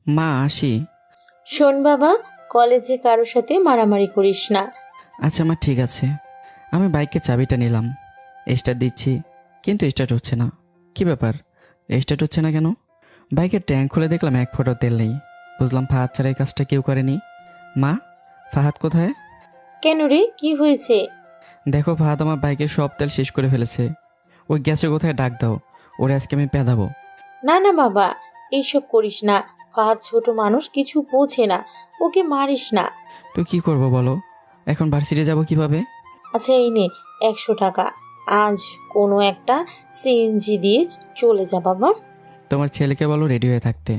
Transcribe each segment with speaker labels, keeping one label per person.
Speaker 1: মা আসি।
Speaker 2: শোন বাবা, কলেজে কারোর সাথে মারামারি করিস না।
Speaker 1: আচ্ছা মা, ঠিক আছে। আমি বাইকের চাবিটা নিলাম, স্টার্ট দিচ্ছি, কিন্তু স্টার্ট হচ্ছে না। কি ব্যাপার, স্টার্ট হচ্ছে না কেন? বাইকের ট্যাঙ্ক খুলে দেখলাম এক ফোঁটা তেল নেই। বুঝলাম ফাহাদ ছাড়া এই কাজটা কেউ করেনি। মা, ফাহাদ কোথায়?
Speaker 2: কেন রে, কি হয়েছে?
Speaker 1: দেখো, ফাহাদ আমার বাইকের সব তেল শেষ করে ফেলেছে। ওই গ্যাসে কোথায় ডাক দাও, ওরে আজকে আমি পেদাবো।
Speaker 2: না না বাবা, এইসব করিস না। ফাহাদ ছোট মানুষ, কিছু বোঝে না, ওকে মারিস না।
Speaker 1: তো কি করব বলো, এখন ভার্সিটি যাব কিভাবে?
Speaker 2: আচ্ছা এই নে 100 টাকা, আজ কোনো একটা সিএনজি দিয়ে চলে যা বাবা।
Speaker 1: তোমার ছেলেকে বলো রেডি হয়ে থাকতে,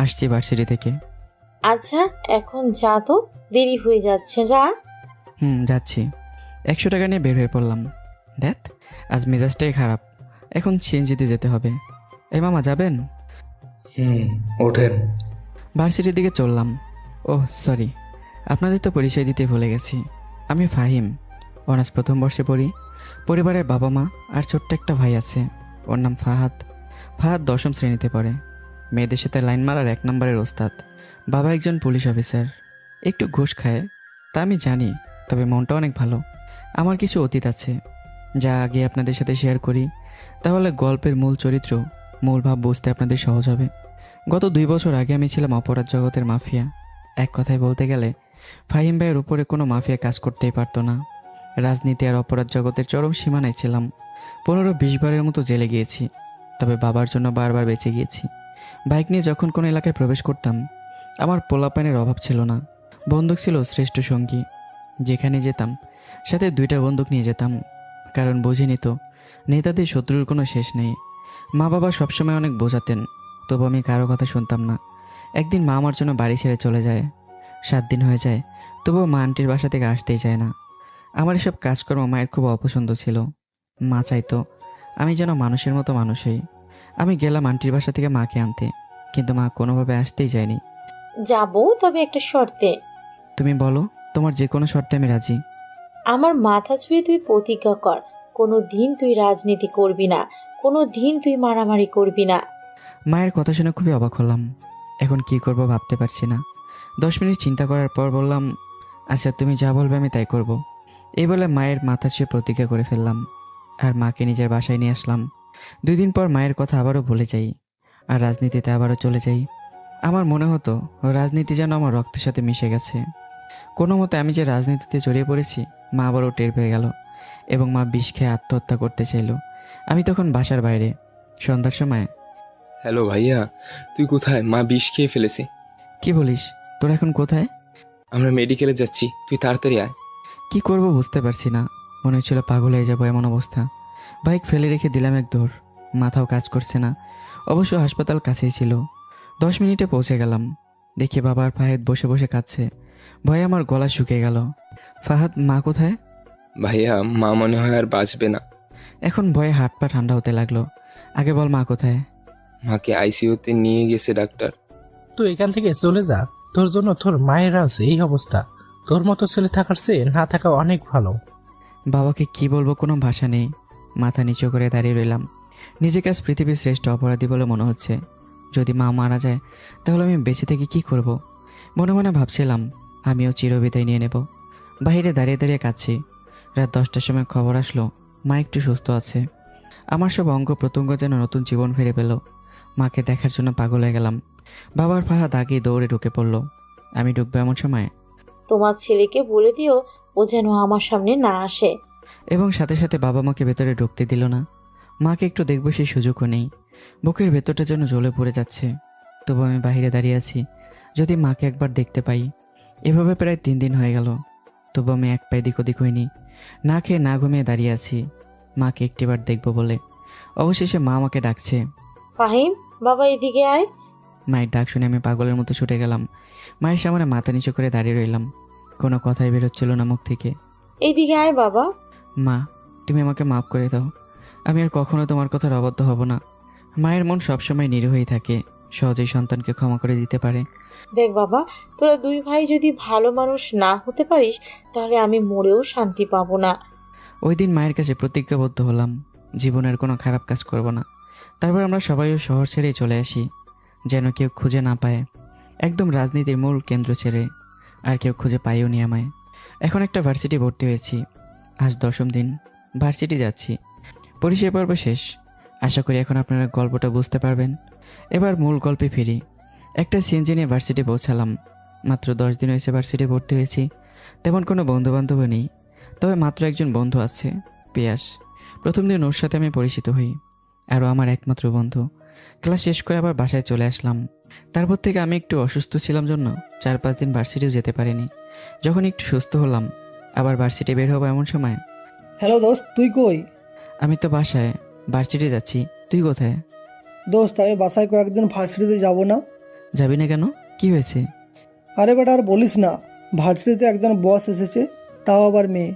Speaker 1: আসছি ভার্সিটি থেকে।
Speaker 2: আচ্ছা এখন যা তো, দেরি হয়ে যাচ্ছে, যা।
Speaker 1: যাচ্ছি। 100 টাকা নিয়ে বের হয়ে পড়লাম। দেখ, আজ মেজাজটাই খারাপ। এখন সিএনজিতে যেতে হবে। এই মামা, যাবেন?
Speaker 3: ওঠেন।
Speaker 1: ভার্সিটির দিকে চললাম। ওহ সরি, আপনাদের তো পরিচয় দিতে ভুলে গেছি। আমি ফাহিম, অনার্স প্রথম বর্ষে পড়ি। পরিবারে বাবা মা আর ছোট্ট একটা ভাই আছে, ওর নাম ফাহাদ। ফাহাদ 10ম শ্রেণীতে পড়ে। মেয়েদের সাথে লাইন মারার 1 নম্বরের ওস্তাদ। বাবা একজন পুলিশ অফিসার, একটু ঘুষ খায় তা আমি জানি, তবে মনটা অনেক ভালো। আমার কিছু অতীত আছে, যা আগে আপনাদের সাথে শেয়ার করি, তাহলে গল্পের মূল চরিত্র, মূল ভাব বুঝতে আপনাদের সহজ হবে। গত 2 বছর আগে আমি ছিলাম অপরাধ জগতের মাফিয়া। এক কথায় বলতে গেলে ফাহিম ভাইয়ের উপরে কোনো মাফিয়া কাজ করতেই পারতো না। রাজনীতি আর অপরাধ জগতের চরম সীমানায় ছিলাম। 15-20 বারের মতো জেলে গিয়েছি, তবে বাবার জন্য বারবার বেঁচে গিয়েছি। বাইক নিয়ে যখন কোনো এলাকায় প্রবেশ করতাম, আমার পোলাপানের অভাব ছিল না। বন্দুক ছিল শ্রেষ্ঠ সঙ্গী। যেখানে যেতাম সাথে 2টা বন্দুক নিয়ে যেতাম, কারণ বুঝিনি তো, নেতাদের শত্রুর কোনো শেষ নেই। মা বাবা সবসময় অনেক বোঝাতেন, তবু আমি কারো কথা শুনতাম না। একদিন মা আমার জন্য বাড়ি ছেড়ে চলে যায়। 7 দিন হয়ে যায়, তবুও মা আন্টির বাসা থেকে আসতেই চায় না। আমার এসব কাজকর্ম মায়ের খুব অপছন্দ ছিল। মা চাইতো আমি যেন মানুষের মতো মানুষ হই। আমি গেলাম আন্টির বাসা থেকে মাকে আনতে, কিন্তু মা কোনোভাবে আসতেই চায়নি।
Speaker 2: যাবো, তবে একটা শর্তে।
Speaker 1: তুমি বলো, তোমার যে কোনো শর্তে আমি রাজি।
Speaker 2: আমার মাথা ছুঁয়ে তুই প্রতিজ্ঞা কর, কোনো দিন তুই রাজনীতি করবি না, কোনো দিন তুই মারামারি করবি না।
Speaker 1: মায়ের কথা শুনে খুবই অবাক হলাম। এখন কি করব ভাবতে পারছি না। 10 মিনিট চিন্তা করার পর বললাম, আচ্ছা তুমি যা বলবে আমি তাই করব। এই বলে মায়ের মাথা ছুঁয়ে প্রতিজ্ঞা করে ফেললাম, আর মাকে নিজের বাসায় নিয়ে আসলাম। 2 দিন পর মায়ের কথা আবারও ভুলে যাই, আর রাজনীতিতে আবারও চলে যাই। আমার মনে হতো রাজনীতি যেন আমার রক্তের সাথে মিশে গেছে। কোনো মতে আমি যে রাজনীতিতে জড়িয়ে পড়েছি, মা আবারও টের পেয়ে গেল, এবং মা বিষ খেয়ে আত্মহত্যা করতে চাইল। আমি তখন বাসার বাইরে, সন্ধ্যার সময়।
Speaker 3: হ্যালো ভাইয়া, তুই কোথায়? মা বিষ খেয়ে ফেলেছে।
Speaker 1: কি বলিস, তোরা এখন কোথায়?
Speaker 3: আমরা মেডিকেলে যাচ্ছি, তুই তাড়াতাড়ি আয়।
Speaker 1: কি করব বুঝতে পারছি না। মনে হচ্ছিল পাগল হয়ে যাবো এমন অবস্থা। বাইক ফেলে রেখে দিলাম এক দৌড়। মাথাও কাজ করছে না। অবশ্য হাসপাতাল কাছেই ছিল। 10 মিনিটে পৌঁছে গেলাম। দেখি বাবা আর ফাহাদ বসে বসে কাঁদছে। ভয়ে আমার গলা শুকিয়ে গেল। ফাহাদ, মা কোথায়?
Speaker 3: ভাইয়া, মা মনে হয় আর বাঁচবে না।
Speaker 1: এখন ভয়ে হাত পা ঠান্ডা হতে লাগলো। আগে বল, মা কোথায়?
Speaker 3: মাকে আইসিইউতে নিয়ে গেছে ডাক্তার।
Speaker 4: তুই এখান থেকে চলে যা, তোর জন্য তোর মায়ের আজ এই অবস্থা। তোর মতো ছেলে থাকার চেয়ে না থাকা অনেক ভালো।
Speaker 1: বাবাকে কি বলবো, কোনো ভাষা নেই। মাথা নিচু করে দাঁড়িয়ে রইলাম। নিজেকে আজ পৃথিবীর শ্রেষ্ঠ অপরাধী বলে মনে হচ্ছে। যদি মা মারা যায়, তাহলে আমি বেঁচে থেকে কি করব? মনে মনে ভাবছিলাম আমিও চিরবিদায় নিয়ে নেব। বাইরে দাঁড়িয়ে দাঁড়িয়ে কাঁদছি। রাত 10টার সময় খবর আসলো মা একটু সুস্থ আছে। আমার সব অঙ্গ প্রত্যঙ্গ যেন নতুন জীবন ফিরে পেল। মাকে দেখার জন্য পাগল হয়ে গেলাম। বাবার ফাহাদ আগেই দৌড়ে ঢুকে পড়ল। আমি ঢুকবো এমন সময়,
Speaker 2: তোমার ছেলেকে বলে দিও ও যেন আমার সামনে না আসে।
Speaker 1: এবং সাথে সাথে বাবা মাকে ভেতরে ঢুকতে দিল না। মাকে একটু দেখবো সেই সুযোগও নেই। বুকের ভেতরটা যেন জ্বলে পড়ে যাচ্ছে। তবু আমি বাইরে দাঁড়িয়ে আছি, যদি মাকে একবার দেখতে পাই। এভাবে প্রায় 3 দিন হয়ে গেল, তবু আমি এক পায়ে দিক ওদিক হইনি। না খেয়ে না ঘুমিয়ে দাঁড়িয়ে আছি মাকে একটিবার দেখবো বলে। অবশেষে মা আমাকে ডাকছে।
Speaker 2: ফাহিম, বাবা এদিকে আয়।
Speaker 1: মায়ের ডাক শুনে আমি পাগলের মতো ছুটে গেলাম। মায়ের সামনে মাথা নিচু করে দাঁড়িয়ে রইলাম। কোনো কথাই বেরোচ্ছিল না মুখ থেকে।
Speaker 2: এইদিকে আয় বাবা।
Speaker 1: মা, তুমি আমাকে মাফ করে দাও। আমি আর কখনো তোমার কথার অবাধ্য হব না। মায়ের মন সবসময় নিরীহই থাকে, সহজেই সন্তানকে ক্ষমা করে দিতে পারে।
Speaker 2: দেখ বাবা, তোরা দুই ভাই যদি ভালো মানুষ না হতে পারিস, তাহলে আমি মরেও শান্তি পাবো না।
Speaker 1: ওই দিন মায়ের কাছে প্রতিজ্ঞাবদ্ধ হলাম, জীবনের কোনো খারাপ কাজ করব না। তারপর আমরা সবাই ওই শহর ছেড়েই চলে আসি, যেন কেউ খুঁজে না পায়। একদম রাজনীতির মূল কেন্দ্র ছেড়ে। আর কেউ খুঁজে পাইও নি আমায়। এখন একটা ভার্সিটি ভর্তি হয়েছি। আজ 10ম দিন ভার্সিটি যাচ্ছি। পরিচয় পর্ব শেষ। আশা করি এখন আপনারা গল্পটা বুঝতে পারবেন। এবার মূল গল্পে ফিরি। একটা সিএনজি নিয়ে ভার্সিটি পৌঁছালাম। মাত্র 10 দিন হয়েছে ভার্সিটি ভর্তি হয়েছি। তেমন কোনো বন্ধুবান্ধব নেই, তবে মাত্র একজন বন্ধু আছে, পিয়াস। প্রথম দিন ওর সাথে আমি পরিচিত হই। আরও আমার একমাত্র বন্ধু। ক্লাস শেষ করে আবার বাসায় চলে আসলাম। তারপর থেকে আমি একটু অসুস্থ ছিলাম জন্য 4-5 দিন ভার্সিটিও যেতে পারিনি। যখন একটু সুস্থ হলাম আবার ভার্সিটি বের হবো এমন সময়,
Speaker 5: হ্যালো দোস্ত, তুই কই?
Speaker 1: আমি তো বাসায়, ভার্সিটি যাচ্ছি। তুই কোথায়?
Speaker 5: দোস্ত, আমি বাসায় কয়েকদিন ভার্সিটিতে যাব না।
Speaker 1: যাবি না কেন? কি হয়েছে?
Speaker 5: আরে বেটা, আর বলিস না। ভার্সিটিতে একজন বস এসেছে, তাও আবার মেয়ে।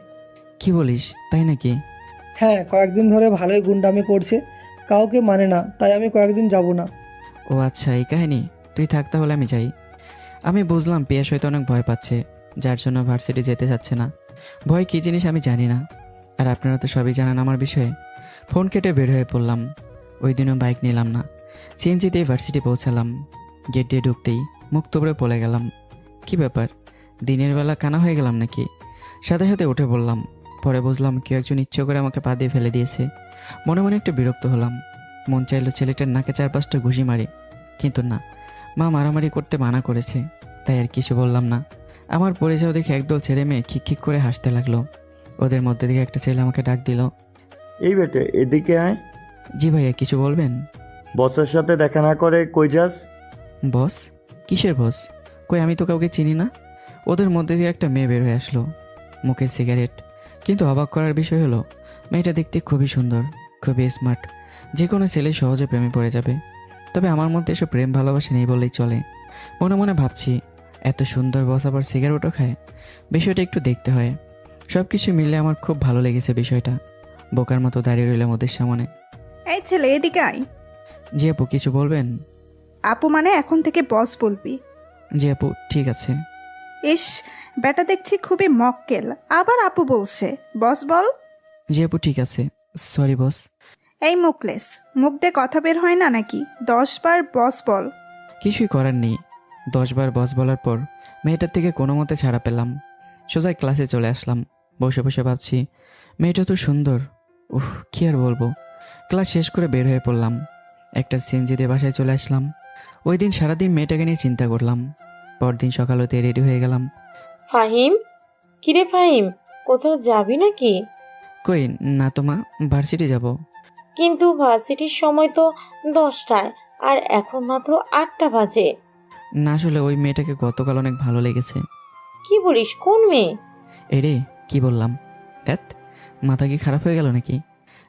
Speaker 1: কি বলিস, তাই নাকি?
Speaker 5: হ্যাঁ, কয়েকদিন ধরে ভালোই গুন্ডামি করছে, কাউকে মানে না, তাই আমি কয়েকদিন যাব না।
Speaker 1: ও আচ্ছা, এই কাহিনী। তুই থাক তাহলে, আমি যাই। আমি বুঝলাম পিয়াস হয়তো অনেক ভয় পাচ্ছে, যার জন্য ভার্সিটি যেতে চাচ্ছে না। ভয় কী জিনিস আমি জানি না, আর আপনারা তো সবই জানেন আমার বিষয়ে। ফোন কেটে বের হয়ে পড়লাম। ওই দিনও বাইক নিলাম না, সিএনজিতেই ভার্সিটি পৌঁছালাম। গেট দিয়ে ঢুকতেই মুখ তুবড়ে পড়ে গেলাম। কি ব্যাপার, দিনের বেলা কানা হয়ে গেলাম নাকি? সাথে সাথে উঠে পড়লাম। পরে বুঝলাম কেউ একজন ইচ্ছে করে আমাকে পা দিয়ে ফেলে দিয়েছে। মনে মনে একটু বিরক্ত হলাম। মন চাইলো ছেলেটার নাকে 4-5টা ঘুষি মারি, কিন্তু না, মা মারামারি করতে মানা করেছে, তাই আর কিছু বললাম না। আমার পরিচয় দেখে একদল ছেলে মেয়ে খিক করে হাসতে লাগলো। ওদের মধ্যে থেকে একটা ছেলে আমাকে ডাক দিল।
Speaker 6: এই বেটে, এদিকে আয়।
Speaker 1: জি ভাইয়া, কিছু বলবেন?
Speaker 6: বসের সাথে দেখা না করে কই যাস?
Speaker 1: বস? কিসের বস? কই, আমি তো কাউকে চিনি না। ওদের মধ্যে দিয়ে একটা মেয়ে বের হয়ে আসলো, মুখে সিগারেট। কিন্তু অবাক করার বিষয় হলো, মেয়েটা দেখতে খুবই সুন্দর, খুবই স্মার্ট। যে কোনো ছেলে সহজে প্রেমে পড়ে যাবে। তবে আমার মধ্যে এসব প্রেম ভালোবাসা নেই বললেই চলে। মনে মনে ভাবছি, এত সুন্দর বস আবার সিগারেটও খায়, বিষয়টা একটু দেখতে হয়। সব কিছু মিলে আমার খুব ভালো লেগেছে বিষয়টা। বোকার মতো দাঁড়িয়ে রইলাম ওদের সামনে।
Speaker 7: এই ছেলে, এদিকে আয়।
Speaker 1: জি আপু, কিছু বলবেন?
Speaker 7: আপু মানে এখন থেকে বস বলবি।
Speaker 1: জি আপু, ঠিক আছে।
Speaker 7: ইস, বেটা দেখছি খুবই মক্কেল, আবার আপু বলছে। বস বল।
Speaker 1: জি আপু, ঠিক আছে। Sorry boss.
Speaker 7: এই মুখলেস, মুখ দিয়ে কথা বের হয় না নাকি? 10 বার বস বল।
Speaker 1: কিছুই করার নেই। 10 বার বস বলার পর মেয়েটার থেকে কোনো মতে ছাড়া পেলাম। সোজা ক্লাসে চলে আসলাম। বসে বসে ভাবছি, মেয়েটা তো সুন্দর। উফ, কি আর বলবো। ক্লাস শেষ করে বের হয়ে পড়লাম। একটা সিএনজি দিয়ে বাসায় চলে আসলাম। ওই দিন সারাদিন মেয়েটাকে নিয়ে চিন্তা করলাম। পরদিন সকাল হতে রেডি হয়ে গেলাম।
Speaker 2: ফাহিম, কিরে ফাহিম, কোথাও যাবি নাকি?
Speaker 1: কই না তো মা, ভার্সিটি যাব।
Speaker 2: কিন্তু ভার্সিটির সময় তো 10টায়, আর এখন মাত্র 8টা বাজে।
Speaker 1: না, আসলে ওই মেয়েটাকে গতকাল অনেক ভালো লেগেছে।
Speaker 2: কি বলিস, কোন মেয়ে?
Speaker 1: এরে, কি বললাম? ধ্যাত, মাথা কি খারাপ হয়ে গেল নাকি?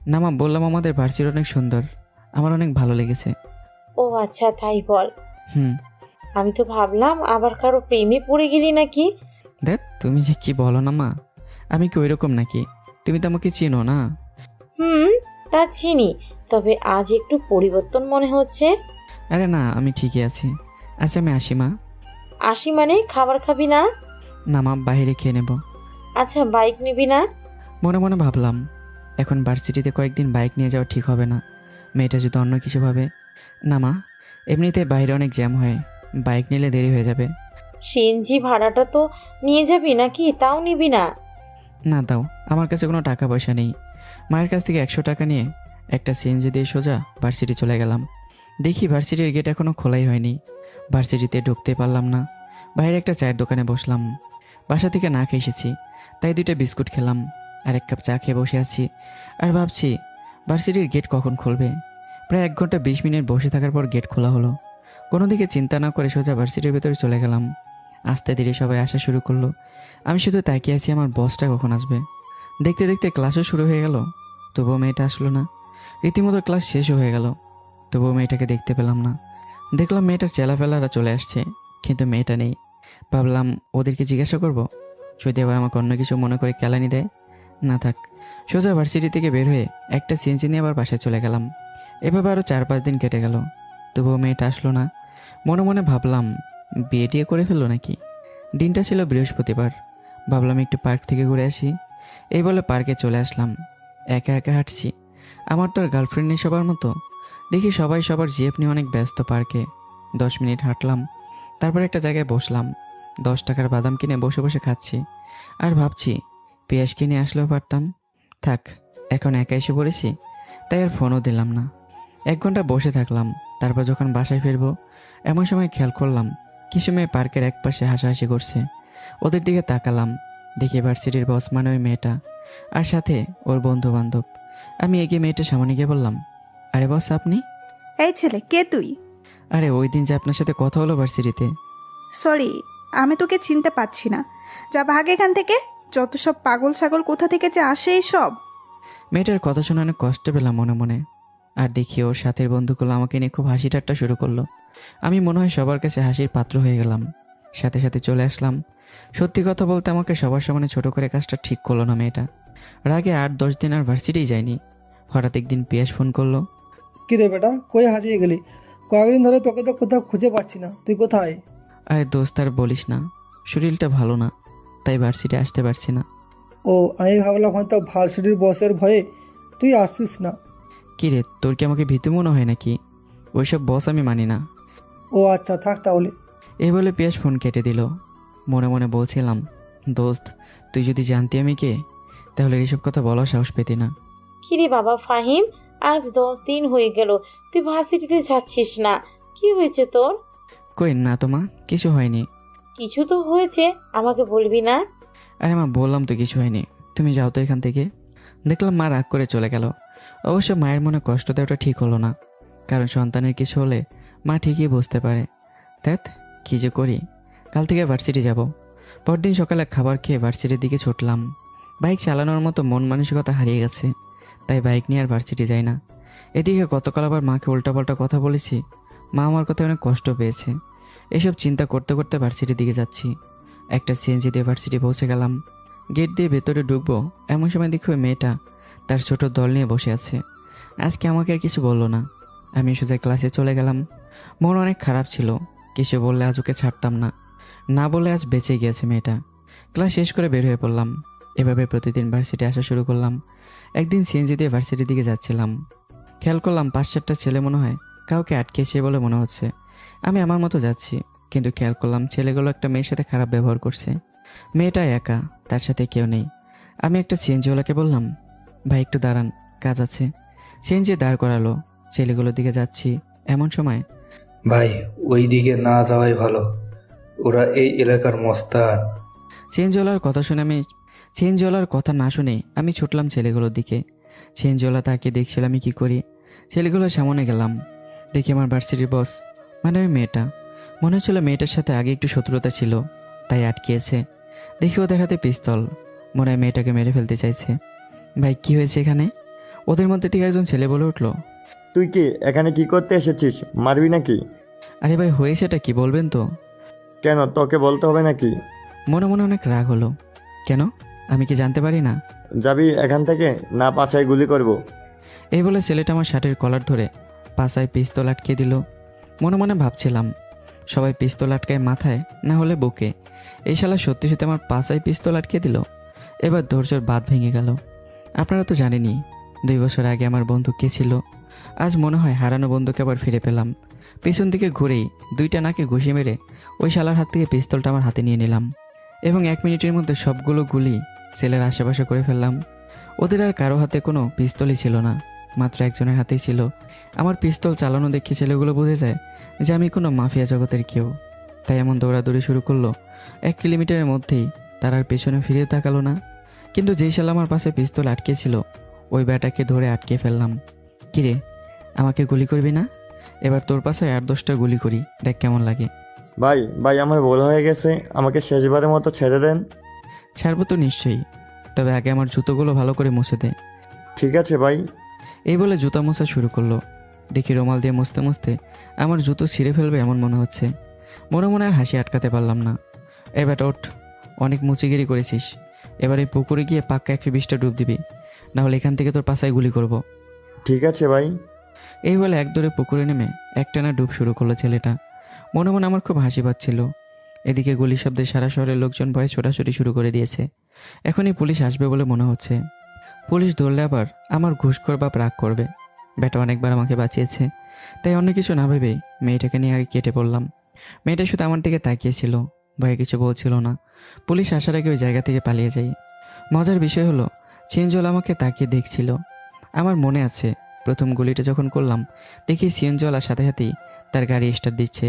Speaker 1: না মা, বললাম আমাদের ভার্সিটি অনেক সুন্দর, আমার অনেক ভালো লেগেছে।
Speaker 2: ও আচ্ছা, তাই বল।
Speaker 1: হুম।
Speaker 2: আমি তো ভাবলাম আবার কারো প্রেমে পড়ে গেলি নাকি।
Speaker 1: দেখ, তুমি যে কি বলো না মা, আমি কি ওইরকম নাকি? তুমি তো আমাকে চিনো না।
Speaker 2: তা চিনি, তবে আজ একটু পরিবর্তন মনে হচ্ছে।
Speaker 1: আরে না, আমি ঠিকই আছি। আচ্ছা আমি আসি মা।
Speaker 2: আসি মানে খাবার খাবি না?
Speaker 1: না মা, বাইরে খেয়ে নেব।
Speaker 2: আচ্ছা, বাইক নিবি না?
Speaker 1: মনে মনে ভাবলাম, এখন ভার্সিটিতে কয়েকদিন বাইক নিয়ে যাওয়া ঠিক হবে না। মেয়েটা যদি অন্য কিছু ভাবে। না মা, এমনিতে বাইরে অনেক জ্যাম হয়, বাইক নিলে দেরি হয়ে যাবে।
Speaker 2: সিএনজি ভাড়াটা তো নিয়ে যাবি নাকি, তাও নিবি না?
Speaker 1: না দাও, আমার কাছে কোনো টাকা পয়সা নেই। মায়ের কাছ থেকে 100 টাকা নিয়ে একটা সিএনজি দিয়ে সোজা ভার্সিটি চলে গেলাম। দেখি ভার্সিটির গেট এখনও খোলাই হয়নি। ভার্সিটিতে ঢুকতে পারলাম না। বাইরে একটা চায়ের দোকানে বসলাম। বাসা থেকে না খেয়ে এসেছি, তাই 2টা বিস্কুট খেলাম আর 1 কাপ চা খেয়ে বসে আছি। আর ভাবছি ভার্সিটির গেট কখন খুলবে। প্রায় 1 ঘন্টা 20 মিনিট বসে থাকার পর গেট খোলা হলো। কোনো দিকে চিন্তা না করে সোজা ভার্সিটির ভেতরে চলে গেলাম। আস্তে ধীরে সবাই আসা শুরু করলো। আমি শুধু তাকিয়ে আছি আমার বসটা কখন আসবে। দেখতে দেখতে ক্লাসও শুরু হয়ে গেল, তবুও মেয়েটা আসলো না। রীতিমতো ক্লাস শেষও হয়ে গেল, তবুও মেয়েটাকে দেখতে পেলাম না। দেখলাম মেয়েটার চেলাফেলারা চলে আসছে, কিন্তু মেয়েটা নেই। ভাবলাম ওদেরকে জিজ্ঞাসা করব, যদি আবার আমাকে অন্য কিছু মনে করে কেলানি দেয়। না থাক, সোজা ভার্সিটি থেকে বের হয়ে একটা সিএনজি নিয়ে আবার বাসায় চলে গেলাম। এভাবে আরও 4-5 দিন কেটে গেল, তবুও মেয়েটা আসলো না। মনে মনে ভাবলাম, বিয়ে টিয়ে করে ফেললো নাকি। দিনটা ছিল বৃহস্পতিবার। ভাবলাম একটু পার্ক থেকে ঘুরে আসি। এই বলে পার্কে চলে আসলাম। একা একা হাঁটছি। আমার তো আর গার্লফ্রেন্ড নেই সবার মতো। দেখি সবাই সবার জিএফ নিয়ে অনেক ব্যস্ত পার্কে। 10 মিনিট হাঁটলাম, তারপর একটা জায়গায় বসলাম, 10 টাকার বাদাম কিনে বসে বসে খাচ্ছি আর ভাবছি পেঁয়াজ কিনে আসলেও পারতাম। থাক, এখন একা এসে পড়েছি, তাই আর ফোনও দিলাম না। 1 ঘন্টা বসে থাকলাম। তারপর যখন বাসায় ফিরবো এমন সময় খেয়াল করলাম কিছু মেয়ে পার্কের একপাশে হাসাহাসি করছে। ওদের দিকে তাকালাম, দেখি ভার্সিটির বস মানে ওই মেয়েটা, আর সাথে ওর বন্ধু বান্ধব। আমি এগিয়ে মেয়েটার সামনে গিয়ে বললাম, আরে বস আপনি?
Speaker 7: এই ছেলে, কে তুই?
Speaker 1: আরে ওই দিন যে আপনার সাথে কথা হলো ভার্সিটিতে।
Speaker 7: সরি, আমি তোকে চিনতে পারছি না। যা ভাগ এখান থেকে। যত সব পাগল ছাগল কোথা থেকে যে আসে এই সব।
Speaker 1: মেয়েটার কথা শুনে অনেক কষ্ট পেলাম মনে মনে। আর দেখি ওর সাথের বন্ধুগুলো আমাকে নিয়ে খুব হাসি ঠাট্টা শুরু করলো। আমি মনে হয় সবার কাছে হাসির পাত্র হয়ে গেলাম। সাথে সাথে চলে আসলাম। সত্যি কথা বলতে আমাকে সবার সামনে ছোট করে কাজটা ঠিক করলো না মেয়েটা। রাগে 8-10 দিন আর ভার্সিটিই যায়নি। হঠাৎ একদিন পিয়াস ফোন করলো।
Speaker 5: কি রে বেটা, কই হারিয়ে গেলি? কয়েকদিন ধরে তোকে তো কোথাও খুঁজে পাচ্ছি না, তুই কোথায়?
Speaker 1: আরে দোস্ত আর বলিস না, শরীরটা ভালো না, তাই ভার্সিটি আসতে পারছি না।
Speaker 5: ও, আমি ভাবলাম হয়তো ভার্সিটির বসের ভয়ে তুই আসছিস না।
Speaker 1: কি রে, তোর কি আমাকে ভীতু মনে হয় নাকি? ওইসব বস আমি মানি না।
Speaker 5: ও আচ্ছা, থাক তাহলে।
Speaker 1: এই বলে পিয়াস ফোন কেটে দিল। মনে মনে বলছিলাম, দোস্ত তুই যদি জানতি আমি কে, তাহলে এইসব কথা বলার সাহস পেতি না।
Speaker 2: কিরে বাবা ফাহিম, আজ 10 দিন হয়ে গেল তুই ভার্সিটিতে যাচ্ছিস না, কি হয়েছে তোর?
Speaker 1: কই না তো মা, কিছু হয়নি।
Speaker 2: কিছু তো হয়েছে, আমাকে বলবি না?
Speaker 1: আরে মা বললাম তো কিছু হয়নি, তুমি যাও তো এখান থেকে। দেখলাম মা রাগ করে চলে গেল। অবশ্য মায়ের মনে কষ্ট দেওয়াটা ঠিক হলো না, কারণ সন্তানের কিছু হলে মা ঠিকই বুঝতে পারে। দেখ কী যে করি, কাল থেকে ভার্সিটি যাব। পরদিন সকালে খাবার খেয়ে ভার্সিটির দিকে ছুটলাম। বাইক চালানোর মতো মন মানসিকতা হারিয়ে গেছে, তাই বাইক নিয়ে আর ভার্সিটি যাই না। এদিকে গতকাল আবার মাকে উল্টাপাল্টা কথা বলেছি, মা আমার কথা অনেক কষ্ট পেয়েছে। এসব চিন্তা করতে করতে ভার্সিটির দিকে যাচ্ছি। একটা সিএনজি দিয়ে ভার্সিটি পৌঁছে গেলাম। গেট দিয়ে ভেতরে ঢুকবো এমন সময় দেখি ওই মেয়েটা তার ছোট দল নিয়ে বসে আছে। আজকে আমাকে আর কিছু বললো না। আমি সোজা ক্লাসে চলে গেলাম। মন অনেক খারাপ ছিল, কিছু বললে আজ ওকে ছাড়তাম না, না বলে আজ বেঁচে গিয়েছে মেয়েটা। ক্লাস শেষ করে বের হয়ে পড়লাম। এভাবে প্রতিদিন ভার্সিটি আসা শুরু করলাম। একদিন সিএনজি দিয়ে ভার্সিটির দিকে যাচ্ছিলাম, খেয়াল করলাম 5-4টা ছেলে মনে হয় কাউকে আটকেছে বলে মনে হচ্ছে। আমি আমার মতো যাচ্ছি, কিন্তু খেয়াল করলাম ছেলেগুলো একটা মেয়ের সাথে খারাপ ব্যবহার করছে। মেয়েটা একা, তার সাথে কেউ নেই। আমি একটা সিএনজিওয়ালাকে বললাম, ভাই একটু দাঁড়ান, কাজ আছে। সিএনজি দাঁড় করালো। ছেলেগুলোর দিকে যাচ্ছি, এমন সময়
Speaker 8: ভাই, ওই দিকে না যাওয়াই ভালো, ওরা এই এলাকার মস্তান।
Speaker 1: সিএনজিওয়ালার কথা না শুনে আমি ছুটলাম ছেলেগুলোর দিকে। সিএনজিওয়ালা তাকে দেখছিলাম আমি কী করি। ছেলেগুলোর সামনে গেলাম, দেখি আমার ভার্সিটির বস মানে ওই মেয়েটা। মনে হচ্ছিল মেয়েটার সাথে আগে একটু শত্রুতা ছিল, তাই আটকিয়েছে। দেখি ওদের হাতে পিস্তল, মনে হয় মেয়েটাকে মেরে ফেলতে চাইছে। ভাই কি হয়েছে এখানে? ওদের মধ্যে থেকে একজন ছেলে বলে উঠলো,
Speaker 6: তুই কি এখানে কি করতে এসেছিস? মারবি নাকি?
Speaker 1: আরে ভাই হয়েছেটা কি বলবেন তো?
Speaker 6: কেন, তোকে বলতে হবে নাকি?
Speaker 1: মনে মনে অনেক রাগ হলো। কেন, আমি কি জানতে পারি না?
Speaker 6: যাবি এখান থেকে, না পাছায় গুলি করব।
Speaker 1: এই বলে ছেলেটা আমার শার্টের কলার ধরে পাছায় পিস্তল আটকে দিল। মনে মনে ভাবছিলাম, সবাই পিস্তল আটকায় মাথায় না হলে বুকে, এই শালা সত্যি সত্যি আমার পাছায় পিস্তল আটকে দিল। এবার ধৈর্যর বাঁধ ভেঙে গেল। আপনারা তো জানেনই 2 বছর আগে আমার বন্ধু কে ছিল। আজ মনে হয় হারানো বন্ধুকে আবার ফিরে পেলাম। পিছন দিকে ঘুরেই 2টা নাকে ঘুষি মেরে ওই শালার হাত থেকে পিস্তলটা আমার হাতে নিয়ে নিলাম এবং 1 মিনিটের মধ্যে সবগুলো গুলি ছেলের আশেপাশে করে ফেললাম। ওদের আর কারো হাতে কোনো পিস্তলই ছিল না, মাত্র একজনের হাতেই ছিল। আমার পিস্তল চালানো দেখে ছেলেগুলো বুঝে যায় যে আমি কোনো মাফিয়া জগতের কেউ, তাই এমন দৌড়াদৌড়ি শুরু করলো। 1 কিলোমিটারের মধ্যেই তার আর পেছনে ফিরেও তাকালো না। কিন্তু যেই শালা আমার পাশে পিস্তল আটকে ছিল, ওই ব্যাটাকে ধরে আটকে ফেললাম। কিরে, আমাকে গুলি করবি না? এবার তোর পাশে 8-10টা গুলি করি, দেখ কেমন লাগে।
Speaker 6: ভাই ভাই, আমার ভুল হয়ে গেছে, আমাকে শেষবারের মতো ছেড়ে দেন।
Speaker 1: ছাড়বো তো নিশ্চয়ই, তবে আগে আমার জুতোগুলো ভালো করে মুছে দে।
Speaker 6: ঠিক আছে ভাই।
Speaker 1: এই বলে জুতা মোছা শুরু করলো। দেখি রুমাল দিয়ে মুছতে মুছতে আমার জুতো ছিঁড়ে ফেলবে এমন মনে হচ্ছে। মনে মনে আর হাসি আটকাতে পারলাম না। এবার ওঠ, অনেক মুচিগিরি করেছিস, এবার এই পুকুরে গিয়ে পাক্কা 120টা ডুব দিবি, নাহলে এখান থেকে তোর পাশায় গুলি করব।
Speaker 6: ঠিক আছে ভাই।
Speaker 1: এই বলে এক দৌড়ে পুকুরে নেমে একটানা ডুব শুরু করলো ছেলেটা। মনে মনে আমার খুব হাসি পাচ্ছিল। এদিকে গুলি শব্দে সারা শহরের লোকজন ভয়ে ছোটাছুটি শুরু করে দিয়েছে। এখনই পুলিশ আসবে বলে মনে হচ্ছে। পুলিশ ধরলে আবার আমার ঘুষখোর বাপ রাগ করবে। বেটা অনেকবার আমাকে বাঁচিয়েছে, তাই অন্য কিছু না ভেবেই মেয়েটাকে নিয়ে আগে কেটে পড়লাম। মেয়েটা শুধু আমার দিকে তাকিয়েছিল, ভয়ে কিছু বলছিল না। পুলিশ আসার আগে ওই জায়গা থেকে পালিয়ে যাই। মজার বিষয় হলো সিএনজিওয়ালা আমাকে তাকিয়ে দেখছিল। আমার মনে আছে প্রথম গুলিটা যখন করলাম দেখি সিএনজিওয়ালার সাথে সাথেই তার গাড়ি স্টার্ট দিচ্ছে,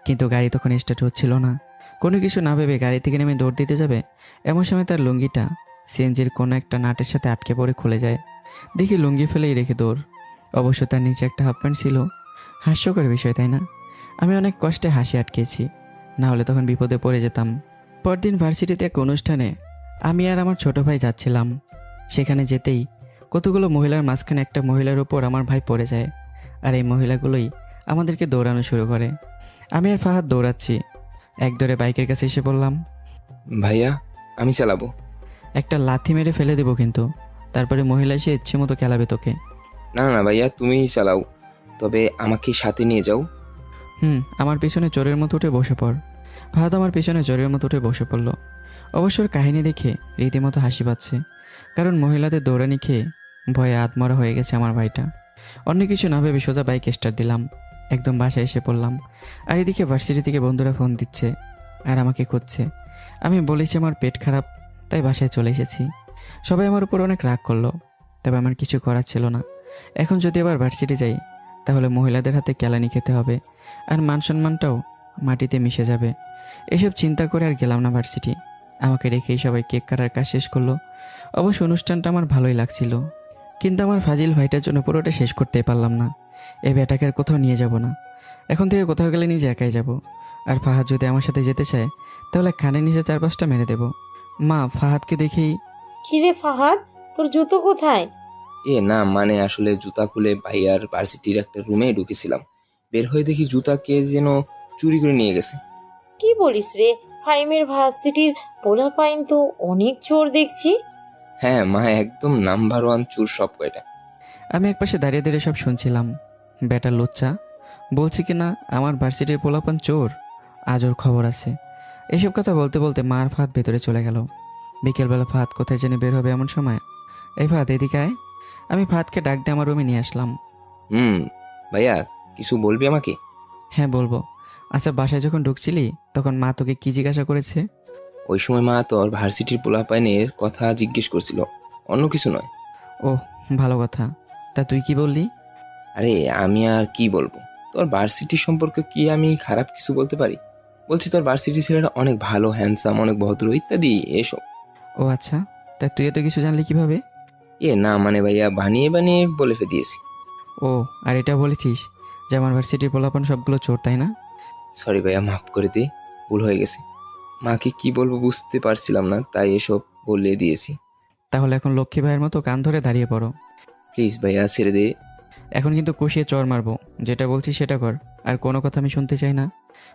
Speaker 1: কিন্তু গাড়ি তখন স্টার্ট হচ্ছিল না। কোনো কিছু না ভেবে গাড়ি থেকে নেমে দৌড় দিতে যাবে, এমন সময় তার লুঙ্গিটা সিএনজির কোনো একটা নাটের সাথে আটকে পড়ে খুলে যায়। দেখি লুঙ্গি ফেলেই রেখে দৌড়। অবশ্য তার নিচে একটা হাফ প্যান্ট ছিল। হাস্যকর বিষয়, তাই না? আমি অনেক কষ্টে হাসি আটকেছি, না হলে তখন বিপদে পড়ে যেতাম। পরদিন ভার্সিটিতে এক অনুষ্ঠানে আমি আর আমার ছোট ভাই যাচ্ছিলাম। সেখানে যেতেই কতগুলো মহিলার মাঝখানে একটা মহিলার উপর আমার ভাই পড়ে যায়, আর এই মহিলাগুলোই আমাদেরকে দৌড়ানো শুরু করে। আমি আর ফাহাদ দৌড়াচ্ছি। এক দৌড়ে বাইকের কাছে এসে বললাম,
Speaker 3: ভাইয়া আমি চালাবো।
Speaker 1: একটা লাথি মেরে ফেলে দেবো কিন্তু। তারপরে মহিলা এসে ইচ্ছে মতো খেলাবে তোকে।
Speaker 3: না না ভাইয়া তুমিই চালাও, তবে আমাকে সাথে নিয়ে যাও।
Speaker 1: আমার পিছনে চোরের মতো উঠে বসে পড়। ফাহাদ আমার পিছনে চোরের মতো উঠে বসে পড়ল। অবশ্যর কাহিনী দেখে রীতিমতো হাসি পাচ্ছে, কারণ মহিলাদের দৌড়ানি খেয়ে ভয়ে আত্মরা হয়ে গেছে আমার ভাইটা। অন্য কিছু না ভেবে সোজা বাইক স্টার্ট দিলাম, একদম বাসায় এসে পড়লাম। আর এদিকে ভার্সিটি থেকে বন্ধুরা ফোন দিচ্ছে আর আমাকে খুঁজছে। আমি বলেছি আমার পেট খারাপ, তাই বাসায় চলে এসেছি। সবাই আমার উপর অনেক রাগ করলো, তবে আমার কিছু করার ছিল না। এখন যদি আবার ভার্সিটি যাই তাহলে মহিলাদের হাতে কেলানি খেতে হবে, আর মান সম্মানটাও মাটিতে মিশে যাবে। এসব চিন্তা করে আর গেলাম না ভার্সিটি। আমাকে রেখেই সবাই কেক কাটার কাজ শেষ করলো। অবশ্য অনুষ্ঠানটা আমার ভালোই লাগছিল, কিন্তু আমার ফাজিল ভাইটার জন্য পুরোটা শেষ করতেই পারলাম না। এই ব্যাটাকে আর কোথাও নিয়ে যাব না। এখন থেকে কোথাও গেলে নিজে একাই যাব। আর ফাহাদ যদি আমার সাথে যেতে চায় তাহলে কানে নিচে 4-5টা মেরে দেব। মা, ফাহাদকে দেখেই
Speaker 2: কিরে ফাহাদ, তোর জুতো কোথায়?
Speaker 3: এ না মানে আসলে জুতা খুলে ভাইয়ার ভার্সিটির একটা রুমে ঢুকেছিলাম, বের হয়ে দেখি জুতা কে যেন চুরি করে নিয়ে গেছে।
Speaker 2: কি বলিস রে? ফাইমের ভার্সিটির পোলাপাইন তো অনেক চোর দেখছি।
Speaker 3: হ্যাঁ মা, একদম নাম্বার 1 চোর সব কয়টা।
Speaker 1: আমি একপাশে দাঁড়িয়ে দাঁড়িয়ে সব শুনছিলাম। বেটা লুচ্চা বলছি কি না আমার ভার্সিটির পোলাপান চোর, আজ ওর খবর আছে। এসব কথা বলতে বলতে মার ফাহাদ ভেতরে চলে গেল। বিকেলবেলা ফাহাদ কোথায় জেনে বের হবে এমন সময়, এই ফাহাদ এদিকে আয়। আমি ফাহাদকে ডাক দিয়ে আমার রুমে নিয়ে আসলাম।
Speaker 3: ভাইয়া কিছু বলবি আমাকে?
Speaker 1: হ্যাঁ বলবো। আচ্ছা, বাসায় যখন ঢুকছিলি তখন মা তোকে কি জিজ্ঞাসা করেছে?
Speaker 3: ওই সময় মা তোর ভার্সিটির পোলাপাইনের কথা জিজ্ঞেস করছিল, অন্য কিছু নয়।
Speaker 1: ও, ভালো কথা। তা তুই কি বললি?
Speaker 3: আরে আমি আর কি বলবো, তোর ভার্সিটি সম্পর্কে কি আমি খারাপ কিছু বলতে পারি? বলছি তোর ভার্সিটি ছেলেরা অনেক ভালো, হ্যান্ডসাম, অনেক ভদ্র ইত্যাদি এসব।
Speaker 1: ও আচ্ছা, তা তুই এত কিছু জানলি কিভাবে?
Speaker 3: না মানে ভাইয়া বানিয়ে বানিয়ে বলে দিয়েছি।
Speaker 1: ও, আর এটা বলেছিস যে আমার ভার্সিটির পোলাপান সবগুলো চোর, তাই না?
Speaker 3: সরি ভাইয়া, মাফ করে দে, ভুল হয়ে গেছে। মাকে কি বলবো বুঝতে পারছিলাম না, তাই এসব বলে দিয়েছি।
Speaker 1: তাহলে এখন লক্ষ্মী ভাইয়ের মতো কান ধরে দাঁড়িয়ে পড়ো।
Speaker 3: প্লিজ ভাইয়া ছেড়ে দে।
Speaker 1: এখন কিন্তু কষিয়ে চর মারবো। যেটা বলছি সেটা কর, আর কোনো কথা আমি শুনতে চাই না।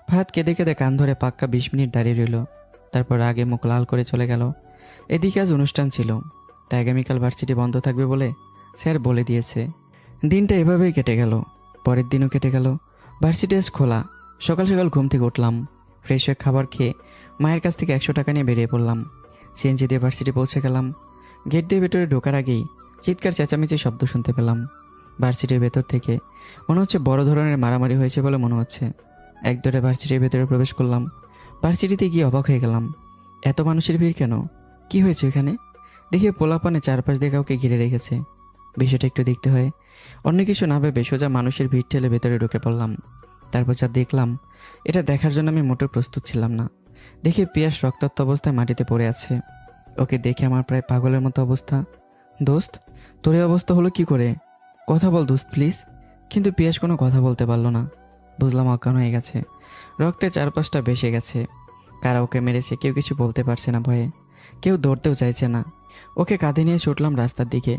Speaker 1: ফাহাদ কেঁদে কেঁদে কান ধরে পাক্কা 20 মিনিট দাঁড়িয়ে রইল। তারপর আগে মুখ লাল করে চলে গেল। এদিকে আজ অনুষ্ঠান ছিল, তাই আগামীকাল ভার্সিটি বন্ধ থাকবে বলে স্যার বলে দিয়েছে। দিনটা এভাবেই কেটে গেল। পরের দিনও কেটে গেল। ভার্সিটি আজ খোলা। সকাল সকাল ঘুম থেকে উঠলাম, ফ্রেশ হয়ে খাবার খেয়ে মায়ের কাছ থেকে 100 টাকা নিয়ে বেরিয়ে পড়লাম। সিএনজি দিয়ে ভার্সিটি পৌঁছে গেলাম। গেট দিয়ে ভেতরে ঢোকার আগেই চিৎকার চেঁচামেচি শব্দ শুনতে পেলাম। ভার্সিটির ভেতর থেকে মনে হচ্ছে বড় ধরনের মারামারি হয়েছে বলে মনে হচ্ছে। এক দৌড়ে ভার্সিটির ভেতরে প্রবেশ করলাম। ভার্সিটিতে গিয়ে অবাক হয়ে গেলাম, এত মানুষের ভিড় কেন? কি হয়েছে এখানে? দেখে পোলাপানে চারপাশ দিয়ে কাউকে ঘিরে রেখেছে। বিষয়টা একটু দেখতে হয়। অন্য কিছু না ভেবে সোজা মানুষের ভিড় ঠেলে ভেতরে ঢুকে পড়লাম। তারপর যা দেখলাম, এটা দেখার জন্য আমি মোটেও প্রস্তুত ছিলাম না। দেখে পিয়াস রক্তাক্ত অবস্থায় মাটিতে পড়ে আছে। ওকে দেখে আমার প্রায় পাগলের মতো অবস্থা। দোস্ত, তোর এই অবস্থা হলো কি করে? কথা বল দোস্ত প্লিজ। কিন্তু পিয়াস কোনো কথা বলতে পারলো না। বুঝলাম অজ্ঞান হয়ে গেছে। রক্তে চারপাশটা ভেসে গেছে। কারা ওকে মেরেছে কেউ কিছু বলতে পারছে না ভয়ে। কেউ দৌড়তেও চাইছে না। ওকে কাঁধে নিয়ে ছুটলাম রাস্তার দিকে।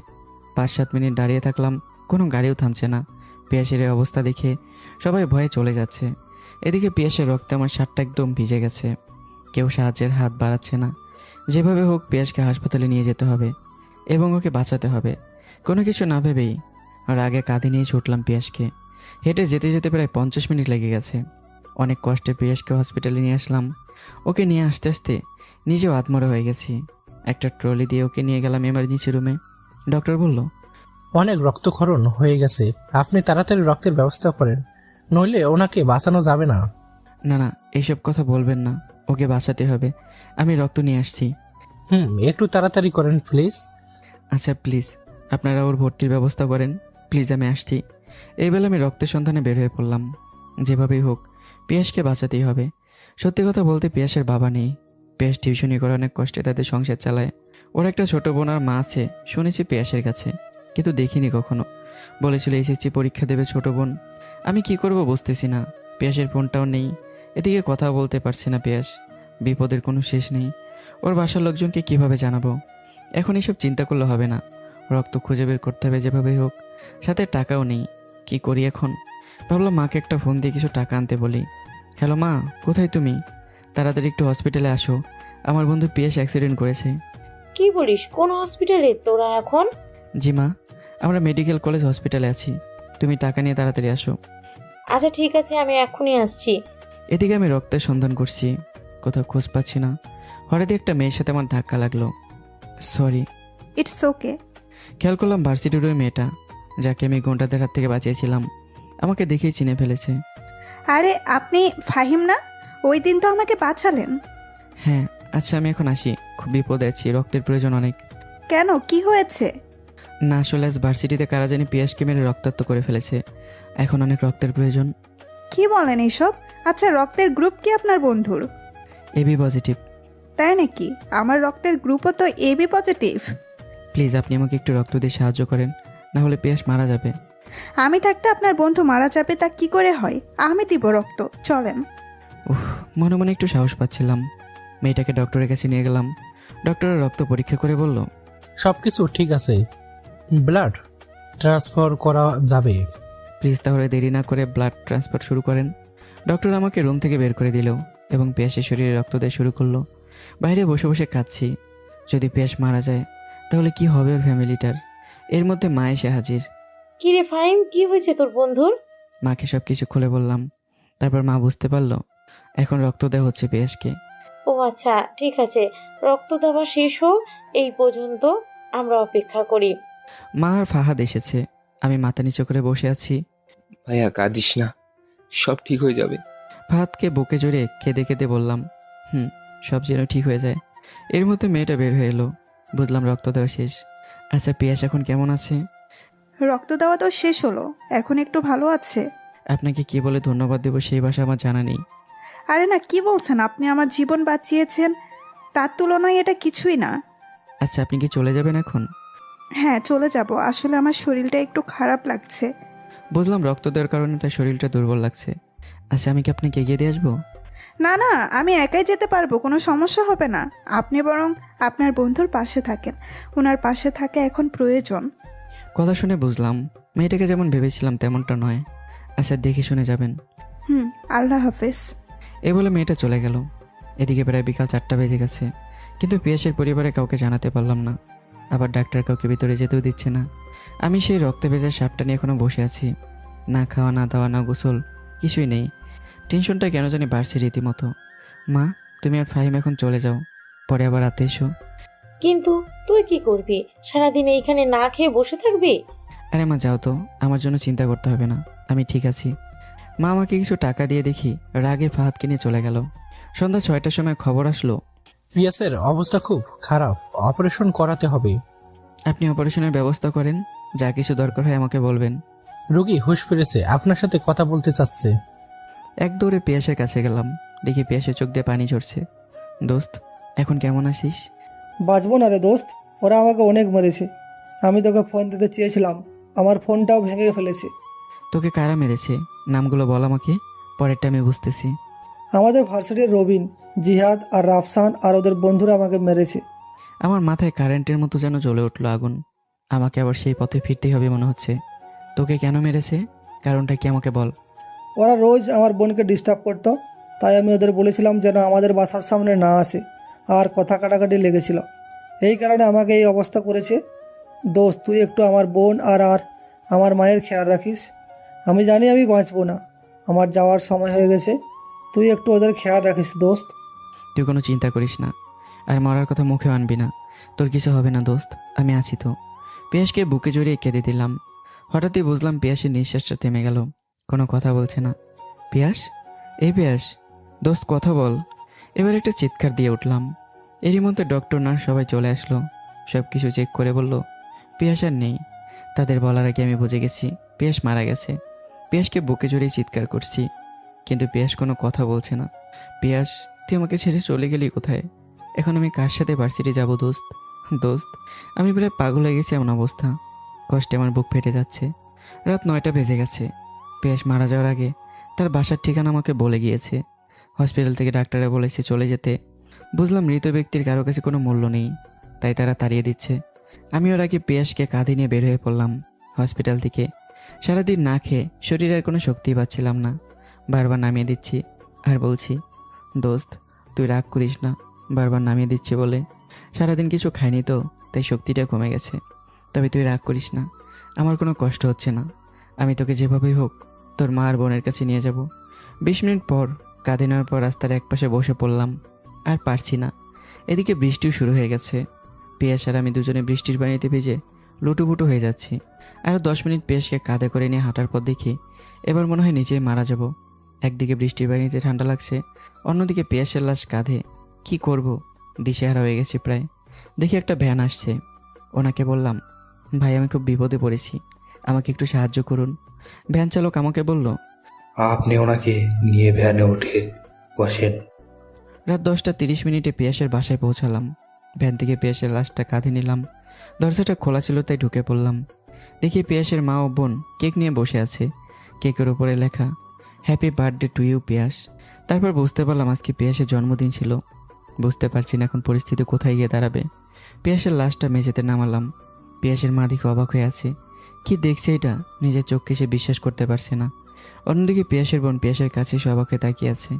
Speaker 1: 5-7 মিনিট দাঁড়িয়ে থাকলাম, কোনো গাড়িও থামছে না। পিয়াসের এই অবস্থা দেখে সবাই ভয়ে চলে যাচ্ছে। এদিকে পিয়াসের রক্তে আমার শার্টটা একদম ভিজে গেছে। কেউ সাহায্যের হাত বাড়াচ্ছে না। যেভাবে হোক পিয়াসকে হাসপাতালে নিয়ে যেতে হবে এবং ওকে বাঁচাতে হবে। কোনো কিছু না ভেবেই আর আগে কাঁধে নিয়ে ছুটলাম পিয়াসকে। হেঁটে যেতে যেতে প্রায় 50 মিনিট লেগে গেছে। অনেক কষ্টে পিয়াসকে হসপিটালে নিয়ে আসলাম। ওকে নিয়ে আসতে আসতে নিজেও আত্মরা হয়ে গেছি। একটা ট্রলি দিয়ে ওকে নিয়ে গেলাম এমার্জেন্সি রুমে। ডক্টর বলল,
Speaker 4: অনেক রক্তক্ষরণ হয়ে গেছে, আপনি তাড়াতাড়ি রক্তের ব্যবস্থা করেন, নইলে ওনাকে বাঁচানো যাবে না।
Speaker 1: না না, এইসব কথা বলবেন না, ওকে বাঁচাতে হবে। আমি রক্ত নিয়ে আসছি।
Speaker 4: একটু তাড়াতাড়ি করেন প্লিজ।
Speaker 1: আচ্ছা প্লিজ, আপনারা ওর ভর্তির ব্যবস্থা করেন প্লিজ, আমি আসছি। এই বেলা আমি রক্তের সন্ধানে বের হয়ে পড়লাম। যেভাবেই হোক পিয়াসকে বাঁচাতেই হবে। সত্যি কথা বলতে পিয়াসের বাবা নেই। পিয়াস টিউশনি করে অনেক কষ্টে তাদের সংসার চালায়। ওর একটা ছোট বোন আর মা আছে শুনেছি পিয়াসের কাছে, কিন্তু দেখিনি কখনো। বলেছিল এসএসসি পরীক্ষা দেবে ছোট বোন। আমি কি করব বুঝতেছি না। পিয়াসের ফোনটাও নেই, এদিকে কথা বলতে পারছে না পিয়াস। বিপদের কোনো শেষ নেই। ওর বাসার লোকজনকে কিভাবে জানাবো? এখন এসব চিন্তা করলে হবে না, রক্ত খুঁজে বের করতে হবে যেভাবেই হোক। সাথে টাকাও নেই, কি করি এখন? ভাবলাম মাকে একটা ফোন দিয়ে কিছু টাকা আনতে বলি। হ্যালো মা, কোথায় তুমি? তাড়াতাড়ি একটু হসপিটালে আসো, আমার বন্ধু পিয়াস অ্যাক্সিডেন্ট করেছে।
Speaker 2: কি বলিস, কোন হসপিটালে তোরা এখন?
Speaker 1: জি মা, আমরা মেডিকেল কলেজ হসপিটালে আছি, তুমি টাকা নিয়ে তাড়াতাড়ি আসো।
Speaker 2: আচ্ছা ঠিক আছে, আমি এখনই আসছি।
Speaker 1: এদিকে আমি রক্তের সন্ধান করছি, কোথাও খোঁজ পাচ্ছি না। হঠাৎ একটা মেয়ের সাথে আমার ধাক্কা লাগলো। সরি।
Speaker 7: It's okay.
Speaker 1: খেয়াল করলাম ভার্সিটির ওই মেয়েটা, যাকে আমি ঘন্টাদের হাত থেকে বাঁচিয়েছিলাম, আমাকে দেখেই চিনে ফেলেছে।
Speaker 7: আরে আপনি ফাহিম না? ওই দিন তো আমাকে বাঁচালেন।
Speaker 1: হ্যাঁ। আচ্ছা আমি এখন আসি, খুব বিপদে আছি, রক্তের প্রয়োজন অনেক।
Speaker 7: কেন, কি হয়েছে?
Speaker 1: না আসলে আজ ভার্সিটিতে কারা জানি পিয়াসকে মেরে রক্তাক্ত করে ফেলেছে, এখন অনেক রক্তের প্রয়োজন।
Speaker 7: কি বলেন এইসব? আচ্ছা, রক্তের গ্রুপ কি আপনার বন্ধুর?
Speaker 1: AB positive.
Speaker 7: তাই নাকি? আমার রক্তের গ্রুপও তো এবি পজিটিভ।
Speaker 1: প্লিজ আপনি আমাকে একটু রক্ত দিয়ে সাহায্য করেন, না হলে পিয়াস মারা যাবে।
Speaker 7: আমি থাকতে আপনার বন্ধু মারা যাবে তা কি করে হয়? আমি দিব রক্ত, চলেন।
Speaker 1: মনে মনে একটু সাহস পাচ্ছিলাম। মেয়েটাকে ডক্টরের কাছে নিয়ে গেলাম। ডক্টরের রক্ত পরীক্ষা করে বলল,
Speaker 4: সব কিছু ঠিক আছে, ব্লাড ট্রান্সফার করা যাবে।
Speaker 1: প্লিজ তাহলে দেরি না করে ব্লাড ট্রান্সফার শুরু করেন। ডক্টর আমাকে রুম থেকে বের করে দিল এবং পিয়াসের শরীরে রক্ত দেওয়া শুরু করলো। বাইরে বসে বসে কাঁদছি, যদি পিয়াস মারা যায় তাহলে কি হবে ওর ফ্যামিলিটার। এর মধ্যে মা এসে হাজির।
Speaker 2: কি রে ফাহিম, কি হয়েছে তোর বন্ধুর?
Speaker 1: মাকে সব কিছু খুলে বললাম। তারপর মা বুঝতে পারলো এখন রক্ত দেওয়া হচ্ছে পিয়াসকে।
Speaker 2: ও আচ্ছা ঠিক আছে, রক্ত দেওয়া শেষ হোক, এই পর্যন্ত আমরা অপেক্ষা করি।
Speaker 1: মা আর ফাহাদ এসেছে, আমি মাথা নিচু করে বসে আছি।
Speaker 3: ভাইয়া কাঁদিস না, সব ঠিক হয়ে যাবে।
Speaker 1: ফাহাদকে বুকে জড়িয়ে কেঁদে কেঁদে বললাম, সব যেন ঠিক হয়ে যায়। এর মধ্যে মেয়েটা বের হয়ে এলো, বুঝলাম রক্ত দেওয়া শেষ। আচ্ছা পিয়াস এখন কেমন আছে?
Speaker 7: রক্ত দেওয়া তো শেষ হলো, এখন একটু ভালো আছে।
Speaker 1: আপনাকে কি বলে ধন্যবাদ দেবো সেই ভাষা আমার জানা নেই।
Speaker 7: আরে না, কি বলছেন? আপনি আমার জীবন বাঁচিয়েছেন, তার তুলনায় এটা কিছুই না।
Speaker 1: আচ্ছা আপনি কি চলে যাবেন এখন?
Speaker 7: হ্যাঁ চলে যাব, আসলে আমার শরীরটা একটু খারাপ লাগছে।
Speaker 1: বুঝলাম রক্ত দেওয়ার কারণে তার শরীরটা দুর্বল লাগছে। আচ্ছা আমি কি আপনাকে এগিয়ে দিয়ে আসবো?
Speaker 7: না না, আমি একাই যেতে পারবো, কোনো সমস্যা হবে না। আপনি বরং আপনার বন্ধুর পাশে থাকেন, ওনার পাশে থাকা এখন প্রয়োজন।
Speaker 1: কথা শুনে বুঝলাম মেয়েটাকে যেমন ভেবেছিলাম তেমনটা নয়। আচ্ছা দেখে শুনে যাবেন।
Speaker 7: আল্লাহ হাফেজ।
Speaker 1: এই বলে মেয়েটা চলে গেল। এদিকে প্রায় বিকাল 4টা বেজে গেছে, কিন্তু পিয়াসের পরিবারে কাউকে জানাতে পারলাম না। আবার ডাক্তার কাউকে ভিতরে যেতেও দিচ্ছে না। আমি সেই রক্তে ভেজা শার্টটা নিয়ে এখনও বসে আছি। না খাওয়া, না দাওয়া, না গোসল, কিছুই নেই। টেনশনটা কেন জানি বাড়ছে রীতিমতো। মা তুমি আর ফাহিম এখন চলে যাও, পরে আবার রাতে এসো।
Speaker 2: কিন্তু তুই কি করবি? সারাদিন এইখানে না খেয়ে বসে থাকবি?
Speaker 1: আরে মা যাও তো, আমার জন্য চিন্তা করতে হবে না, আমি ঠিক আছি। মা আমাকে কিছু টাকা দিয়ে দেখি রাগে ফাহাদকে নিয়ে চলে গেল। সন্ধ্যা 6টার সময় খবর আসলো,
Speaker 4: পিয়াসের অবস্থা খুব খারাপ, অপারেশন করাতে হবে।
Speaker 1: আপনি অপারেশনের ব্যবস্থা করেন, যা কিছু দরকার হয় আমাকে বলবেন।
Speaker 4: রোগী হুঁশ ফিরেছে, আপনার সাথে কথা বলতে চাচ্ছে।
Speaker 1: এক দৌড়ে পিয়াসের কাছে গেলাম, দেখি পিয়াসের চোখ দিয়ে পানি ঝরছে। দোস্ত এখন কেমন আছিস?
Speaker 5: বাঁচবো না রে দোস্ত, ওরা আমাকে অনেক মেরেছে। আমি তোকে ফোন দিতে চেয়েছিলাম, আমার ফোনটাও ভেঙে ফেলেছে।
Speaker 1: তোকে কারা মেরেছে? নামগুলো বল আমাকে, পরেরটা আমি বুঝতেছি।
Speaker 5: আমাদের ভার্সিটির রবিন, জিহাদ আর রাফসান আর ওদের বন্ধুরা আমাকে মেরেছে।
Speaker 1: আমার মাথায় কারেন্টের মতো যেন জ্বলে উঠলো আগুন। আমাকে আবার সেই পথে ফিরতেই হবে মনে হচ্ছে। তোকে কেন মেরেছে, কারণটা কি আমাকে বল।
Speaker 5: ওরা রোজ আমার বোনকে ডিস্টার্ব করতো, তাই আমি ওদের বলেছিলাম যেন আমাদের বাসার সামনে না আসে, আর কথা কাটাকাটি লেগেছিল। এই কারণে আমাকে এই অবস্থা করেছে। দোস্ত তুই একটু আমার বোন আর আমার মায়ের খেয়াল রাখিস। আমি জানি আমি বাঁচবো না, আমার যাওয়ার সময় হয়ে গেছে, তুই একটু ওদের খেয়াল রাখিস দোস্ত।
Speaker 1: তুই কোনো চিন্তা করিস না, আর মরার কথা মুখে আনবি না। তোর কিছু হবে না দোস্ত, আমি আছি তো। পিয়াসকে বুকে জড়িয়ে কেঁদে দিলাম। হঠাৎই বুঝলাম পিয়াসের নিঃশ্বাসটা থেমে গেল, কোনো কথা বলছে না। পিয়াস, এই পিয়াস, দোস্ত কথা বল। এবার একটা চিৎকার দিয়ে উঠলাম। এরই মধ্যে ডক্টর নার্স সবাই চলে আসলো। সব কিছু চেক করে বলল পিয়াস আর নেই। তাদের বলার আগে আমি বুঝে গেছি পিয়াস মারা গেছে। পিয়াসকে বুকে জড়িয়ে চিৎকার করছি, কিন্তু পিয়াস কোনো কথা বলছে না। পিয়াস, তুই আমাকে ছেড়ে চলে গেলি কোথায়? এখন আমি কার সাথে ভার্সিটি যাব দোস্ত? দোস্ত, আমি প্রায় পাগল হয়ে গেছি এমন অবস্থা। কষ্টে আমার বুক ফেটে যাচ্ছে। রাত 9টা বেজে গেছে। পিয়াস মারা যাওয়ার আগে তার বাসার ঠিকানা আমাকে বলে গিয়েছে। হসপিটাল থেকে ডাক্তাররা বলেছে চলে যেতে। বুঝলাম মৃত ব্যক্তির কারো কাছে কোনো মূল্য নেই, তাই তারা তাড়িয়ে দিচ্ছে। আমি ওর আগে পিয়াসকে কাঁধে নিয়ে বের হয়ে পড়লাম হসপিটাল থেকে। সারাদিন না খেয়ে শরীরের কোনো শক্তি পাচ্ছিলাম না। বারবার নামিয়ে দিচ্ছি আর বলছি দোস্ত তুই রাগ করিস না। বারবার নামিয়ে দিচ্ছি বলে সারাদিন কিছু খাইনি তো, তাই শক্তিটা কমে গেছে। তবে তুই রাগ করিস না, আমার কোনো কষ্ট হচ্ছে না। আমি তোকে যেভাবেই হোক তোর মা আর বোনের কাছে নিয়ে যাব। 20 মিনিট পর কাঁধে নেওয়ার পর রাস্তার একপাশে বসে পড়লাম। আর পারছি না। এদিকে বৃষ্টিও শুরু হয়ে গেছে। পিয়াস আর আমি দুজনে বৃষ্টির পানিতে ভিজে লুটুপুটু হয়ে যাচ্ছি। আরও 10 মিনিট পিয়াসকে কাঁধে করে নিয়ে হাঁটার পর দেখি এবার মনে হয় নিচেই মারা যাব। একদিকে বৃষ্টির পানিতে ঠান্ডা লাগছে, অন্যদিকে পিয়াসের লাশ কাঁধে। কি করব, দিশেহারা হয়ে গেছি প্রায়। দেখি একটা ভ্যান আসছে। ওনাকে বললাম ভাই আমি খুব বিপদে পড়েছি, আমাকে একটু সাহায্য করুন। ভ্যান চালক আমাকে বলল
Speaker 8: আপনি ওনাকে নিয়ে ভ্যানে উঠে বসেন।
Speaker 1: রাত 10টা 30 মিনিটে পিয়াসের বাসায় পৌঁছালাম। ভ্যান থেকে পিয়াসের লাশটা কাঁধে নিলাম। দরজাটা খোলা ছিল তাই ঢুকে পড়লাম। দেখি পিয়াসের মা ও বোন কেক নিয়ে বসে আছে। কেকের উপরে লেখা হ্যাপি বার্থডে টু ইউ পিয়াস। তারপর বুঝতে পারলাম আজকে পিয়াসের জন্মদিন ছিল। বুঝতে পারছি না এখন পরিস্থিতি কোথায় গিয়ে দাঁড়াবে। পিয়াসের লাশটা মেঝেতে নামালাম। পিয়াসের মা দিকে অবাক হয়ে আছে। কি দেখছে এটা, নিজের চোখকে সে বিশ্বাস করতে পারছে না। অন্যদিকে পিয়াসের বোন পিয়াসের কাছে সে অবাক হয়ে তাকিয়ে আছে,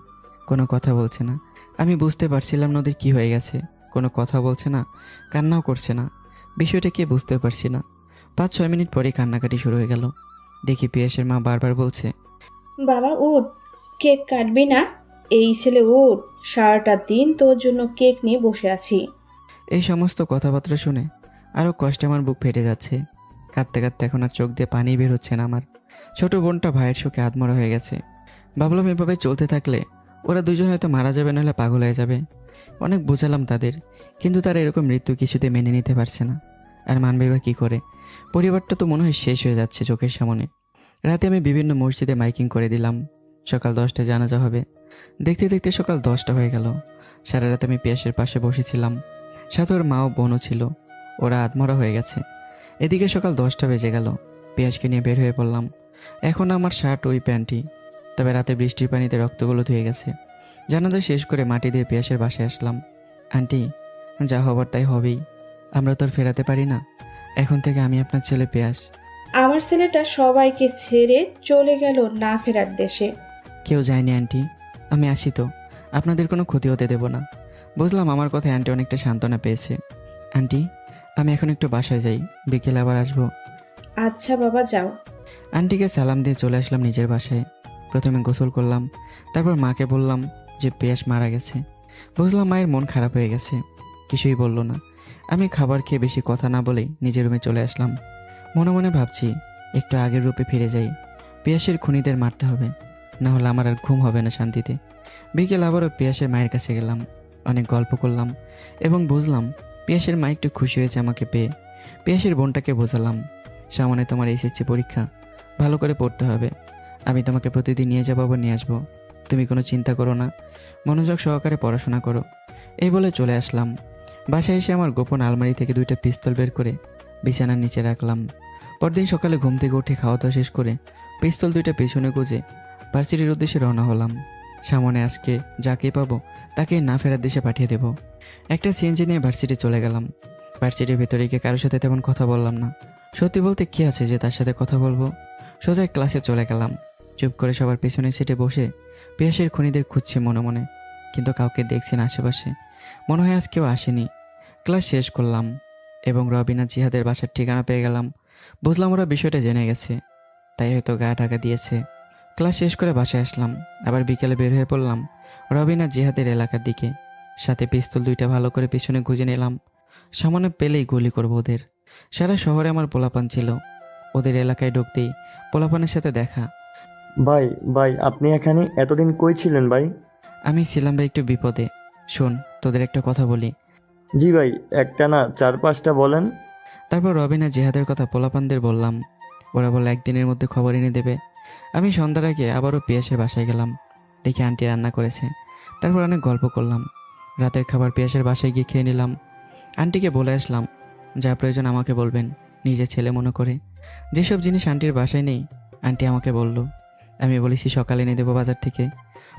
Speaker 1: কোনো কথা বলছে না। আমি বুঝতে পারছিলাম না ওদের কী হয়ে গেছে। কোনো কথা বলছে না, কান্নাও করছে না। বিষয়টা কি বুঝতে পারছি না। 5-6 মিনিট পরেই কান্নাকাটি শুরু হয়ে গেল। দেখি পিয়াসের মা বারবার বলছে
Speaker 9: বাবা উঠ, কেক কাটবি না? এই ছেলে উঠ, সারাটা দিন তোর জন্য কেক নিয়ে বসে আছি।
Speaker 1: এই সমস্ত কথাবার্তা শুনে আরও কষ্টে আমার বুক ফেটে যাচ্ছে। কাঁদতে কাঁদতে এখন আর চোখ দিয়ে পানি বের হচ্ছে না আমার। ছোট বোনটা ভাইয়ের শোকে আধমরা হয়ে গেছে। ভাবলাম এভাবে চলতে থাকলে ওরা দুজন হয়তো মারা যাবে, নাহলে পাগল হয়ে যাবে। অনেক বোঝালাম তাদের, কিন্তু তারা এরকম মৃত্যু কিছুতে মেনে নিতে পারছে না। আর মানবে বা কী করে? পরিবারটা তো মনে হয় শেষ হয়ে যাচ্ছে চোখের সামনে। রাতে আমি বিভিন্ন মসজিদে মাইকিং করে দিলাম সকাল 10টায় জানাজা হবে। দেখতে দেখতে সকাল 10টা হয়ে গেল। সারা রাত আমি পিয়াসের পাশে বসেছিলাম। সাথে ওর মা ও বোনও ছিল। ওরা আধমরা হয়ে গেছে। এদিকে সকাল 10টা বেজে গেল। পিয়াসকে নিয়ে বের হয়ে পড়লাম। এখন আমার শার্ট ওই প্যান্টই, তবে রাতে বৃষ্টির পানিতে রক্তগুলো ধুয়ে গেছে। জানাজা শেষ করে মাটি দিয়ে পিয়াসের বাসায় আসলাম। আন্টি, যা হবার তাই হবেই, আমরা তো আর ফেরাতে পারি না। এখন থেকে আমি আপনার ছেলে পিয়াস।
Speaker 9: আমার ছেলেটা সবাইকে ছেড়ে চলে গেল না ফেরার দেশে।
Speaker 1: কেউ যায়নি আন্টি, আমি আসি তো, আপনাদের কোনো ক্ষতি হতে দেব না। বুঝলাম আমার কথায় আন্টি অনেকটা সান্ত্বনা পেয়েছে। আন্টি, আমি এখন একটু বাসায় যাই, বিকেলে আবার আসবো।
Speaker 9: আচ্ছা বাবা যাও।
Speaker 1: আন্টিকে সালাম দিয়ে চলে আসলাম নিজের বাসায়। প্রথমে গোসল করলাম, তারপর মাকে বললাম যে পিয়াস মারা গেছে। বুঝলাম মায়ের মন খারাপ হয়ে গেছে, কিছুই বলল না। আমি খাবার খেয়ে বেশি কথা না বলেই নিজের রুমে চলে আসলাম। মনে মনে ভাবছি একটু আগের রূপে ফিরে যাই। পিয়াসের খুনিদের মারতে হবে, না হলে আমার আর ঘুম হবে না শান্তিতে। বিকেল আবারও পিয়াসের মায়ের কাছে গেলাম। অনেক গল্প করলাম এবং বুঝলাম পিয়াসের মা একটু খুশি হয়েছে আমাকে পেয়ে। পিয়াসের বোনটাকে বোঝালাম, সামনে তোমার এসএসসি পরীক্ষা, ভালো করে পড়তে হবে। আমি তোমাকে প্রতিদিন নিয়ে যাবো, আবার নিয়ে আসবো। তুমি কোনো চিন্তা করো না, মনোযোগ সহকারে পড়াশোনা করো। এই বলে চলে আসলাম। বাসায় এসে আমার গোপন আলমারি থেকে 2টা পিস্তল বের করে বিছানার নিচে রাখলাম। পরদিন সকালে ঘুম থেকে উঠে খাওয়া দাওয়া শেষ করে পিস্তল 2টা পেছনে গুজে ভার্সিটির উদ্দেশ্যে রওনা হলাম। সামনে আজকে যাকে পাবো তাকে না ফেরার দেশে পাঠিয়ে দেব। একটা সিএনজি নিয়ে ভার্সিটি চলে গেলাম। ভার্সিটির ভেতরে গিয়ে কারোর সাথে তেমন কথা বললাম না। সত্যি বলতে কী আছে যে তার সাথে কথা বলবো। সোজা ক্লাসে চলে গেলাম। চুপ করে সবার পেছনের সিটে বসে পিয়াসের খুনিদের খুঁজছি মনে মনে, কিন্তু কাউকে দেখছি না আশেপাশে। মনে হয় আজ কেউ আসেনি। ক্লাস শেষ করলাম এবং রবিনা জিহাদের বাসার ঠিকানা পেয়ে গেলাম। বুঝলাম ওরা বিষয়টা জেনে গেছে, তাই হয়তো গা ঢাকা দিয়েছে। ক্লাস শেষ করে বাসায় আসলাম। আবার বিকেলে বের হয়ে পড়লাম রবিনা জিহাদের এলাকার দিকে। সাথে পিস্তল 2টা ভালো করে পিছনে গুঁজে নিলাম। সামনে পেলেই গুলি করব ওদের। সারা শহরে আমার পোলাপান ছিল। ওদের এলাকায় ঢুকতেই পোলাপানের সাথে দেখা।
Speaker 6: ভাই ভাই আপনি এখানে এতদিন কই ছিলেন ভাই?
Speaker 1: আমি ছিলাম ভাই একটু বিপদে। শোন, তোদের একটা কথা বলি।
Speaker 6: জি ভাই, একটা না 4-5টা বলেন।
Speaker 1: তারপর রবিন আর জেহাদের কথা পোলাপানদের বললাম। ওরা বলল একদিনের মধ্যে খবর এনে দেবে। আমি সন্ধ্যার আগে আবারও পিয়াসের বাসায় গেলাম। দেখি আন্টি রান্না করেছে। তারপর অনেক গল্প করলাম। রাতের খাবার পিয়াসের বাসায় গিয়ে খেয়ে নিলাম। আন্টিকে বলে আসলাম, যা প্রয়োজন আমাকে বলবেন, নিজের ছেলে মনে করে। যেসব জিনিস আন্টির বাসায় নেই আন্টি আমাকে বলল। আমি বলেছি সকালে এনে দেবো বাজার থেকে।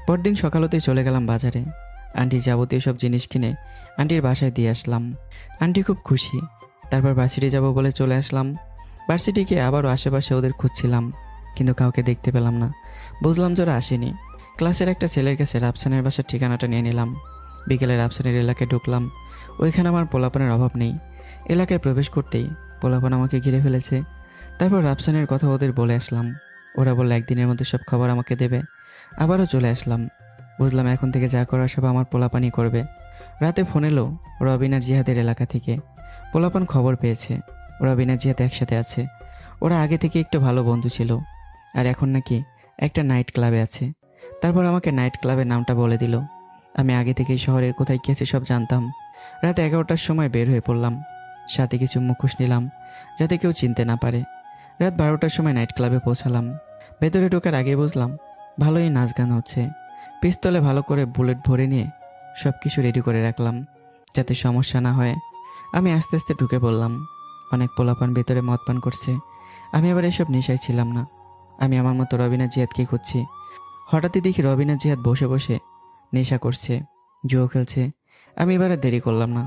Speaker 1: পরদিন সকাল হতেই চলে গেলাম বাজারে। আন্টি যাবতীয় সব জিনিস কিনে আন্টির বাসায় দিয়ে আসলাম। আন্টি খুব খুশি। তারপর ভার্সিটি যাব বলে চলে আসলাম। ভার্সিটি গিয়ে আবারও আশেপাশে ওদের খুঁজছিলাম, কিন্তু কাউকে দেখতে পেলাম না। বুঝলাম যে ওরা আসেনি। ক্লাসের একটা ছেলের কাছে রাফসানের বাসার ঠিকানাটা নিয়ে নিলাম। বিকেলে রাফসানের এলাকায় ঢুকলাম। ওইখানে আমার পোলাপানের অভাব নেই। এলাকায় প্রবেশ করতেই পোলাপান আমাকে ঘিরে ফেলেছে। তারপর রাফসানের কথা ওদের বলে আসলাম। ওরা বলল একদিনের মধ্যে সব খবর আমাকে দেবে। আবারও চলে আসলাম। বুঝলাম এখন থেকে যা করার সব আমার পোলাপানই করবে। রাতে ফোন এলো রবিন আর জিহাদের এলাকা থেকে। পোলাপান খবর পেয়েছে রবিন আর জিহাদ একসাথে আছে। ওরা আগে থেকে একটু ভালো বন্ধু ছিল, আর এখন নাকি একটা নাইট ক্লাবে আছে। তারপর আমাকে নাইট ক্লাবের নামটা বলে দিল। আমি আগে থেকেই শহরের কোথায় গিয়েছে সব জানতাম। রাত 11টার সময় বের হয়ে পড়লাম। সাথে কিছু মুখোশ নিলাম যাতে কেউ চিনতে না পারে। রাত 12টার সময় নাইট ক্লাবে পৌঁছালাম। ভেতরে ঢোকার আগে বুঝলাম ভালোই নাচ গান হচ্ছে। পিস্তলে ভালো করে বুলেট ভরে নিয়ে সব কিছু রেডি করে রাখলাম যাতে সমস্যা না হয়। আমি আস্তে আস্তে ঢুকে পড়লাম। অনেক পোলাপান ভেতরে মদ পান করছে। আমি আবার এসব নেশায় ছিলাম না। আমি আমার মতো রবিনা জিহাদকে খুঁজছি। হঠাৎই দেখি রবিনা জিহাদ বসে বসে নেশা করছে, জুয়ো খেলছে। আমি এবার আর দেরি করলাম না।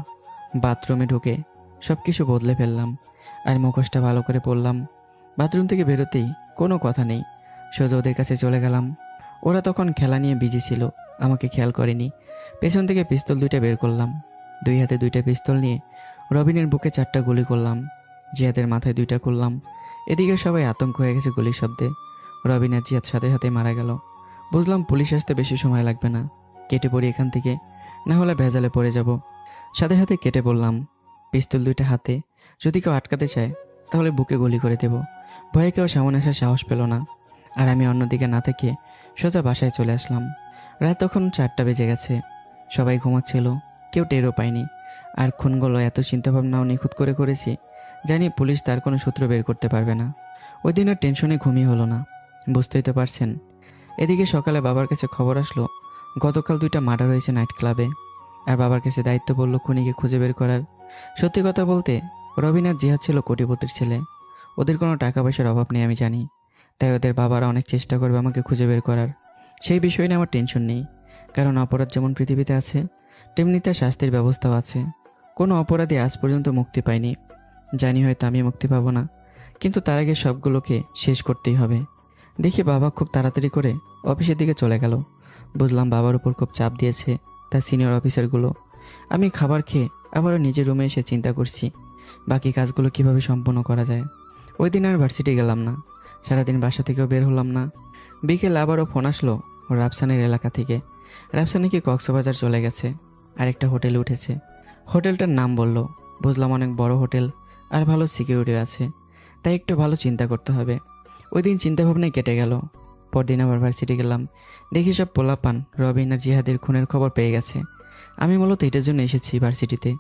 Speaker 1: বাথরুমে ঢুকে সব কিছু বদলে ফেললাম আর মুখোশটা ভালো করে পরলাম। বাথরুম থেকে বেরোতেই কোনো কথা নেই, সোজা ওদের কাছে চলে গেলাম। ওরা তখন খেলা নিয়ে বিজি ছিল, আমাকে খেয়াল করেনি। পেছন থেকে পিস্তল 2টা বের করলাম। 2 হাতে 2টা পিস্তল নিয়ে রবিনের বুকে 4টা গুলি করলাম। জিহাদের মাথায় 2টা করলাম। এদিকে সবাই আতঙ্ক হয়ে গেছে গুলির শব্দে। রবিন আর জিহাদ সাথে সাথে মারা গেল। বুঝলাম পুলিশ আসতে বেশি সময় লাগবে না। কেটে পড়ি এখান থেকে, না হলে ভেজালে পড়ে যাব। সাথে সাথে কেটে পড়লাম। পিস্তল 2টা হাতে। যদি কেউ আটকাতে চায় তাহলে বুকে গুলি করে দেব। ভয়ে কেউ সামনে আসার সাহস পেল না। আর আমি অন্যদিকে না থেকে সোজা বাসায় চলে আসলাম। রাত তখন 4টা বেজে গেছে। সবাই ঘুমাচ্ছিল, কেউ টেরও পায়নি। আর খুনগুলো এত চিন্তাভাবনাও নিখুঁত করে করেছি, জানি পুলিশ তার কোনো সূত্র বের করতে পারবে না। ওই দিন আর টেনশনে ঘুমিয়ে হলো না, বুঝতেই তো পারছেন। এদিকে সকালে বাবার কাছে খবর আসলো গতকাল 2টা মার্ডার হয়েছে নাইট ক্লাবে। আর বাবার কাছে দায়িত্ব পড়লো খুনিকে খুঁজে বের করার। সত্যি কথা বলতে রবিন আর জিহাদ ছিল কোটিপতির ছেলে। ওদের কোনো টাকা পয়সার অভাব নেই আমি জানি, তাই ওদের বাবারা অনেক চেষ্টা করবে আমাকে খুঁজে বের করার। সেই বিষয় নিয়ে আমার টেনশন নেই, কারণ অপরাধ যেমন পৃথিবীতে আছে তেমনি তার শাস্তির ব্যবস্থাও আছে। কোনো অপরাধী আজ পর্যন্ত মুক্তি পায়নি। জানি হয়তো আমি মুক্তি পাবো না, কিন্তু তার আগে সবগুলোকে শেষ করতেই হবে। দেখি বাবা খুব তাড়াতাড়ি করে অফিসের দিকে চলে গেল। বুঝলাম বাবার উপর খুব চাপ দিয়েছে তার সিনিয়র অফিসারগুলো। আমি খাবার খেয়ে আবারও নিজের রুমে এসে চিন্তা করছি বাকি কাজগুলো কিভাবে সম্পন্ন করা যায়। ওই দিন আর ভার্সিটি গেলাম না, সারাদিন বাসা থেকেও বের হলাম না। বিকেল আবারও ফোন আসলো রাফসানের এলাকা থেকে। রাফসান নাকি কক্সবাজার চলে গেছে, আরেকটা হোটেলে উঠেছে। হোটেলটার নাম বলল। বুঝলাম অনেক বড় হোটেল আর ভালো সিকিউরিটি আছে, তাই একটু ভালো চিন্তা করতে হবে। ওই দিন চিন্তাভাবনায় কেটে গেল। পরদিন আবার ভার্সিটি গেলাম। দেখি সব পোলাপান রবিন আর জিহাদের খুনের খবর পেয়ে গেছে। আমি মূলত এটার জন্য এসেছি ভার্সিটিতে,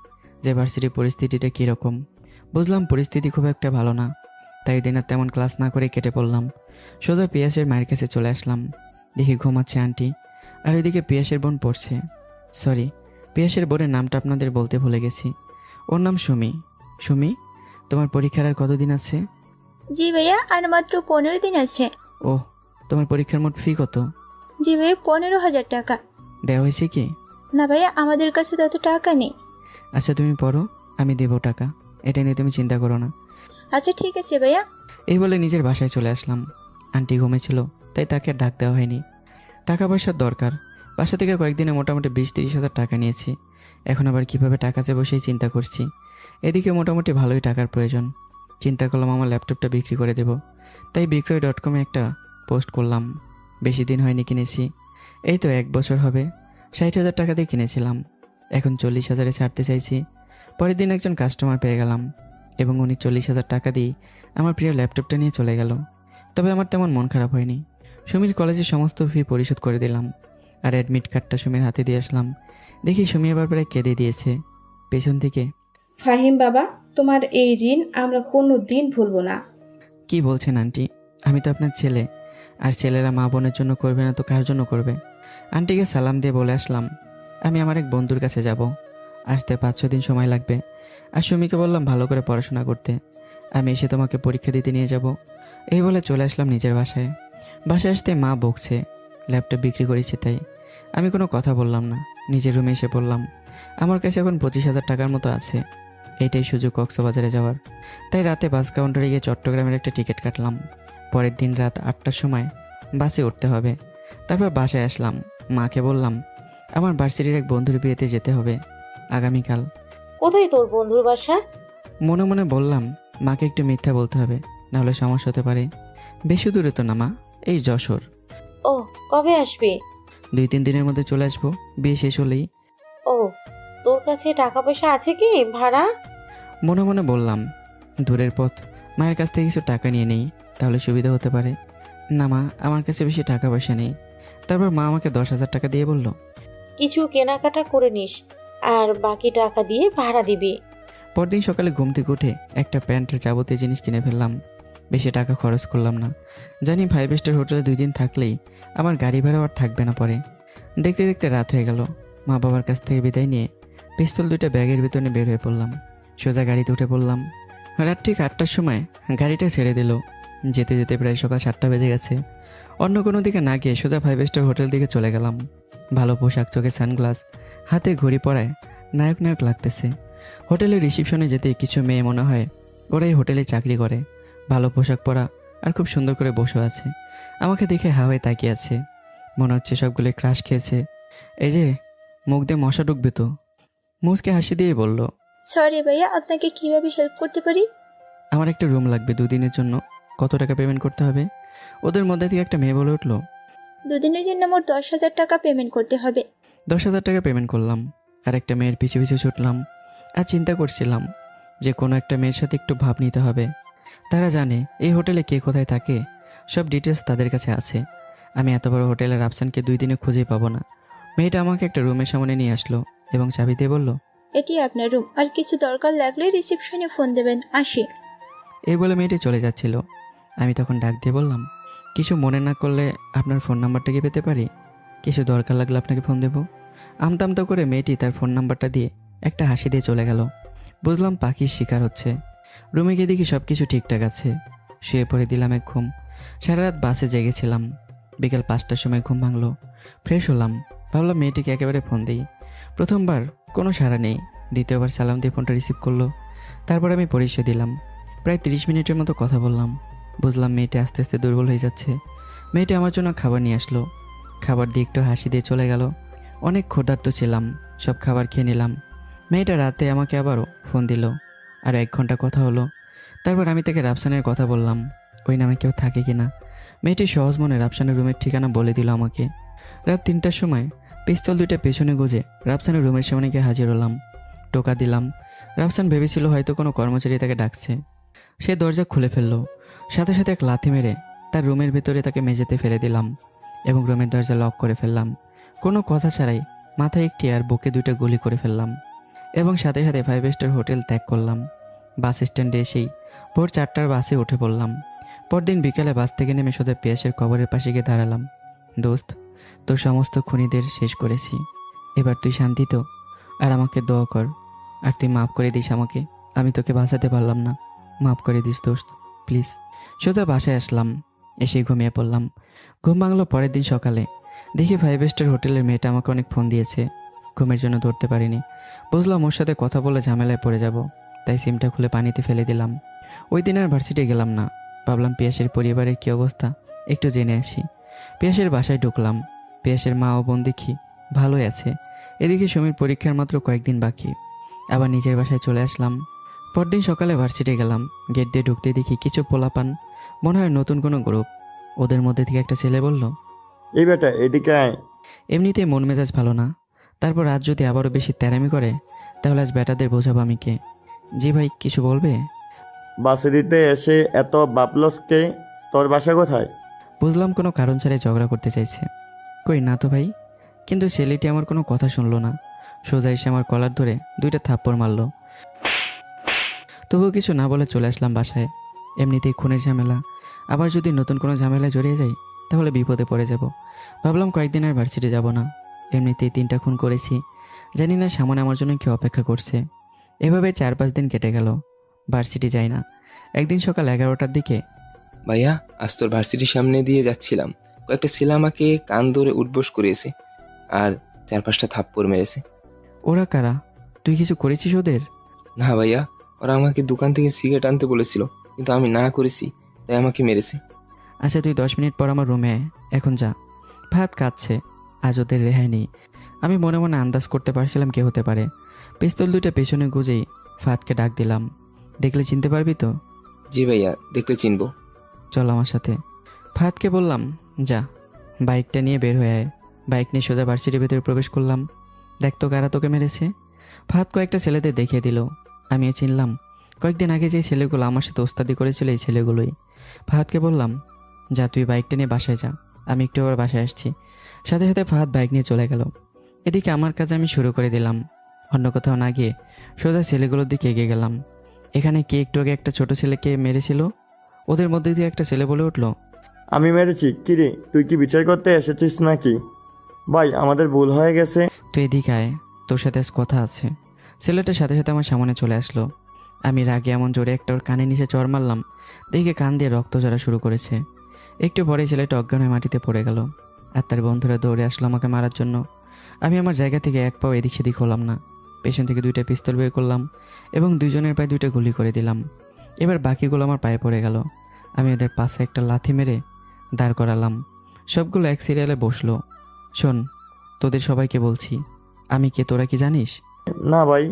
Speaker 1: যে ভার্সিটির পরিস্থিতিটা কীরকম। বুঝলাম পরিস্থিতি খুব একটা ভালো না, তাই ওই দিন আর তেমন ক্লাস না করে কেটে পড়লাম। সোজা পিয়াসের মায়ের কাছে চলে আসলাম। দেখি ঘুমাচ্ছে আন্টি, আর ওইদিকে পিয়াসের বোন পড়ছে। সরি, পিয়াসের বোনের নামটা আপনাদের বলতে ভুলে গেছি। ওর নাম সুমি। সুমি, তোমার পরীক্ষার আর কতদিন আছে?
Speaker 10: জি ভাইয়া, আর মাত্র 15 দিন আছে।
Speaker 1: ও, তোমার পরীক্ষার মোট ফি কত?
Speaker 10: জি ভাইয়া, 15,000 টাকা।
Speaker 1: দেওয়া হয়েছে কি?
Speaker 10: না ভাইয়া, আমাদের কাছে তত টাকা নেই।
Speaker 1: আচ্ছা তুমি পড়ো, আমি দেবো টাকা, এটা নিয়ে তুমি চিন্তা করো না।
Speaker 10: আচ্ছা ঠিক আছে ভাইয়া।
Speaker 1: এই বলে নিজের বাসায় চলে আসলাম। আন্টি ঘুমেছিল, তাই তাকে আর ডাক দেওয়া হয়নি। টাকা পয়সার দরকার। বাসা থেকে কয়েকদিনে মোটামুটি 20-30 হাজার টাকা নিয়েছি। এখন আবার কিভাবে টাকা চাবো সেই চিন্তা করছি। এদিকে মোটামুটি ভালোই টাকার প্রয়োজন। চিন্তা করলাম আমার ল্যাপটপটা বিক্রি করে দেব, তাই বিক্রয়.com-এ একটা পোস্ট করলাম। বেশি দিন হয়নি কিনেছি, এই তো 1 বছর হবে। 60,000 টাকা দিয়ে কিনেছিলাম, এখন 40,000-এ ছাড়তে চাইছি। পরের দিন একজন কাস্টমার পেয়ে গেলাম এবং উনি 40,000 টাকা দিয়ে আমার প্রিয় ল্যাপটপটা নিয়ে চলে গেল। তবে আমার তেমন মন খারাপ হয়নি। সুমির কলেজের সমস্ত ফি পরিশোধ করে দিলাম। আর অ্যাডমিট কার্ডটা সুমির হাতে দিয়ে আসলাম। দেখি সুমি এবার প্রায় কেঁদে দিয়েছে। পেছন থেকে,
Speaker 9: ফাহিম বাবা, তোমার এই ঋণ আমরা কোনো দিন ভুলবো না।
Speaker 1: কি বলছেন আন্টি? আমি তো আপনার ছেলে, আর ছেলেরা মা বোনের জন্য করবে না তো কার জন্য করবে? আন্টিকে সালাম দিয়ে বলে আসলাম আমি আমার এক বন্ধুর কাছে যাব, আসতে 5-6 দিন সময় লাগবে। আর সুমিকে বললাম ভালো করে পড়াশোনা করতে, আমি এসে তোমাকে পরীক্ষা দিতে নিয়ে যাব। এই বলে চলে আসলাম নিজের বাসায়। বাসায় আসতে মা বকছে, ল্যাপটপ বিক্রি করেছে তাই। আমি কোনো কথা বললাম না, নিজের রুমে এসে পড়লাম। আমার কাছে এখন 25,000 টাকার মতো আছে। এইটাই সুযোগ কক্সবাজারে যাওয়ার। তাই রাতে বাস কাউন্টারে গিয়ে চট্টগ্রামের একটা টিকিট কাটলাম। পরের দিন রাত 8টার সময় বাসে উঠতে হবে। তারপর বাসায় আসলাম, মাকে বললাম আমার ভার্সিটির এক বন্ধুর বিয়েতে যেতে হবে আগামীকাল।
Speaker 2: কোথায় তোর বন্ধুর বাসা?
Speaker 1: মনে মনে বললাম মাকে একটু মিথ্যা বলতে হবে, নাহলে সমস্যা হতে পারে। বেশি দূরে তো না মা, এই যশোর।
Speaker 2: ও, কবে আসবি?
Speaker 1: 2-3 দিনের মধ্যে চলে আসবো, বিয়ে শেষ হলেই।
Speaker 2: ও, তোর কাছে টাকা পয়সা আছে কি ভাড়া?
Speaker 1: মনে মনে বললাম দূরের পথ, মায়ের কাছ থেকে কিছু টাকা নিয়ে নেই, তাহলে সুবিধা হতে পারে। না মা, আমার কাছে বেশি টাকা পয়সা নেই। তারপর মা আমাকে 10,000 টাকা দিয়ে বলল
Speaker 2: কিছু কেনাকাটা করে নিস, আর বাকি টাকা দিয়ে ভাড়া দিবি।
Speaker 1: পরদিন সকালে ঘুম থেকে উঠে একটা প্যান্টের যাবতীয় জিনিস কিনে ফেললাম। বেশি টাকা খরচ করলাম না, জানি 5 স্টার হোটেলে 2 দিন থাকলেই আমার গাড়ি ভাড়া আর থাকবে না পরে। দেখতে দেখতে রাত হয়ে গেল। মা বাবার কাছ থেকে বিদায় নিয়ে পিস্তল 2টা ব্যাগের ভিতরে বের হয়ে পড়লাম। সোজা গাড়িতে উঠে পড়লাম। রাত ঠিক 8টার সময় গাড়িটা ছেড়ে দিল। যেতে যেতে প্রায় সকাল 7টা বেজে গেছে। অন্য কোনো দিকে না গিয়ে সোজা 5 স্টার হোটেল দিকে চলে গেলাম। ভালো পোশাক, চোখে সানগ্লাস, হাতে ঘড়ি পরায় নায়ক নায়ক লাগতেছে। হোটেলের রিসেপশনে যেতে কিছু মেয়ে মনে হয় ওরাই হোটেলে চাকরি করে, ভালো পোশাক পরা আর খুব সুন্দর করে বসে আছে। আমাকে দেখে হাওয়ায় তাকিয়ে আছে, মনে হচ্ছে সবগুলো ক্রাশ খেয়েছে। এই যে মুখ দিয়ে মশা ঢুকবে তো। মুসকে হাসি দিয়ে বলল
Speaker 10: সরি ভাইয়া, আপনাকে কিভাবে হেল্প করতে পারি?
Speaker 1: আমার একটা রুম লাগবে 2 দিনের জন্য, কত টাকা পেমেন্ট করতে হবে? ওদের মধ্যে থেকে একটা মেয়ে বলে উঠলো
Speaker 10: 2 দিনের জন্য মোট 10,000 টাকা পেমেন্ট করতে হবে।
Speaker 1: 10,000 টাকা পেমেন্ট করলাম। আর একটা মেয়ের পিছু পিছু ছুটলাম। আর চিন্তা করছিলাম যে কোনো একটা মেয়ের সাথে একটু ভাব নিতে হবে। তারা জানে এই হোটেলে কে কোথায় থাকে, সব ডিটেলস তাদের কাছে আছে। আমি এত বড় হোটেলের আফসানকে 2 দিনে খুঁজেই পাবো না। মেয়েটা আমাকে একটা রুমের সামনে নিয়ে আসলো এবং চাবি দিয়ে বলল
Speaker 10: এটি আপনার রুম, আর কিছু দরকার লাগলে রিসেপশনে ফোন দেবেন, আসি।
Speaker 1: এই বলে মেয়েটি চলে যাচ্ছিল। আমি তখন ডাক দিয়ে বললাম কিছু মনে না করলে আপনার ফোন নাম্বারটা কি পেতে পারি? কিছু দরকার লাগলে আপনাকে ফোন দেবো। আমতামতা করে মেয়েটি তার ফোন নাম্বারটা দিয়ে একটা হাসি দিয়ে চলে গেল। বুঝলাম পাখির শিকার হচ্ছে। রুমে গিয়ে দেখি সব কিছু ঠিকঠাক আছে। শুয়ে পড়ে দিলাম এক ঘুম। সারা রাত বাসে জেগেছিলাম। বিকেল 5টার সময় ঘুম ভাঙলো। ফ্রেশ হলাম, ভাবলাম মেয়েটিকে একেবারে ফোন দিই। প্রথমবার কোনো সাড়া নেই, দ্বিতীয়বার সালাম দিয়ে ফোনটা রিসিভ করলো। তারপর আমি পরিচয় দিলাম। প্রায় 30 মিনিটের মতো কথা বললাম। বুঝলাম মেয়েটি আস্তে আস্তে দুর্বল হয়ে যাচ্ছে। মেয়েটি আমার জন্য খাবার নিয়ে আসলো। খাবার দিয়ে একটু হাসি দিয়ে চলে গেল। অনেক ক্ষুধার্ত ছিলাম, সব খাবার খেয়ে নিলাম। মেয়েটা রাতে আমাকে আবারও ফোন দিল। আর 1 ঘন্টা কথা হলো। তারপর আমি তাকে রাফসানের কথা বললাম, ওই নামে কেউ থাকে কি না। মেয়েটি সহজ মনে রাফসানের রুমের ঠিকানা বলে দিল আমাকে। রাত 3টার সময় পিস্তল 2টা পেছনে গুজে রাফসানের রুমের সামনে গিয়ে হাজির হলাম। টোকা দিলাম। রাফসান ভেবেছিল হয়তো কোনো কর্মচারী তাকে ডাকছে। সে দরজা খুলে ফেললো। সাথে সাথে এক লাথি মেরে তার রুমের ভিতরে তাকে মেঝেতে ফেলে দিলাম এবং রুমের দরজা লক করে ফেললাম। কোনো কথা ছাড়াই মাথায় একটি আর বুকে 2টা গুলি করে ফেললাম এবং সাথে সাথে 5 স্টার হোটেল ত্যাগ করলাম। বাস স্ট্যান্ডে এসেই ভোর 4টার বাসে উঠে পড়লাম। পরদিন বিকেলে বাস থেকে নেমে সোজা পিয়াসের কবরের পাশে গিয়ে দাঁড়ালাম। দোস্ত, তোর সমস্ত খুনিদের শেষ করেছি, এবার তুই শান্তি তো। আর আমাকে দোয়া কর, আর তুই মাফ করে দিস আমাকে। আমি তোকে বাঁচাতে পারলাম না, মাফ করে দিস দোস্ত প্লিজ। সোজা বাসায় আসলাম, এসে ঘুমিয়ে পড়লাম। ঘুম ভাঙলো পরের দিন সকালে। দেখি 5 স্টার হোটেলের মেয়েটা আমাকে অনেক ফোন দিয়েছে। ঘুমের জন্য ধরতে পারিনি। বুঝলাম ওর সাথে কথা বলে ঝামেলায় পড়ে যাব, তাই সিমটা খুলে পানিতে ফেলে দিলাম। ওই দিন আর ভার্সিটি গেলাম না। ভাবলাম পিয়াসের পরিবারের কী অবস্থা একটু জেনে আসি। পিয়াসের বাসায় ঢুকলাম। পিয়াসের মা ও বোন দেখি ভালোই আছে। এদিকে সুমির পরীক্ষার মাত্র কয়েকদিন বাকি। আবার নিজের বাসায় চলে আসলাম। পরদিন সকালে ভার্সিটি গেলাম। গেট দিয়ে ঢুকতে দেখি কিছু পোলাপান, মনে হয় নতুন কোনো গ্রুপ। ওদের মধ্যে থেকে একটা ছেলে বলল
Speaker 6: এই বেটা এদিকে আয়।
Speaker 1: এমনিতেই মন মেজাজ ভালো না, তারপর আজ যদি আবারও বেশি তেরামি করে তাহলে আজ বেটাদের বোঝাবো আমি কে। জি ভাই, কিছু বলবে?
Speaker 6: বাসে দিতে এসে এত বাপলসকে, তোর বাসা কোথায়?
Speaker 1: বুঝলাম কোনো কারণ ছাড়াই ঝগড়া করতে চাইছে। কই না তো ভাই, কিন্তু ছেলেটি আমার কোনো কথা শুনলো না। সোজা এসে আমার কলার ধরে 2টা থাপ্পড় মারলো। তবুও কিছু না বলে চলে আসলাম বাসায়। এমনিতেই খুনের ঝামেলা, আবার যদি নতুন কোনো ঝামেলায় জড়িয়ে যাই তাহলে বিপদে পড়ে যাব। ভাবলাম কয়েকদিন আর ভার্সিটি যাব না। এমনিতেই 3টা খুন করেছি, জানি না সামনে আমার জন্য কেউ অপেক্ষা করছে। এভাবে 4-5 দিন কেটে গেল, ভার্সিটি যাই না। একদিন সকাল 11টার দিকে,
Speaker 3: ভাইয়া আজ তোর ভার্সিটির সামনে দিয়ে যাচ্ছিলাম, কয়েকটা ছেলে আমাকে কান ধরে উঠবোস করিয়েছে আর 4-5টা থাপ্পড় মেরেছে।
Speaker 1: ওরা কারা? তুই কিছু করেছিস ওদের?
Speaker 3: না ভাইয়া, ওরা আমাকে দোকান থেকে সিগারেট আনতে বলেছিল, কিন্তু আমি না করেছি, তাই আমাকে মেরেছে।
Speaker 1: আচ্ছা তুই 10 মিনিট পর আমার রুমে আয়, এখন যা। ভাত কাঁদছে, আজ ওদের রেহাই নেই। আমি মনে মনে আন্দাজ করতে পারছিলাম কে হতে পারে। পিস্তল 2টা পেছনে গুজেই ফাতকে ডাক দিলাম, দেখলে চিনতে পারবি তো?
Speaker 3: জি ভাইয়া, দেখলে চিনবো।
Speaker 1: চল আমার সাথে। ফাতকে বললাম যা, বাইকটা নিয়ে বের হয়ে আয়। বাইক নিয়ে সোজা ভার্সিটির ভেতরে প্রবেশ করলাম। দেখ তো কারা তোকে মেরেছে। ফাত কয়েকটা ছেলেদের দেখিয়ে দিল, আমিও চিনলাম। কয়েকদিন আগে যে ছেলেগুলো আমার সাথে ওস্তাদি করেছিল এই ছেলেগুলোই। ফাহাদকে বললাম যা তুই বাইকটা নিয়ে বাসায় যা, আমি একটু আবার বাসায় আসছি। সাথে সাথে ফাহাদ বাইক নিয়ে চলে গেল। এদিকে আমার কাজ আমি শুরু করে দিলাম। অন্য কোথাও না গিয়ে সোজা ছেলেগুলোর দিকে এগিয়ে গেলাম। এখানে কে একটু আগে একটা ছোট ছেলেকে মেরেছিল, ওদের মধ্যে দিয়ে একটা ছেলে বলে উঠল,
Speaker 6: আমি মেরেছি। কিরে, তুই কি বিচার করতে এসেছিস নাকি? ভাই, আমাদের ভুল হয়ে গেছে।
Speaker 1: তুই এদিকে আয়, তোর সাথে আজ কথা আছে। ছেলেটার সাথে সাথে আমার সামনে চলে আসলো। আমি রাগে এমন জোরে একটা ওর কানে নিচে চড় মারলাম, দেখে কান দিয়ে রক্ত ঝরা শুরু করেছে। একটু পরে ছেলেটা অজ্ঞান হয়ে মাটিতে পড়ে গেল, আর তার বন্ধুরা দৌড়ে আসলো আমাকে মারার জন্য। আমি আমার জায়গা থেকে এক পাও এদিক সেদিক হলাম না। পেছন থেকে 2টা পিস্তল বের করলাম এবং 2জনের পায়ে 2টা গুলি করে দিলাম। এবার বাকিগুলো আমার পায়ে পড়ে গেল। আমি ওদের পাশে একটা লাথি মেরে দাঁড় করালাম। সবগুলো এক সিরিয়ালে বসলো। শোন, তোদের সবাইকে বলছি, আমি কে তোরা কি জানিস?
Speaker 6: না ভাই।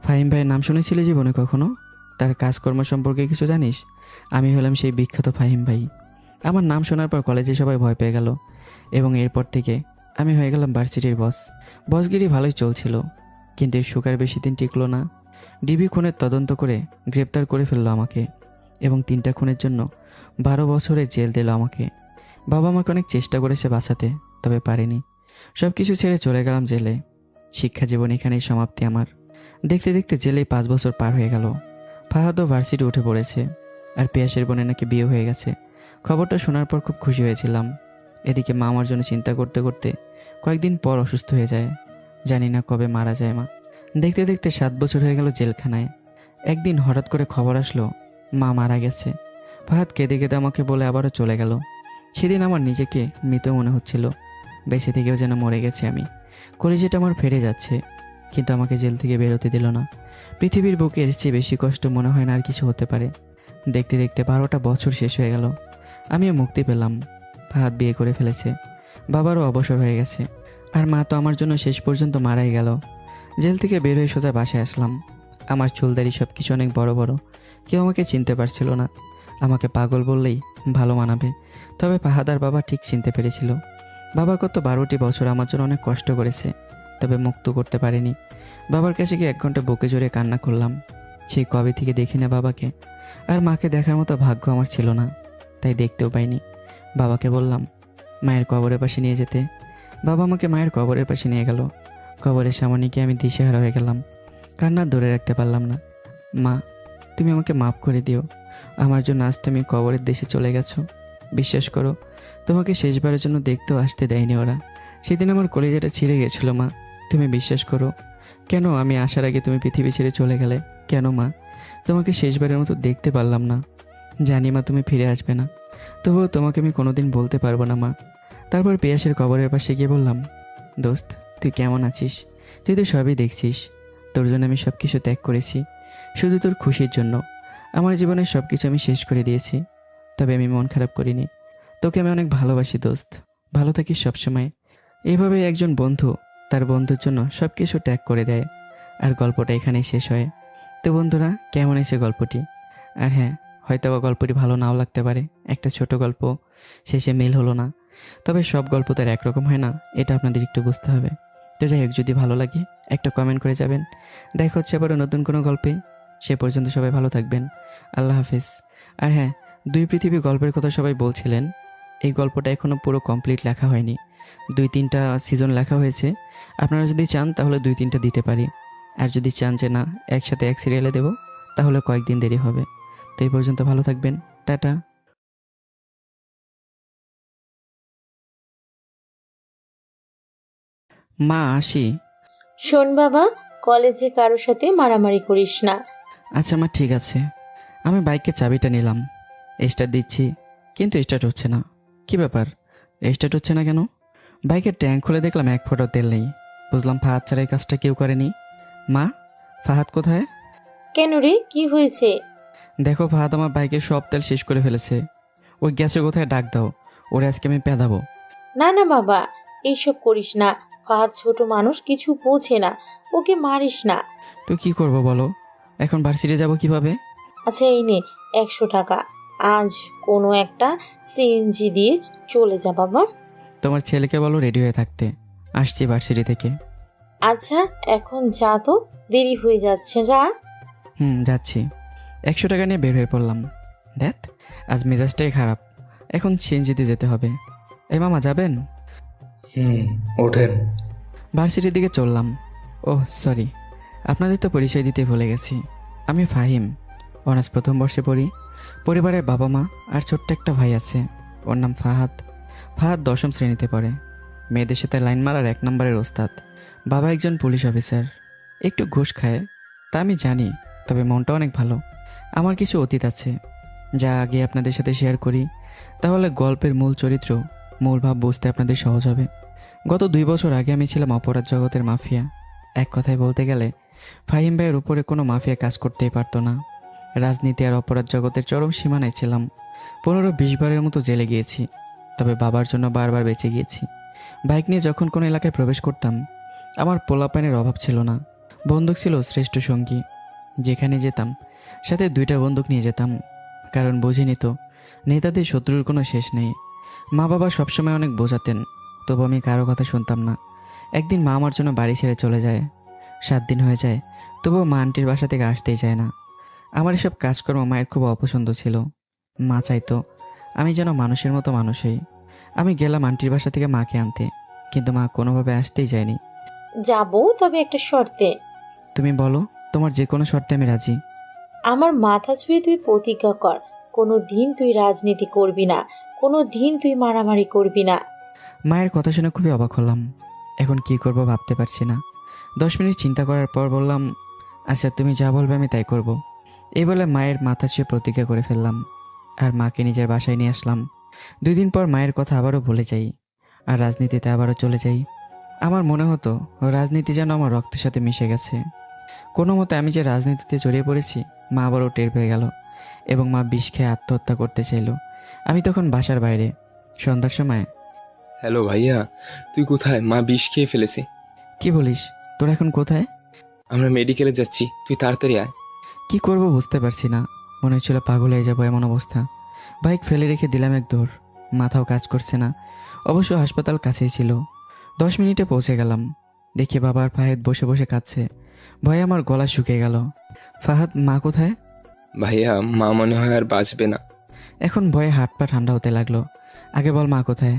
Speaker 1: ফাহিম ভাইয়ের নাম শুনেছিলি জীবনে কখনো? তার কাজকর্ম সম্পর্কে কিছু জানিস? আমি হলাম সেই বিখ্যাত ফাহিম ভাই। আমার নাম শোনার পর কলেজে সবাই ভয় পেয়ে গেল এবং এরপর থেকে আমি হয়ে গেলাম ভার্সিটির বস। বসগিরি ভালোই চলছিল, কিন্তু এই সুগার বেশি দিন টিকলো না। ডিবি খুনের তদন্ত করে গ্রেপ্তার করে ফেললো আমাকে এবং 3টা খুনের জন্য 12 বছরের জেল দিল আমাকে। বাবা আমাকে অনেক চেষ্টা করেছে বাঁচাতে, তবে পারেনি। সব কিছু ছেড়ে চলে গেলাম জেলে। শিক্ষা জীবন এখানেই সমাপ্তি আমার। দেখতে দেখতে জেলেই 5 বছর পার হয়ে গেল। ফাহাদও ভার্সিটি উঠে পড়েছে, আর পিয়াসের বোনের নাকি বিয়ে হয়ে গেছে। খবরটা শোনার পর খুব খুশি হয়েছিলাম। এদিকে মা আমার জন্য চিন্তা করতে করতে কয়েকদিন পর অসুস্থ হয়ে যায়। জানি না কবে মারা যায় মা। দেখতে দেখতে 7 বছর হয়ে গেল জেলখানায়। একদিন হঠাৎ করে খবর আসলো মা মারা গেছে। ফাহাদ কেঁদে কেঁদে আমাকে বলে আবারও চলে গেল। সেদিন আমার নিজেকে মৃত মনে হচ্ছিল, বেঁচে থেকেও যেন মরে গেছে আমি। কলেজেটা আমার ফেরে যাচ্ছে, কিন্তু আমাকে জেল থেকে বেরোতে দিল না। পৃথিবীর বুকে এর চেয়ে বেশি কষ্ট মনে হয় না আর কিছু হতে পারে। দেখতে দেখতে 12টা বছর শেষ হয়ে গেল, আমিও মুক্তি পেলাম। ফাহাদ বিয়ে করে ফেলেছে, বাবারও অবসর হয়ে গেছে, আর মা তো আমার জন্য শেষ পর্যন্ত মারাই গেল। জেল থেকে বের হয়ে সোজা বাসায় আসলাম। আমার চুলদারি সব কিছু অনেক বড় বড়, কেউ আমাকে চিনতে পারছিল না। আমাকে পাগল বললেই ভালো মানাবে, তবে ফাহাদার বাবা ঠিক চিনতে পেরেছিল। বাবা গত 12টি বছর আমার জন্য অনেক কষ্ট করেছে, তবে মুক্ত করতে পারেনি। বাবার কাছে গিয়ে 1 ঘন্টা বুকে জড়িয়ে কান্না করলাম। সেই কবে থেকে দেখি না বাবাকে, আর মাকে দেখার মতো ভাগ্য আমার ছিল না, তাই দেখতেও পাইনি। বাবাকে বললাম মায়ের কবরের পাশে নিয়ে যেতে। বাবা আমাকে মায়ের কবরের পাশে নিয়ে গেল। কবরের সামনে গিয়ে আমি দিশেহারা হয়ে গেলাম, কান্না ধরে রাখতে পারলাম না। মা, তুমি আমাকে মাফ করে দিও। আমার জন্য আজ তুমি কবরের দেশে চলে গেছো। বিশ্বাস করো, তোমাকে শেষবারের জন্য দেখতেও আসতে দেয়নি ওরা। সেদিন আমার কলেজাটা ছিঁড়ে গেছিলো মা, তুমি বিশ্বাস করো। কেন আমি আসার আগে তুমি পৃথিবী ছেড়ে চলে গেলে? কেন মা? তোমাকে শেষবারের মতো দেখতে পারলাম না। জানি মা তুমি ফিরে আসবে না, তবুও তোমাকে আমি কোনোদিন বলতে পারবো না মা। তারপর পিয়াসের কবরের পাশে গিয়ে বললাম, দোস্ত তুই কেমন আছিস? তুই তো সবই দেখছিস, তোর জন্য আমি সব কিছু ত্যাগ করেছি, শুধু তোর খুশির জন্য। আমার জীবনের সব কিছু আমি শেষ করে দিয়েছি, তবে আমি মন খারাপ করিনি। তোকে আমি অনেক ভালোবাসি দোস্ত, ভালো থাকিস সবসময়। এইভাবে একজন বন্ধু তার বন্ধুর জন্য সব কিছু ত্যাগ করে দেয়, আর গল্পটা এখানেই শেষ হয়। তো বন্ধুরা, কেমন হয়েছে গল্পটি? আর হ্যাঁ, হয়তো বা গল্পটি ভালো নাও লাগতে পারে। একটা ছোট গল্প, শেষে মিল হলো না, তবে সব গল্প তার একরকম হয় না, এটা আপনাদের একটু বুঝতে হবে। তো যাই হোক, যদি ভালো লাগে একটা কমেন্ট করে যাবেন। দেখা হচ্ছে আবারও নতুন কোনো গল্পে। সে পর্যন্ত সবাই ভালো থাকবেন। আল্লাহ হাফিজ। আর হ্যাঁ, 2 পৃথিবী গল্পের কথা সবাই বলছিলেন, এই গল্পটা এখনও পুরো কমপ্লিট লেখা হয়নি, 2-3টা সিজন লেখা হয়েছে। আপনারা যদি চান তাহলে 2-3টা দিতে পারি, আর যদি চান যে না একসাথে এক সিরিয়ালে দেবো তাহলে কয়েকদিন দেরি হবে। তো এই পর্যন্ত ভালো থাকবেন, টাটা। মা আসি।
Speaker 2: শোন বাবা, কলেজে কারোর সাথে মারামারি করিস না।
Speaker 1: আচ্ছা মা ঠিক আছে। আমি বাইকের চাবিটা নিলাম, স্টার্ট দিচ্ছি কিন্তু স্টার্ট হচ্ছে না। কি ব্যাপার, স্টার্ট হচ্ছে না কেন? বাইকের ট্যাঙ্ক খুলে দেখলাম 1 ফোঁটা তেল নেই। বুঝলাম ফাহাদ ছাড়া এই কাজটা কেউ করেনি। মা, ফাহাদ কোথায়?
Speaker 2: কেন রে, কি হয়েছে?
Speaker 1: দেখো ফাহাদ আমার বাইকের সব তেল শেষ করে ফেলেছে। ওই গ্যাসে কোথায়, ডাক দাও, ওরে আজকে আমি পেদাবো।
Speaker 2: না না বাবা, এইসব করিস না। ফাহাদ ছোট মানুষ, কিছু বোঝে না, ওকে মারিস না।
Speaker 1: তো কি করব বলো, এখন ভার্সিটি যাব কিভাবে?
Speaker 2: আচ্ছা এই নে 100 টাকা, আজ কোনো একটা সিএনজি দিয়ে চলে যা বাবা।
Speaker 1: তোমার ছেলেকে বলো রেডি হয়ে থাকতে, আসছি ভার্সিটি থেকে।
Speaker 2: আচ্ছা এখন যা তো, দেরি হয়ে যাচ্ছে, যা।
Speaker 1: যাচ্ছি। 100 টাকা নিয়ে বের হয়ে পড়লাম। দেখ আজ মেজাজটাই খারাপ, এখন সিএনজিতে যেতে হবে। এই মামা যাবেন?
Speaker 8: ওঠেন।
Speaker 1: ভার্সিটির দিকে চললাম। ওহ সরি, আপনাদের তো পরিচয় দিতে ভুলে গেছি। আমি ফাহিম, অনার্স প্রথম বর্ষে পড়ি। পরিবারের বাবা মা আর ছোট্ট একটা ভাই আছে, ওর নাম ফাহাদ। ফাহাদ 10ম শ্রেণীতে পড়ে। মেয়েদের সাথে লাইন মারার 1 নম্বরের ওস্তাদ। বাবা একজন পুলিশ অফিসার, একটু ঘুষ খায় তা আমি জানি, তবে মনটা অনেক ভালো। আমার কিছু অতীত আছে যা আগে আপনাদের সাথে শেয়ার করি, তাহলে গল্পের মূল চরিত্র, মূল ভাব বুঝতে আপনাদের সহজ হবে। গত 2 বছর আগে আমি ছিলাম অপরাধ জগতের মাফিয়া। এক কথায় বলতে গেলে ফাহিম ভাইয়ের উপরে কোনো মাফিয়া কাজ করতেই পারতো না। রাজনীতি আর অপরাধ জগতের চরম সীমানায় ছিলাম। 15-20 বারের মতো জেলে গিয়েছি, তবে বাবার জন্য বারবার বেঁচে গিয়েছি। বাইক নিয়ে যখন কোনো এলাকায় প্রবেশ করতাম, আমার পোলাপানের অভাব ছিল না। বন্দুক ছিল শ্রেষ্ঠ সঙ্গী। যেখানে যেতাম সাথে 2টা বন্দুক নিয়ে যেতাম, কারণ বুঝিনি তো নেতাদের শত্রুর কোনো শেষ নেই। মা বাবা সবসময় অনেক বোঝাতেন, তবু আমি কারো কথা শুনতাম না। একদিন মা আমার জন্য বাড়ি ছেড়ে চলে যায়। 7 দিন হয়ে যায়, তবুও মা আন্টির বাসা থেকে আসতেই চায় না। আমার এসব কাজকর্ম মায়ের খুব অপছন্দ ছিল। মা চাইতো আমি যেন মানুষের মতো মানুষ হই। আমি গেলাম আন্টির বাসা থেকে মাকে আনতে, কিন্তু মা কোনোভাবে আসতেই চায়নি।
Speaker 2: যাবো, তবে একটা শর্তে।
Speaker 1: তুমি বলো, তোমার যে কোনো শর্তে আমি রাজি।
Speaker 2: আমার মাথা ছুঁয়ে তুই প্রতিজ্ঞা কর, কোনো দিন তুই রাজনীতি করবি না, কোনো দিন তুই মারামারি করবি না।
Speaker 1: মায়ের কথা শুনে খুবই অবাক হলাম। এখন কি করব ভাবতে পারছি না। 10 মিনিট চিন্তা করার পর বললাম, আচ্ছা তুমি যা বলবে আমি তাই করব। এই বলে মায়ের মাথা ছুঁয়ে প্রতিজ্ঞা করে ফেললাম, আর মাকে নিজের বাসায় নিয়ে আসলাম। 2 দিন পর মায়ের কথা আবারও ভুলে যাই, আর রাজনীতিতে আবারও চলে যাই। আমার মনে হতো রাজনীতি যেন আমার রক্তের সাথে মিশে গেছে। কোনো মতে আমি যে রাজনীতিতে জড়িয়ে পড়েছি মা আবারও টের পেয়ে গেল, এবং মা বিষ খেয়ে আত্মহত্যা করতে চাইল। আমি তখন বাসার বাইরে, সন্ধ্যার সময়।
Speaker 3: হ্যালো ভাইয়া, তুই কোথায়? মা বিষ খেয়ে ফেলেছে।
Speaker 1: কি বলিস, তোরা এখন কোথায়?
Speaker 3: আমরা মেডিকেলে যাচ্ছি, তুই তাড়াতাড়ি আয়।
Speaker 1: কি করব বুঝতে পারছি না, মনে হচ্ছিল পাগল হয়ে যাবো এমন অবস্থা। বাইক ফেলে রেখে দিলাম এক দৌড়, মাথাও কাজ করছে না। অবশ্য হাসপাতাল কাছেই ছিল। 10 মিনিটে পৌঁছে গেলাম। দেখি বাবা আর ফাহাদ বসে বসে কাঁদছে। ভয়ে আমার গলা শুকিয়ে গেল। ফাহাদ, মা কোথায়?
Speaker 3: ভাইয়া, মা মনে হয় আর বাঁচবে না।
Speaker 1: এখন ভয়ে হাত পা ঠান্ডা হতে লাগলো। আগে বল মা কোথায়?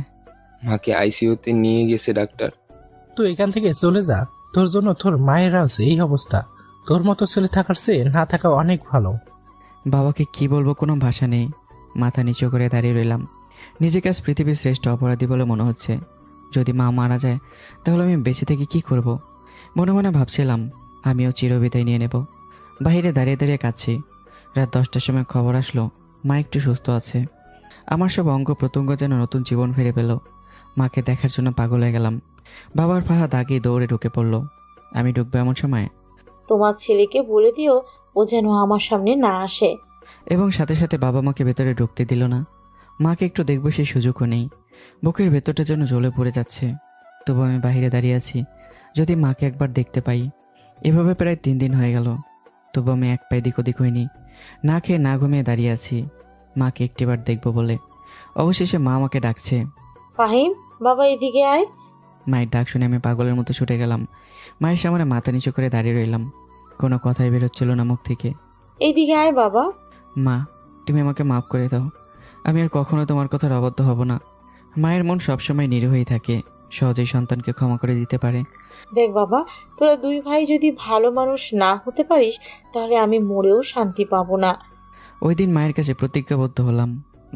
Speaker 3: মাকে আইসিইউতে নিয়ে গেছে ডাক্তার।
Speaker 4: তুই এখান থেকে চলে যা, তোর জন্য তোর মায়ের আজ এই অবস্থা। তোর মতো ছেলে থাকার চেয়ে না থাকা অনেক ভালো।
Speaker 1: বাবাকে কি বলবো, কোনো ভাষা নেই। মাথা নিচু করে দাঁড়িয়ে রইলাম। নিজেকে আজ পৃথিবীর শ্রেষ্ঠ অপরাধী বলে মনে হচ্ছে। যদি মা মারা যায় তাহলে আমি বেঁচে থেকে কি করব? মনে মনে ভাবছিলাম আমিও চিরবিদায় নিয়ে নেব। বাইরে দাঁড়িয়ে দাঁড়িয়ে কাঁদছি। রাত 10টার সময় খবর আসলো মা একটু সুস্থ আছে। আমার সব অঙ্গ প্রত্যঙ্গ যেন নতুন জীবন ফিরে পেল। মাকে দেখার জন্য পাগল হয়ে গেলাম। বাবার ফাহাদ আগেই দৌড়ে ঢুকে পড়ল। আমি ঢুকবো এমন সময়
Speaker 2: তোমার ছেলেকে বলে দিও ও যেন আমার সামনে না আসে।
Speaker 1: এবং সাথে সাথে বাবা মাকে ভেতরে ঢুকতে দিল না। মাকে একটু দেখবো সেই সুযোগও নেই। বুকের ভেতরটা যেন জ্বলে পড়ে যাচ্ছে। তবু আমি বাইরে দাঁড়িয়ে আছি, যদি মাকে একবার দেখতে পাই। এভাবে প্রায় 3 দিন হয়ে গেল, তবু আমি এক পায়ে দিক ওদিক হইনি। না খেয়ে না ঘুমিয়ে দাঁড়িয়ে আছি মাকে একটিবার দেখবো বলে। অবশেষে মা আমাকে ডাকছে।
Speaker 2: ফাহিম, বাবা এদিকে আয়।
Speaker 1: মায়ের ডাক শুনে আমি পাগলের মতো ছুটে গেলাম। মায়ের সামনে মাথা নিচু করে দাঁড়িয়ে রইলাম। কোনো কথাই বেরোচ্ছিল না মুখ থেকে।
Speaker 2: এইদিকে আয় বাবা।
Speaker 1: মা, তুমি আমাকে মাফ করে দাও। আমি আর কখনো তোমার কথার অবাধ্য হব না। মায়ের মন সবসময় নিরীহই থাকে, সহজেই সন্তানকে ক্ষমা করে দিতে পারে।
Speaker 2: দেখ বাবা, তোরা দুই ভাই যদি ভালো মানুষ না হতে পারিস তাহলে আমি মরেও শান্তি পাবো না।
Speaker 1: ওই দিন মায়ের কাছে প্রতিজ্ঞাবদ্ধ হলাম,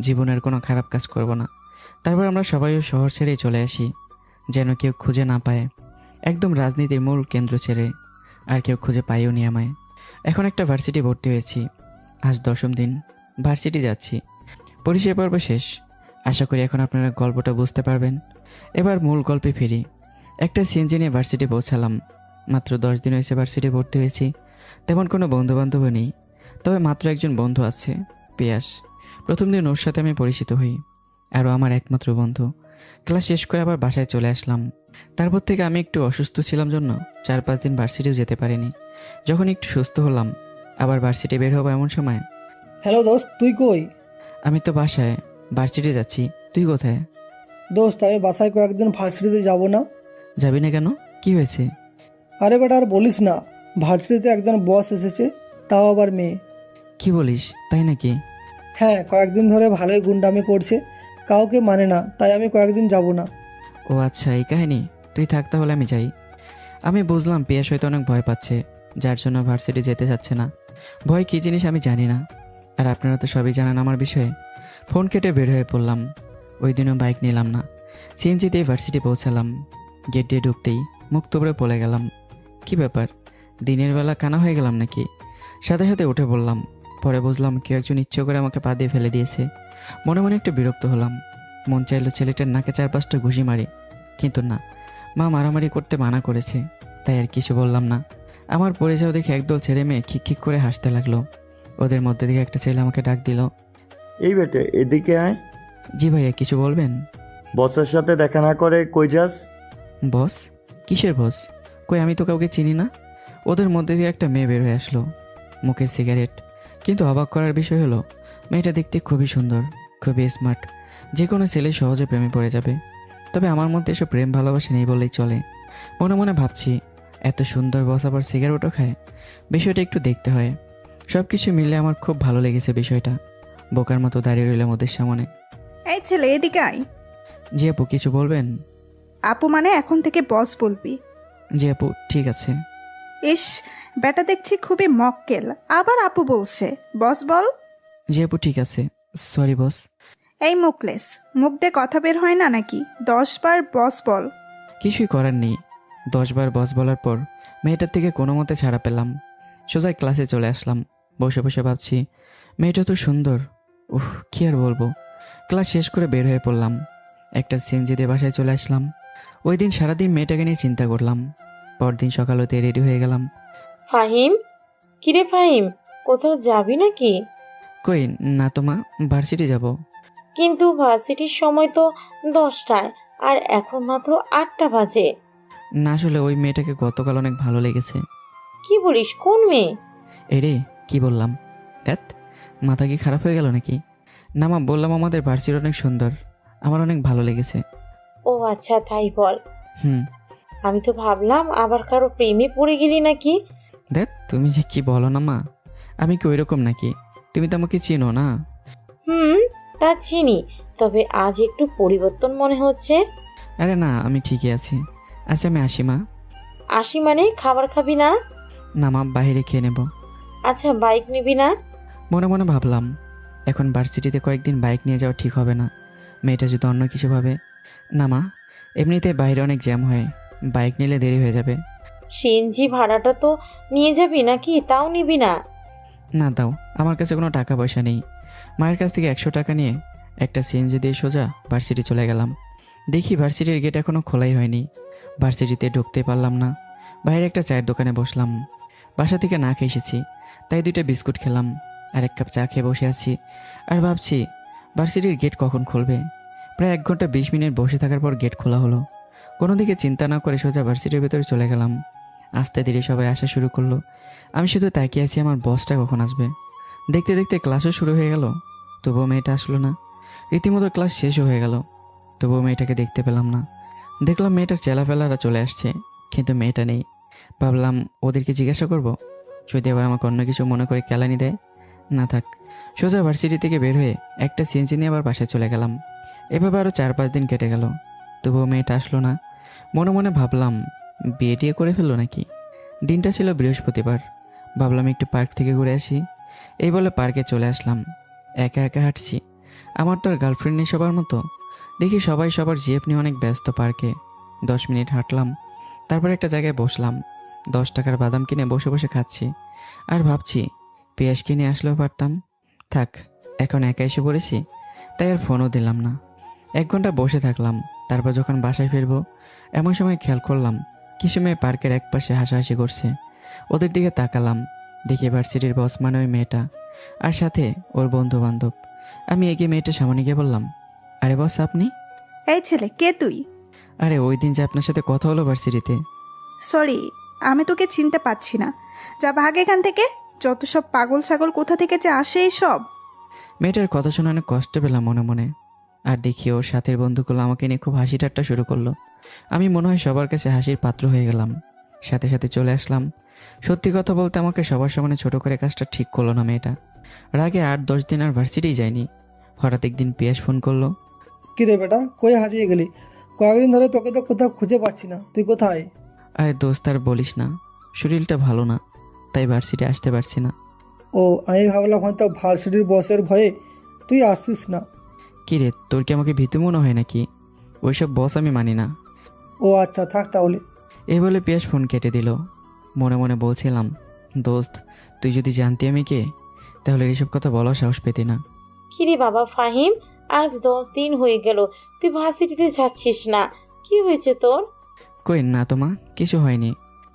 Speaker 1: জীবনের কোনো খারাপ কাজ করব না। তারপর আমরা সবাই ওই শহর ছেড়েই চলে আসি, যেন কেউ খুঁজে না পায়। একদম রাজনীতির মূল কেন্দ্র ছেড়ে, আর কেউ খুঁজে পাইও নি আমায়। এখন একটা ভার্সিটি ভর্তি হয়েছি, আজ 10ম দিন ভার্সিটি যাচ্ছি। পরিচয় পর্ব শেষ। আশা করি এখন আপনারা গল্পটা বুঝতে পারবেন। এবার মূল গল্পে ফিরি। একটা সিএনজি নিয়ে ভার্সিটি পৌঁছালাম। মাত্র 10 দিন হয়েছে ভার্সিটি ভর্তি হয়েছি। তেমন কোনো বন্ধুবান্ধব নেই, তবে মাত্র একজন বন্ধু আছে, পিয়াস। প্রথম দিন ওর সাথে আমি পরিচিত হই, আরও আমার একমাত্র বন্ধু। ক্লাস শেষ করে আবার বাসায় চলে আসলাম। তারপর থেকে আমি একটু অসুস্থ ছিলাম জন্য 4-5 দিন ভার্সিটিও যেতে পারিনি। যখন একটু সুস্থ হলাম, আবার ভার্সিটি বের হবো এমন সময়,
Speaker 5: হ্যালো দোস্ত, তুই কই?
Speaker 1: আমি তো বাসায়, ভার্সিটি যাচ্ছি। তুই কোথায়?
Speaker 5: দোস্ত, আমি বাসায় কয়েকদিন ভার্সিটিতে যাব না।
Speaker 1: যাবি না কেন? কি হয়েছে?
Speaker 5: আরে বেটা, আর বলিস না, ভার্সিটিতে একজন বস এসেছে, তাও আবার মেয়ে।
Speaker 1: কি বলিস, তাই নাকি?
Speaker 5: হ্যাঁ, কয়েকদিন ধরে ভালোই গুন্ডামি করছে, কাউকে মানে না, তাই আমি কয়েকদিন যাব না।
Speaker 1: ও আচ্ছা, এই কাহিনী। তুই থাক তাহলে, আমি যাই। আমি বুঝলাম পিয়াস হয়তো অনেক ভয় পাচ্ছে, যার জন্য ভার্সিটি যেতে চাচ্ছে না। ভয় কী জিনিস আমি জানি না, আর আপনারা তো সবই জানেন আমার বিষয়ে। ফোন কেটে বের হয়ে পড়লাম। ওই দিনও বাইক নিলাম না, সিএনজিতেই ভার্সিটি পৌঁছালাম। গেট দিয়ে ঢুকতেই মুখ তুবড়ে পড়ে গেলাম। কি ব্যাপার, দিনের বেলা কানা হয়ে গেলাম নাকি? সাথে সাথে উঠে পড়লাম। পরে বুঝলাম কেউ একজন ইচ্ছে করে আমাকে পা দিয়ে ফেলে দিয়েছে। মনে মনে একটু বিরক্ত হলাম। মন চাইলো ছেলেটার নাকে 4-5টা ঘুষি মারি, কিন্তু না, মা মারামারি করতে মানা করেছে, তাই আর কিছু বললাম না। আমার পড়ে যাওয়া দেখে একদল ছেলে মেয়ে খিক করে হাসতে লাগলো। ওদের মধ্যে থেকে একটা ছেলে আমাকে ডাক দিল,
Speaker 6: এই বেটে এদিকে আয়।
Speaker 1: জি ভাইয়া, কিছু বলবেন?
Speaker 6: বসের সাথে দেখা না করে কই যাস?
Speaker 1: বস? কিসের বস? কই, আমি তো কাউকে চিনি না। ওদের মধ্যে দিয়ে একটা মেয়ে বের হয়ে আসলো, মুখে সিগারেট। কিন্তু অবাক করার বিষয় হলো, মেয়েটা দেখতে খুবই সুন্দর, খুবই স্মার্ট। যে কোনো ছেলে সহজে প্রেমে পড়ে যাবে। তবে আমার মধ্যে এসব প্রেম ভালোবাসা নেই বললেই চলে। মনে মনে ভাবছি, এত সুন্দর বস আবার সিগারেটও খায়, বিষয়টা একটু দেখতে হয়। সব কিছু মিলে আমার খুব ভালো লেগেছে বিষয়টা। বোকার মতো দাঁড়িয়ে রইলাম ওদের সামনে।
Speaker 7: এই ছেলে, এদিকে আয়।
Speaker 1: জি আপু, কিছু বলবেন?
Speaker 7: আপু মানে এখন থেকে বস বলবি।
Speaker 1: জি আপু, ঠিক আছে।
Speaker 7: ইস, বেটা দেখছি খুবই মক্কেল, আবার আপু বলছে। বস বল।
Speaker 1: জি আপু, ঠিক আছে। Sorry boss.
Speaker 7: এই মুখলেস, মুখ দিয়ে কথা বের হয় না নাকি? 10 বার বস বল।
Speaker 1: কিছুই করার নেই। 10 বার বস বলার পর মেয়েটার থেকে কোনো মতে ছাড়া পেলাম। সোজা ক্লাসে চলে আসলাম। বসে বসে ভাবছি, মেয়েটা তো সুন্দর। উফ, কি আর বলবো। ক্লাস শেষ করে বের হয়ে পড়লাম। একটা সিএনজি দিয়ে বাসায় চলে আসলাম। ওই দিন সারাদিন মেয়েটাকে নিয়ে চিন্তা করলাম। পরদিন সকাল হতে রেডি হয়ে গেলাম।
Speaker 2: ফাহিম, কিরে ফাহিম, কোথাও যাবি নাকি?
Speaker 1: কই না তো মা, ভার্সিটি যাব।
Speaker 2: কিন্তু ভার্সিটির সময় তো 10টায়, আর এখন মাত্র 8টা বাজে।
Speaker 1: না, আসলে ওই মেয়েটাকে গতকাল অনেক ভালো লেগেছে।
Speaker 2: কি বলিস, কোন মেয়ে?
Speaker 1: এরে, কি বললাম? ধ্যাত, মাথা কি খারাপ হয়ে গেল নাকি? না মা, বললাম আমাদের ভার্সিটি অনেক সুন্দর, আমার অনেক ভালো লেগেছে।
Speaker 2: ও আচ্ছা, তাই বল।
Speaker 1: হুম।
Speaker 2: আমি তো ভাবলাম আবার কারো প্রেমে পড়ে গেলি নাকি।
Speaker 1: দেখ, তুমি যে কি বলো না মা, আমি কি ওইরকম নাকি? তুমি তো আমাকে চিনো না।
Speaker 2: তা চিনি, তবে আজ একটু পরিবর্তন মনে হচ্ছে।
Speaker 1: আরে না, আমি ঠিকই আছি। আচ্ছা আমি আসি মা।
Speaker 2: আসি মানে খাবার খাবি না?
Speaker 1: না মা, বাইরে খেয়ে নেব।
Speaker 2: আচ্ছা, বাইক নিবি না?
Speaker 1: মনে মনে ভাবলাম, এখন ভার্সিটিতে কয়েকদিন বাইক নিয়ে যাওয়া ঠিক হবে না। মেয়েটা যদি অন্য কিছু ভাবে। না মা, এমনিতে বাইরে অনেক জ্যাম হয়, বাইক নিলে দেরি হয়ে যাবে।
Speaker 2: সিএনজি ভাড়াটা তো নিয়ে যাবি নাকি, তাও নিবি না?
Speaker 1: না দাও, আমার কাছে কোনো টাকা পয়সা নেই। মায়ের কাছ থেকে 100 টাকা নিয়ে একটা সিএনজি দিয়ে সোজা ভার্সিটি চলে গেলাম। দেখি ভার্সিটির গেট এখনও খোলাই হয়নি। ভার্সিটিতে ঢুকতে পারলাম না। বাইরে একটা চায়ের দোকানে বসলাম। বাসা থেকে না খেয়ে এসেছি, তাই 2টা বিস্কুট খেলাম আর 1 কাপ চা খেয়ে বসে আছি। আর ভাবছি ভার্সিটির গেট কখন খুলবে। প্রায় 1 ঘন্টা 20 মিনিট বসে থাকার পর গেট খোলা হলো। কোনো দিকে চিন্তা না করে সোজা ভার্সিটির ভেতরে চলে গেলাম। আস্তে ধীরে সবাই আসা শুরু করলো। আমি শুধু তাকিয়ে আছি আমার বসটা কখন আসবে। দেখতে দেখতে ক্লাসও শুরু হয়ে গেল, তবুও মেয়েটা আসলো না। রীতিমতো ক্লাস শেষও হয়ে গেল, তবুও মেয়েটাকে দেখতে পেলাম না। দেখলাম মেয়েটার চেলাফেলারা চলে আসছে, কিন্তু মেয়েটা নেই। ভাবলাম ওদেরকে জিজ্ঞাসা করব, যদি আবার আমাকে অন্য কিছু মনে করে কেলানি দেয়। না থাক, সোজা ভার্সিটি থেকে বের হয়ে একটা সিএনজি নিয়ে আবার বাসায় চলে গেলাম। এভাবে আরও 4-5 দিন কেটে গেল, তবুও মেয়েটা আসলো না। মনে মনে ভাবলাম বিয়ে টিয়ে করে ফেললো নাকি। দিনটা ছিল বৃহস্পতিবার। ভাবলাম একটু পার্ক থেকে ঘুরে আসি। এই বলে পার্কে চলে আসলাম। একা একা হাঁটছি। আমার তো আর গার্লফ্রেন্ড নেই সবার মতো। দেখি সবাই সবার জিএফ নিয়ে অনেক ব্যস্ত পার্কে। 10 মিনিট হাঁটলাম, তারপর একটা জায়গায় বসলাম। 10 টাকার বাদাম কিনে বসে বসে খাচ্ছি আর ভাবছি পেঁয়াজ কিনে আসলেও পারতাম। থাক, এখন একা এসে পড়েছি, তাই আর ফোনও দিলাম না। 1 ঘন্টা বসে থাকলাম। তারপর যখন বাসায় ফিরবো এমন সময় খেয়াল করলাম কিছু মেয়ে পার্কের একপাশে হাসাহাসি করছে। ওদের দিকে তাকালাম, দেখি ভার্সিটির বস মানে ওই মেয়েটা, আর সাথে ওর বন্ধু বান্ধব। আমি এগিয়ে মেয়েটার সামনে গিয়ে বললাম, আরে বস আপনি?
Speaker 7: এই ছেলে, কে তুই?
Speaker 1: আরে ওই দিন যে আপনার সাথে কথা হলো ভার্সিটিতে।
Speaker 7: সরি, আমি তোকে চিনতে পারছি না। যা ভাগ এখান থেকে। যত সব পাগল ছাগল কোথা থেকে যে আসে এই সব।
Speaker 1: মেয়েটার কথা শুনে অনেক কষ্ট পেলাম মনে মনে। আর দেখি ওর সাথের বন্ধুগুলো আমাকে নিয়ে খুব হাসি ঠাট্টা শুরু করলো। আমি মনে হয় সবার কাছে হাসির পাত্র হয়ে গেলাম। সাথে সাথে চলে আসলাম। সত্যি কথা বলতে আমাকে সবার সামনে ছোট করে কাজটা ঠিক করলো না মেয়েটা। আগে 8-10 দিন আর ভার্সিটিই যায়নি। হঠাৎ একদিন পিয়াস ফোন করলো।
Speaker 5: কী রে বেটা, কই হারিয়ে গেলি? কয়েকদিন ধরে তোকে তো কোথাও খুঁজে পাচ্ছি না, তুই কোথায়?
Speaker 1: আরে দোস্ত আর বলিস না, শরীরটা ভালো না, তাই ভার্সিটি আসতে পারছি না।
Speaker 5: ও, আমি ভাবলাম হয়তো ভার্সিটির বসের ভয়ে তুই আসছিস না।
Speaker 1: কী রে, তোর কি আমাকে ভীতু মনে হয় নাকি? ওইসব বস আমি মানি না।
Speaker 5: ও আচ্ছা, থাক তাহলে।
Speaker 1: এই বলে পিয়াস ফোন কেটে দিল। মনে মনে বলছিলাম, দোস্ত তুই যদি জানতি আমি কে, তাহলে এসব কথা বলার সাহস পেতি না।
Speaker 2: কিরে বাবা ফাহিম, আজ 10 দিন হয়ে গেল তুই ভার্সিটিতে যাচ্ছিস না, কি হয়েছে তোর?
Speaker 1: কই না তো মা, কিছু হয়নি।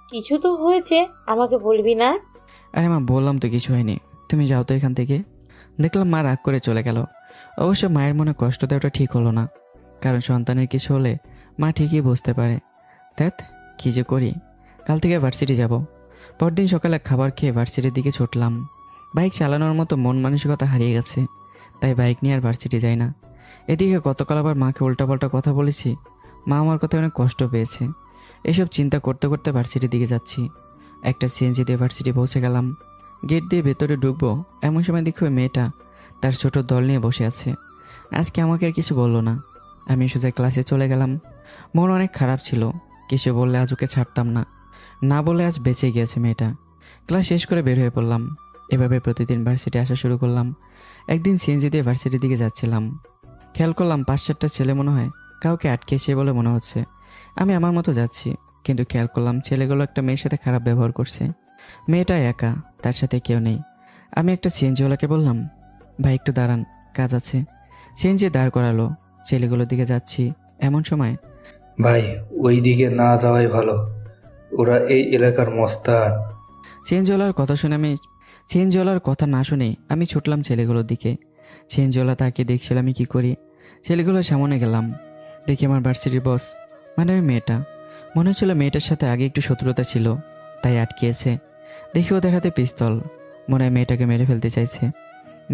Speaker 2: কিছু তো হয়েছে, আমাকে বলবি না?
Speaker 1: আরে মা, বললাম তো কিছু হয়নি, তুমি যাও তো এখান থেকে। দেখলাম মা রাগ করে চলে গেল। অবশ্য মায়ের মনে কষ্ট দেওয়াটা ঠিক হলো না, কারণ সন্তানের কিছু হলে মা ঠিকই বুঝতে পারে। দেখ কী যে করি, কাল থেকে ভার্সিটি যাব। পরদিন সকালে খাবার খেয়ে ভার্সিটির দিকে ছুটলাম। বাইক চালানোর মতো মন মানসিকতা হারিয়ে গেছে, তাই বাইক নিয়ে আর ভার্সিটি যাই না। এদিকে গতকাল আবার মাকে উল্টাপাল্টা কথা বলেছি, মা আমার কথা অনেক কষ্ট পেয়েছে। এসব চিন্তা করতে করতে ভার্সিটির দিকে যাচ্ছি। একটা সিএনজি দিয়ে ভার্সিটি পৌঁছে গেলাম। গেট দিয়ে ভেতরে ঢুকবো এমন সময় দেখি ওই মেয়েটা তার ছোট দল নিয়ে বসে আছে। আজকে আমাকে আর কিছু বললো না। আমি সোজা ক্লাসে চলে গেলাম। মন অনেক খারাপ ছিল, কিছু বললে আজ ওকে ছাড়তাম না, না বলে আজ বেঁচে গিয়েছে মেয়েটা। ক্লাস শেষ করে বের হয়ে পড়লাম। এভাবে প্রতিদিন ভার্সিটি আসা শুরু করলাম। একদিন সিএনজি দিয়ে ভার্সিটির দিকে যাচ্ছিলাম। খেয়াল করলাম 5-4টা ছেলে মনে হয় কাউকে আটকেছে বলে মনে হচ্ছে। আমি আমার মতো যাচ্ছি, কিন্তু খেয়াল করলাম ছেলেগুলো একটা মেয়ের সাথে খারাপ ব্যবহার করছে। মেয়েটা একা, তার সাথে কেউ নেই। আমি একটা সিএনজিওয়ালাকে বললাম, ভাই একটু দাঁড়ান, কাজ আছে। সিএনজি দাঁড় করালো। ছেলেগুলোর দিকে যাচ্ছি, এমন সময়,
Speaker 8: ভাই ওই দিকে না যাওয়াই ভালো, ওরা এই এলাকার মস্তান।
Speaker 1: সিএনজিওয়ালার কথা না শুনে আমি ছুটলাম ছেলেগুলোর দিকে। সিএনজিওয়ালা তাকে দেখছিল আমি কি করি। ছেলেগুলোর সামনে গেলাম, দেখি আমার ভার্সিটির বস মানে ওই মেয়েটা। মনে হচ্ছিল মেয়েটার সাথে আগে একটু শত্রুতা ছিল, তাই আটকিয়েছে। দেখি ওদের হাতে পিস্তল, মনে হয় মেয়েটাকে মেরে ফেলতে চাইছে।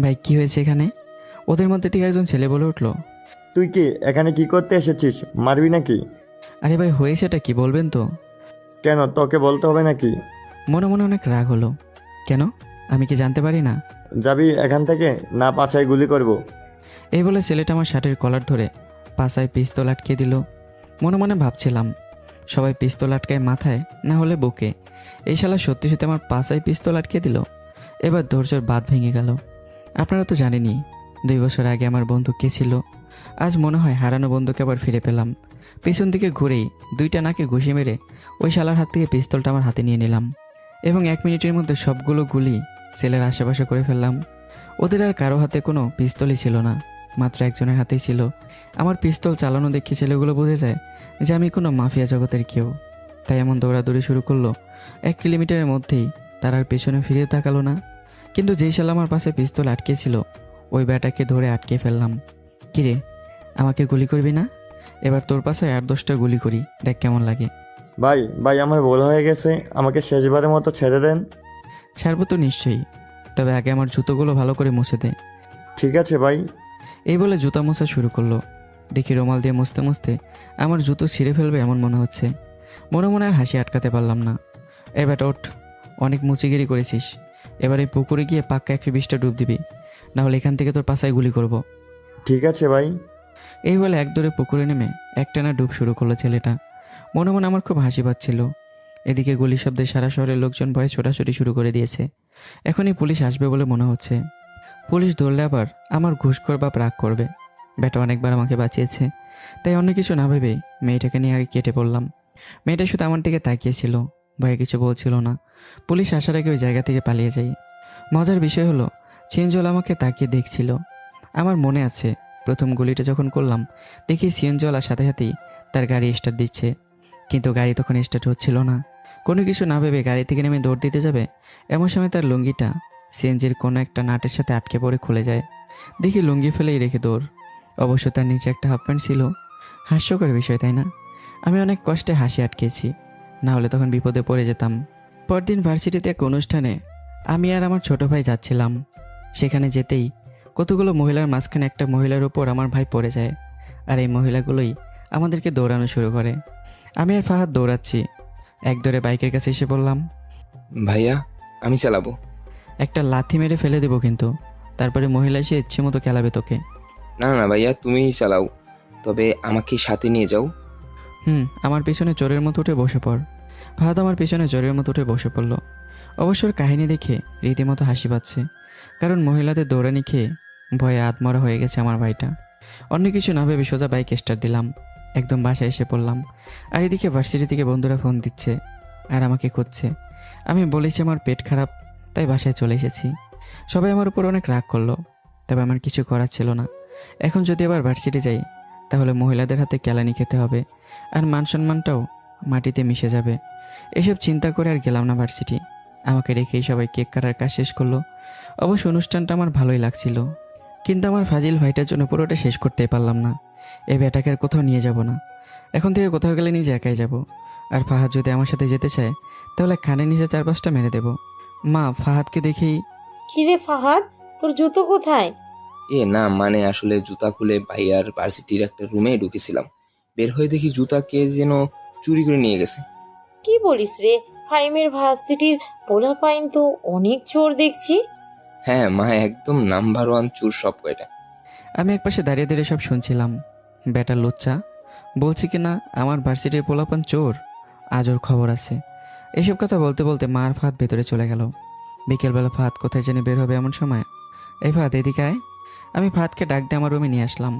Speaker 1: ভাই কি হয়েছে এখানে? ওদের মধ্যে থেকে একজন ছেলে বলে উঠলো,
Speaker 6: তুই কি এখানে কি করতে এসেছিস? মারবি নাকি?
Speaker 1: আরে ভাই হয়েছেটা কি বলবেন তো?
Speaker 6: কেন, তোকে বলতে হবে নাকি?
Speaker 1: মনে মনে অনেক রাগ হলো। কেন, আমি কি জানতে পারি না?
Speaker 6: যাবি এখান থেকে, না পাছায় গুলি করব।
Speaker 1: এই বলে ছেলেটা আমার শার্টের কলার ধরে পাছায় পিস্তল আটকে দিল। মনে মনে ভাবছিলাম, সবাই পিস্তল আটকায় মাথায় না হলে বুকে, এই শালা সত্যি সত্যি আমার পাছায় পিস্তল আটকে দিল। এবার ধৈর্যর বাঁধ ভেঙে গেল। আপনারা তো জানেনই 2 বছর আগে আমার বন্ধু কে ছিল। আজ মনে হয় হারানো বন্ধুকে আবার ফিরে পেলাম। পিছন দিকে ঘুরেই 2টা নাকে ঘুষি মেরে ওই শালার হাত থেকে পিস্তলটা আমার হাতে নিয়ে নিলাম এবং 1 মিনিটের মধ্যে সবগুলো গুলি ছেলের আশেপাশে করে ফেললাম। ওদের আর কারো হাতে কোনো পিস্তলই ছিল না, মাত্র একজনের হাতেই ছিল। আমার পিস্তল চালানো দেখে ছেলেগুলো বুঝে যায় যে আমি কোনো মাফিয়া জগতের কেউ, তাই এমন দৌড়াদৌড়ি শুরু করলো। 1 কিলোমিটারের মধ্যেই তার আর পেছনে ফিরেও তাকালো না। কিন্তু যেই শালা আমার পাশে পিস্তল আটকেছিল ওই ব্যাটাকে ধরে আটকে ফেললাম। কিরে, আমাকে গুলি করবি না? এবার তোর পাশে 8-10টা গুলি করি, দেখ কেমন লাগে।
Speaker 6: ভাই ভাই আমার ভুল হয়ে গেছে, আমাকে শেষবারের মতো ছেড়ে দেন।
Speaker 1: ছাড়বো তো নিশ্চয়ই, তবে আগে আমার জুতোগুলো ভালো করে মুছে দে।
Speaker 6: ঠিক আছে ভাই।
Speaker 1: এই বলে জুতা মোছা শুরু করলো। দেখি রুমাল দিয়ে মুছতে মুছতে আমার জুতো ছিঁড়ে ফেলবে এমন মনে হচ্ছে। মনে মনে আর হাসি আটকাতে পারলাম না। এবার ওঠ, অনেক মুচিগিরি করেছিস, এবার এই পুকুরে গিয়ে পাক্কা 120টা ডুব দিবি, নাহলে এখান থেকে তোর পাছায় গুলি করব।
Speaker 6: ঠিক আছে ভাই।
Speaker 1: এই বলে একদরে পুকুরে নেমে একটানা ডুব শুরু করলো ছেলেটা। মনে মনে আমার খুব হাসি পাচ্ছিল। এদিকে গুলি শব্দে সারা শহরের লোকজন ভয়ে ছোটাছুটি শুরু করে দিয়েছে। এখনই পুলিশ আসবে বলে মনে হচ্ছে। পুলিশ ধরলে আবার আমার ঘুষখোর বা রাগ করবে। বেটা অনেকবার আমাকে বাঁচিয়েছে, তাই অন্য কিছু না ভেবেই মেয়েটাকে নিয়ে আগে কেটে পড়লাম। মেয়েটা শুধু আমার দিকে তাকিয়েছিল, ভয়ে কিছু বলছিল না। পুলিশ আসার আগে ওই জায়গা থেকে পালিয়ে যাই। মজার বিষয় হলো সিএনজিওয়ালা আমাকে তাকিয়ে দেখছিল। আমার মনে আছে প্রথম গুলিটা যখন করলাম দেখি সিএনজিওয়ালার সাথে সাথেই তার গাড়ি স্টার্ট দিচ্ছে, কিন্তু গাড়ি তখন স্টার্ট হচ্ছিল না। কোনো কিছু না ভেবে গাড়ি থেকে নেমে দৌড় দিতে যাবে, এমন সময় তার লুঙ্গিটা সিএনজির কোনো একটা নাটের সাথে আটকে পড়ে খুলে যায়। দেখি লুঙ্গি ফেলেই রেখে দৌড়। অবশ্য তার নিচে একটা হাফ প্যান্ট ছিল। হাস্যকর বিষয়, তাই না? আমি অনেক কষ্টে হাসি আটকেছি, না হলে তখন বিপদে পড়ে যেতাম। পরদিন ভার্সিটিতে এক অনুষ্ঠানে আমি আর আমার ছোট ভাই যাচ্ছিলাম। সেখানে যেতেই কতগুলো মহিলার মাঝখানে একটা মহিলার উপর আমার ভাই পড়ে যায়, আর এই মহিলাগুলোই আমাদেরকে দৌড়ানো শুরু করে। আমি আর ফাহাদ দৌড়াচ্ছি। এক দৌড়ে বাইকের কাছে এসে বললাম,
Speaker 3: ভাইয়া আমি চালাবো।
Speaker 1: একটা লাথি মেরে ফেলে দেবো কিন্তু। তারপরে মহিলা এসে ইচ্ছে মতো খেলাবে তোকে।
Speaker 3: না না ভাইয়া তুমিই চালাও, তবে আমাকে সাথে নিয়ে যাও।
Speaker 1: আমার পিছনে চোরের মতো উঠে বসে পড়। ফাহাদ আমার পিছনে চোরের মতো উঠে বসে পড়ল। অবশ্যর কাহিনী দেখে রীতিমতো হাসি পাচ্ছে, কারণ মহিলাদের দৌড়ানি খেয়ে ভয়ে আত্মরা হয়ে গেছে আমার ভাইটা। অন্য কিছু না ভেবে সোজা বাইক স্টার্ট দিলাম, একদম বাসায় এসে পড়লাম। আর এদিকে ভার্সিটি থেকে বন্ধুরা ফোন দিচ্ছে আর আমাকে খুঁজছে। আমি বলেছি আমার পেট খারাপ, তাই বাসায় চলে এসেছি। সবাই আমার উপর অনেক রাগ করলো, তবে আমার কিছু করার ছিল না। এখন যদি আবার ভার্সিটি যাই তাহলে মহিলাদের হাতে কেলানি খেতে হবে, আর মান সম্মানটাও মাটিতে মিশে যাবে। এসব চিন্তা করে আর গেলাম না ভার্সিটি। আমাকে রেখেই সবাই কেক কাটার কাজ শেষ করলো। অবশ্য অনুষ্ঠানটা আমার ভালোই লাগছিল, কিন্তু আমার ফাজিল ভাইটার জন্য পুরোটা শেষ করতেই পারলাম না। এই ব্যাটাকে আর কোথাও নিয়ে যাব না। এখন থেকে কোথাও গেলে নিজে একাই যাব। আর ফাহাদ যদি আমার সাথে যেতে চায় তাহলে কানে নিজে 4-5টা মেরে দেব। মা, ফাহাদকে দেখেই।
Speaker 2: কিরে ফাহাদ, তোর জুতো কোথায়?
Speaker 3: না মানে আসলে জুতা খুলে ভাইয়ার ভার্সিটির একটা রুমে ঢুকেছিলাম, বের হয়ে দেখি জুতা কে যেন চুরি করে নিয়ে গেছে।
Speaker 2: কি বলিস রে? ফাইমের ভার্সিটির পোলাপাইন তো অনেক চোর দেখছি।
Speaker 3: হ্যাঁ মা, একদম নাম্বার 1 চোর সব কয়টা।
Speaker 1: আমি একপাশে দাঁড়িয়ে দাঁড়িয়ে সব শুনছিলাম। বেটার লুচ্চা বলছি কি না আমার ভার্সিটির পোলাপান চোর, আজ ওর খবর আছে। এসব কথা বলতে বলতে মার ফাহাদ ভেতরে চলে গেল। বিকেলবেলা ফাহাদ কোথায় জানি বের হবে এমন সময়, এই ফাহাদ এদিকে আয়। আমি ফাহাদকে ডাক দিয়ে আমার রুমে নিয়ে আসলাম।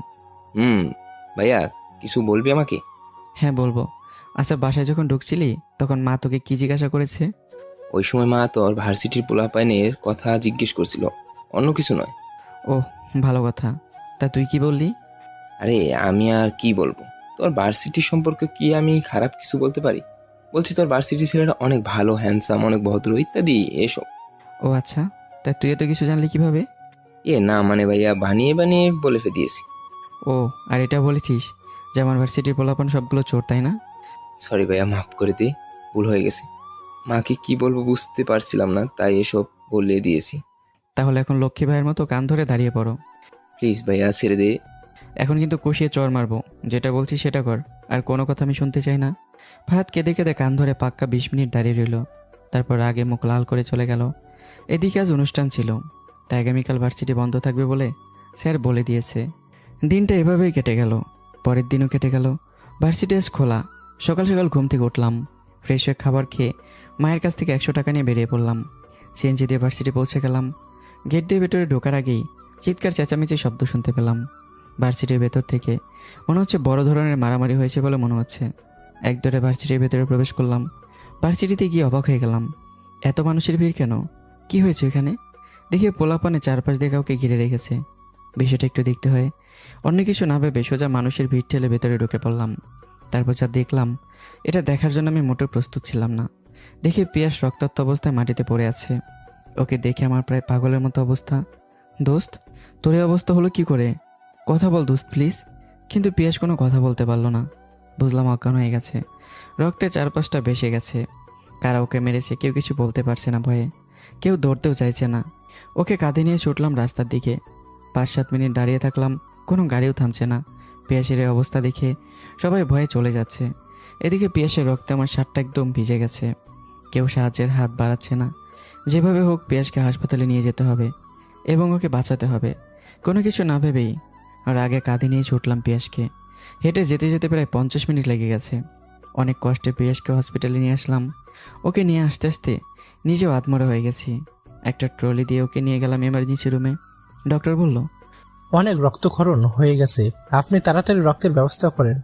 Speaker 3: ভাইয়া কিছু বলবি আমাকে?
Speaker 1: হ্যাঁ বলবো। আচ্ছা, বাসায় যখন ঢুকছিলি তখন মা তোকে কি জিজ্ঞাসা করেছে?
Speaker 3: ওই সময় মা তোর ভার্সিটির পোলাপাইনের কথা জিজ্ঞেস করছিল, অন্য কিছু নয়।
Speaker 1: ও, ভালো কথা। তা তুই কি বললি?
Speaker 3: আরে আমি আর কি বলবো, তোর ভার্সিটি সম্পর্কে কি আমি খারাপ কিছু বলতে পারি? বলছি তোর ভার্সিটি ছেলেরা অনেক ভালো, হ্যান্ডসাম, অনেক ভদ্র ইত্যাদি এসব।
Speaker 1: ও আচ্ছা, তা তুই এত কিছু জানলি কিভাবে?
Speaker 3: না মানে ভাইয়া বানিয়ে বানিয়ে বলে দিয়েছি।
Speaker 1: ও, আর এটা বলেছিস যে আমার ভার্সিটির পোলাপান সবগুলো চোর, তাই না?
Speaker 3: সরি ভাইয়া, মাফ করে দে, ভুল হয়ে গেছে। মাকে কি বলবো বুঝতে পারছিলাম না, তাই এসব বলে দিয়েছি।
Speaker 1: তাহলে এখন লক্ষ্মী ভাইয়ের মতো কান ধরে দাঁড়িয়ে পড়ো।
Speaker 3: প্লিজ ভাইয়া ছেড়ে দে।
Speaker 1: এখন কিন্তু কষিয়ে চর মারবো, যেটা বলছি সেটা কর, আর কোনো কথা আমি শুনতে চাই না। ফাহাদ কেঁদে কেঁদে কান ধরে পাক্কা 20 মিনিট দাঁড়িয়ে রইল। তারপর আগে মুখ লাল করে চলে গেল। এদিকে আজ অনুষ্ঠান ছিল, তাই আগামীকাল ভার্সিটি বন্ধ থাকবে বলে স্যার বলে দিয়েছে। দিনটা এভাবেই কেটে গেল। পরের দিনও কেটে গেল। ভার্সিটি আজ খোলা। সকাল সকাল ঘুম থেকে উঠলাম, ফ্রেশ হয়ে খাবার খেয়ে মায়ের কাছ থেকে 100 টাকা নিয়ে বেরিয়ে পড়লাম। সিএনজি দিয়ে ভার্সিটি পৌঁছে গেলাম। গেট দিয়ে ভেতরে ঢোকার আগেই চিৎকার চেঁচামেচি শব্দ শুনতে পেলাম। ভার্সিটির ভেতর থেকে মনে হচ্ছে বড় ধরনের মারামারি হয়েছে বলে মনে হচ্ছে। একদরে ভার্সিটির ভেতরে প্রবেশ করলাম। ভার্সিটিতে গিয়ে অবাক হয়ে গেলাম, এত মানুষের ভিড় কেন? কি হয়েছে এখানে? দেখে পোলাপানে চারপাশ দিয়ে কাউকে ঘিরে রেখেছে। বিষয়টা একটু দেখতে হয়। অন্য কিছু না ভেবে সোজা মানুষের ভিড় ঠেলে ভেতরে ঢুকে পড়লাম। তারপর যা দেখলাম, এটা দেখার জন্য আমি মোটেও প্রস্তুত ছিলাম না। দেখে পিয়াস রক্তাক্ত অবস্থায় মাটিতে পড়ে আছে। ওকে দেখে আমার প্রায় পাগলের মতো অবস্থা। দোস্ত, তোর এই অবস্থা হলো কি করে? কথা বল দোস্ত প্লিজ। কিন্তু পিয়াস কোনো কথা বলতে পারলো না। বুঝলাম অজ্ঞান হয়ে গেছে। রক্তে চারপাশটা ভেসে গেছে। কারা ওকে মেরেছে কেউ কিছু বলতে পারছে না ভয়ে। কেউ দৌড়তেও চাইছে না। ওকে কাঁধে নিয়ে ছুটলাম রাস্তার দিকে। 5-7 মিনিট দাঁড়িয়ে থাকলাম, কোনো গাড়িও থামছে না। পিয়াসের এই অবস্থা দেখে সবাই ভয়ে চলে যাচ্ছে। এদিকে পিয়াসের রক্তে আমার শার্টটা একদম ভিজে গেছে। কেউ সাহায্যের হাত বাড়াচ্ছে না। যেভাবে হোক পিয়াসকে হাসপাতালে নিয়ে যেতে হবে এবং ওকে বাঁচাতে হবে। কোনো কিছু না ভেবেই আর আগে কাঁধে নিয়ে ছুটলাম পিয়াসকে। হেঁটে যেতে যেতে প্রায় 50 মিনিট লেগে গেছে। অনেক কষ্টে পিয়াসকে হসপিটালে নিয়ে আসলাম। ওকে নিয়ে আসতে আসতে নিজেও আত্মরা হয়ে গেছি। একটা ট্রলি দিয়ে ওকে নিয়ে গেলাম এমার্জেন্সি রুমে। ডক্টর বলল,
Speaker 4: অনেক রক্তক্ষরণ হয়ে গেছে, আপনি তাড়াতাড়ি রক্তের ব্যবস্থা করেন,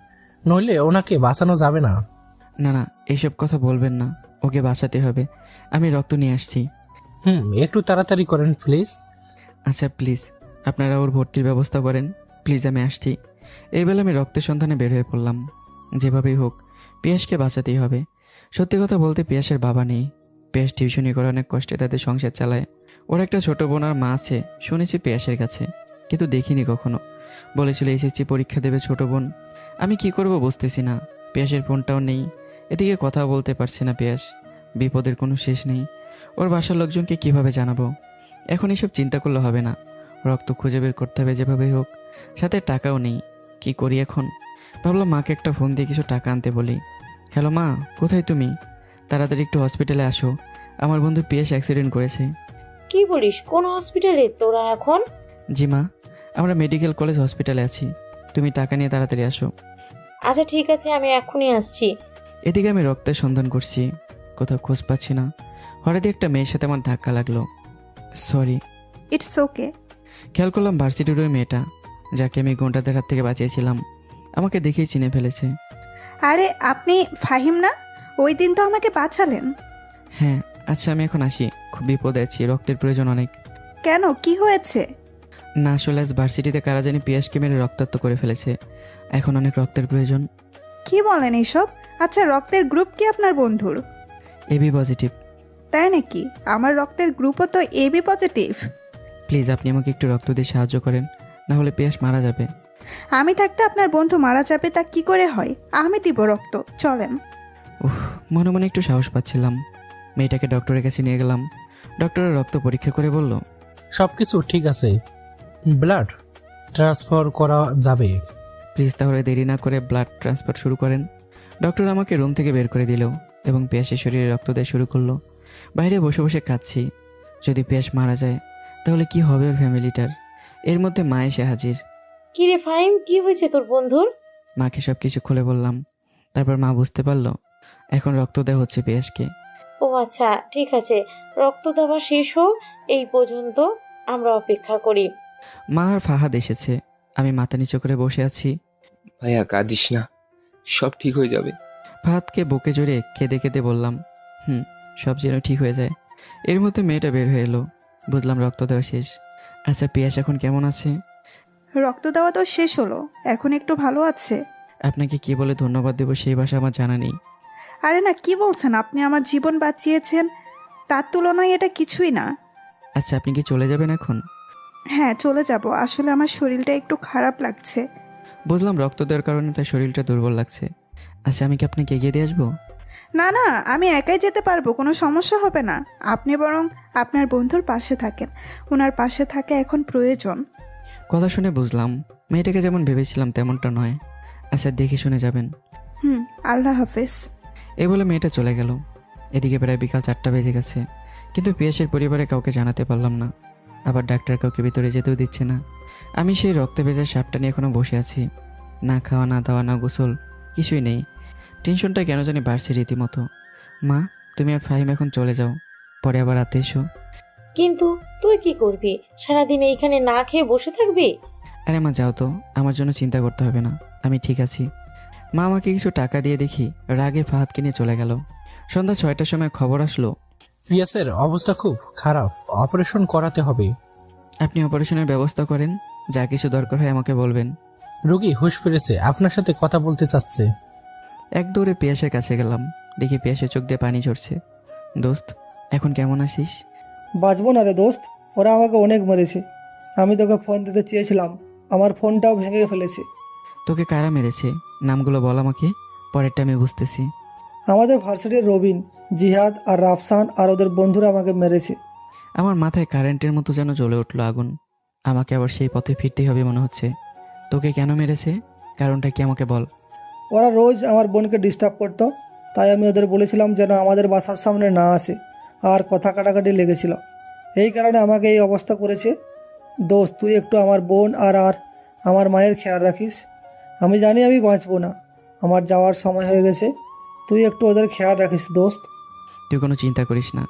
Speaker 4: নইলে ওনাকে বাঁচানো যাবে না।
Speaker 1: না না, এইসব কথা বলবেন না, ওকে বাঁচাতে হবে। আমি রক্ত নিয়ে আসছি।
Speaker 4: একটু তাড়াতাড়ি করেন প্লিজ।
Speaker 1: আচ্ছা প্লিজ, আপনারা ওর ভর্তির ব্যবস্থা করেন প্লিজ, আমি আসছি। এই বেলা আমি রক্তের সন্ধানে বের হয়ে পড়লাম। যেভাবেই হোক পিয়াসকে বাঁচাতেই হবে। সত্যি কথা বলতে পিয়াসের বাবা নেই। পিয়াস টিউশনি করে অনেক কষ্টে তাদের সংসার চালায়। ওর একটা ছোট বোন আর মা আছে শুনেছি পিয়াসের কাছে, কিন্তু দেখিনি কখনো। বলেছিল এসএসসি পরীক্ষা দেবে ছোট বোন। আমি কি করব বুঝতেছি না। পিয়াসের ফোনটাও নেই, এদিকে কথা বলতে পারছি না পিয়াস। বিপদের কোনো শেষ নেই। ওর বাসার লোকজনকে কিভাবে জানাবো? এখন এসব চিন্তা করলে হবে না। রক্ত খুঁজে বের করতে হবে যেভাবেই হোক। সাথে টাকাও নেই, কি করি এখন? ভাবলাম মাকে একটা ফোন দিয়ে কিছু টাকা আনতে বলি। হ্যালো মা, কোথায় তুমি? তাড়াতাড়ি একটু হসপিটালে আসো, আমার বন্ধু পিয়াস অ্যাক্সিডেন্ট করেছে।
Speaker 2: কি বলিস? কোন হসপিটালে তোরা এখন?
Speaker 1: জি মা, আমরা মেডিকেল কলেজ হসপিটালে আছি। তুমি টাকা নিয়ে তাড়াতাড়ি আসো।
Speaker 2: আচ্ছা ঠিক আছে, আমি এখনই আসছি।
Speaker 1: এদিকে আমি রক্তের সন্ধান করছি, কোথাও খোঁজ পাচ্ছি না। হঠাৎই একটা মেয়ের সাথে আমার ধাক্কা লাগলো। সরি।
Speaker 7: It's okay.
Speaker 1: খেয়াল করলাম ভার্সিটির ওই মেয়েটা, যাকে আমি ঘন্টাদের হাত থেকে বাঁচিয়েছিলাম। আমাকে দেখেই চিনে ফেলেছে।
Speaker 7: আরে আপনি ফাহিম না? ওই দিন তো আমাকে বাঁচালেন।
Speaker 1: হ্যাঁ, আচ্ছা আমি এখন আসি, খুব বিপদে আছি, রক্তের প্রয়োজন অনেক।
Speaker 7: কেন, কি হয়েছে?
Speaker 1: না আসলে আজ ভার্সিটিতে কারা জানি পিয়াসকে মেরে রক্তাক্ত করে ফেলেছে। এখন অনেক রক্তের প্রয়োজন।
Speaker 7: কি বলেন এইসব? আচ্ছা রক্তের গ্রুপ কি আপনার বন্ধুর?
Speaker 1: AB positive.
Speaker 7: তাই নাকি? আমার রক্তের গ্রুপও তো এবি পজিটিভ।
Speaker 1: প্লিজ আপনি আমাকে একটু রক্ত দিয়ে সাহায্য করেন, না হলে পিয়াস মারা যাবে।
Speaker 7: আমি থাকতে আপনার বন্ধু মারা যাবে তা কি করে হয়? আমি দিব রক্ত, চলেন।
Speaker 1: মনে মনে একটু সাহস পাচ্ছিলাম। মেয়েটাকে ডক্টরের কাছে নিয়ে গেলাম। ডক্টরের রক্ত পরীক্ষা করে বলল,
Speaker 4: সবকিছু ঠিক আছে, ব্লাড ট্রান্সফার করা যাবে।
Speaker 1: প্লিজ তাহলে দেরি না করে ব্লাড ট্রান্সফার শুরু করেন। ডক্টর আমাকে রুম থেকে বের করে দিল এবং পিয়াসের শরীরে রক্ত দেওয়া শুরু করলো। বাইরে বসে বসে কাঁদছি। যদি পিয়াস মারা যায় তাহলে কি হবে ওর ফ্যামিলিটার? এর মধ্যে মা এসে হাজির।
Speaker 2: কি রে ফাহিম, কি হয়েছে তোর বন্ধুর?
Speaker 1: মাকে সব কিছু খুলে বললাম। তারপর মা বুঝতে পারলো এখন রক্ত দেওয়া হচ্ছে পিয়াসকে।
Speaker 2: ও আচ্ছা ঠিক আছে, রক্ত দেওয়া শেষ হোক, এই পর্যন্ত আমরা অপেক্ষা করি।
Speaker 1: মা আর ফাহাদ এসেছে। আমি মাথা নিচু করে বসে আছি।
Speaker 3: ভাইয়া কাঁদিস না, সব ঠিক হয়ে যাবে।
Speaker 1: ফাহাদকে বুকে জড়িয়ে কেঁদে কেঁদে বললাম, সব যেন ঠিক হয়ে যায়। এর মধ্যে মেয়েটা বের হয়ে এলো। বুঝলাম রক্ত দেওয়া শেষ। আচ্ছা পিয়াস এখন কেমন আছে?
Speaker 7: রক্ত দেওয়া তো শেষ হলো, এখন একটু ভালো আছে।
Speaker 1: আপনাকে কি বলে ধন্যবাদ দেবো সেই ভাষা আমার জানা নেই।
Speaker 7: আরে না, কি বলছেন? আপনি আমার জীবন বাঁচিয়েছেন, তার তুলনায় এটা কিছুই না।
Speaker 1: আচ্ছা আপনি কি চলে যাবেন এখন?
Speaker 7: হ্যাঁ চলে যাব, আসলে আমার শরীরটা একটু খারাপ লাগছে।
Speaker 1: বুঝলাম রক্ত দেওয়ার কারণে তার শরীরটা দুর্বল লাগছে। আচ্ছা আমি কি আপনাকে এগিয়ে দিয়ে আসবো?
Speaker 7: না না, আমি একাই যেতে পারবো, কোনো সমস্যা হবে না। আপনি বরং আপনার বন্ধুর পাশে থাকেন, ওনার পাশে থাকা এখন প্রয়োজন।
Speaker 1: কথা শুনে বুঝলাম মেয়েটাকে যেমন ভেবেছিলাম তেমনটা নয়। আচ্ছা দেখে শুনে যাবেন।
Speaker 7: আল্লাহ হাফেজ।
Speaker 1: এই বলে মেয়েটা চলে গেল। এদিকে প্রায় বিকাল 4টা বেজে গেছে, কিন্তু পিয়াসের পরিবারে কাউকে জানাতে পারলাম না। আবার ডাক্তার কাউকে ভিতরে যেতেও দিচ্ছে না। আমি সেই রক্তে ভেজা শার্টটা নিয়ে এখনও বসে আছি। না খাওয়া, না দাওয়া, না গোসল, কিছুই নেই। টেনশনটা কেন জানি বাড়ছে রীতিমতো। মা তুমি আর ফাহিম এখন চলে যাও, পরে আবার রাতে এসো।
Speaker 2: কিন্তু তুই কি করবি? সারাদিন এইখানে না খেয়ে বসে থাকবি?
Speaker 1: আরে মা যাও তো, আমার জন্য চিন্তা করতে হবে না, আমি ঠিক আছি। মা আমাকে কিছু টাকা দিয়ে দেখি রাগে ফাহাদকে নিয়ে চলে গেল। সন্ধ্যা 6টার সময় খবর আসলো
Speaker 4: পিয়াসের অবস্থা খুব খারাপ, অপারেশন করাতে হবে।
Speaker 1: আপনি অপারেশনের ব্যবস্থা করেন, যা কিছু দরকার হয় আমাকে বলবেন।
Speaker 4: রোগী হুঁশ ফিরেছে, আপনার সাথে কথা বলতে চাচ্ছে।
Speaker 1: এক দৌড়ে পিয়াসের কাছে গেলাম। দেখি পিয়াসের চোখ দিয়ে পানি ঝরছে। দোস্ত এখন কেমন আছিস?
Speaker 5: বাঁচবো না রে দোস্ত, ওরা আমাকে অনেক মেরেছে। আমি তোকে ফোন দিতে চেয়েছিলাম, আমার ফোনটাও ভেঙে ফেলেছে।
Speaker 1: তোকে কারা মেরেছে? নামগুলো বল আমাকে, পরেরটা আমি বুঝতেছি।
Speaker 5: আমাদের ভার্সিটির রবিন, জিহাদ আর রাফসান আর ওদের বন্ধুরা আমাকে মেরেছে।
Speaker 1: আমার মাথায় কারেন্টের মতো যেন জ্বলে উঠলো আগুন। আমাকে আবার সেই পথে ফিরতেই হবে মনে হচ্ছে। তোকে কেন মেরেছে, কারণটা কি আমাকে বল।
Speaker 5: ওরা রোজ আমার বোনকে ডিস্টার্ব করতো, তাই আমি ওদের বলেছিলাম যেন আমাদের বাসার সামনে না আসে, আর কথা কাটাকাটি লেগেছিল। এই কারণে আমাকে এই অবস্থা করেছে। দোস্ত তুই একটু আমার বোন আর আমার মায়ের খেয়াল রাখিস। আমি জানি আমি বাঁচবো না, আমার যাওয়ার সময় হয়ে গেছে। তুই একটু ওদের খেয়াল রাখিস দোস্ত।
Speaker 1: তুই কোনো চিন্তা করিস না,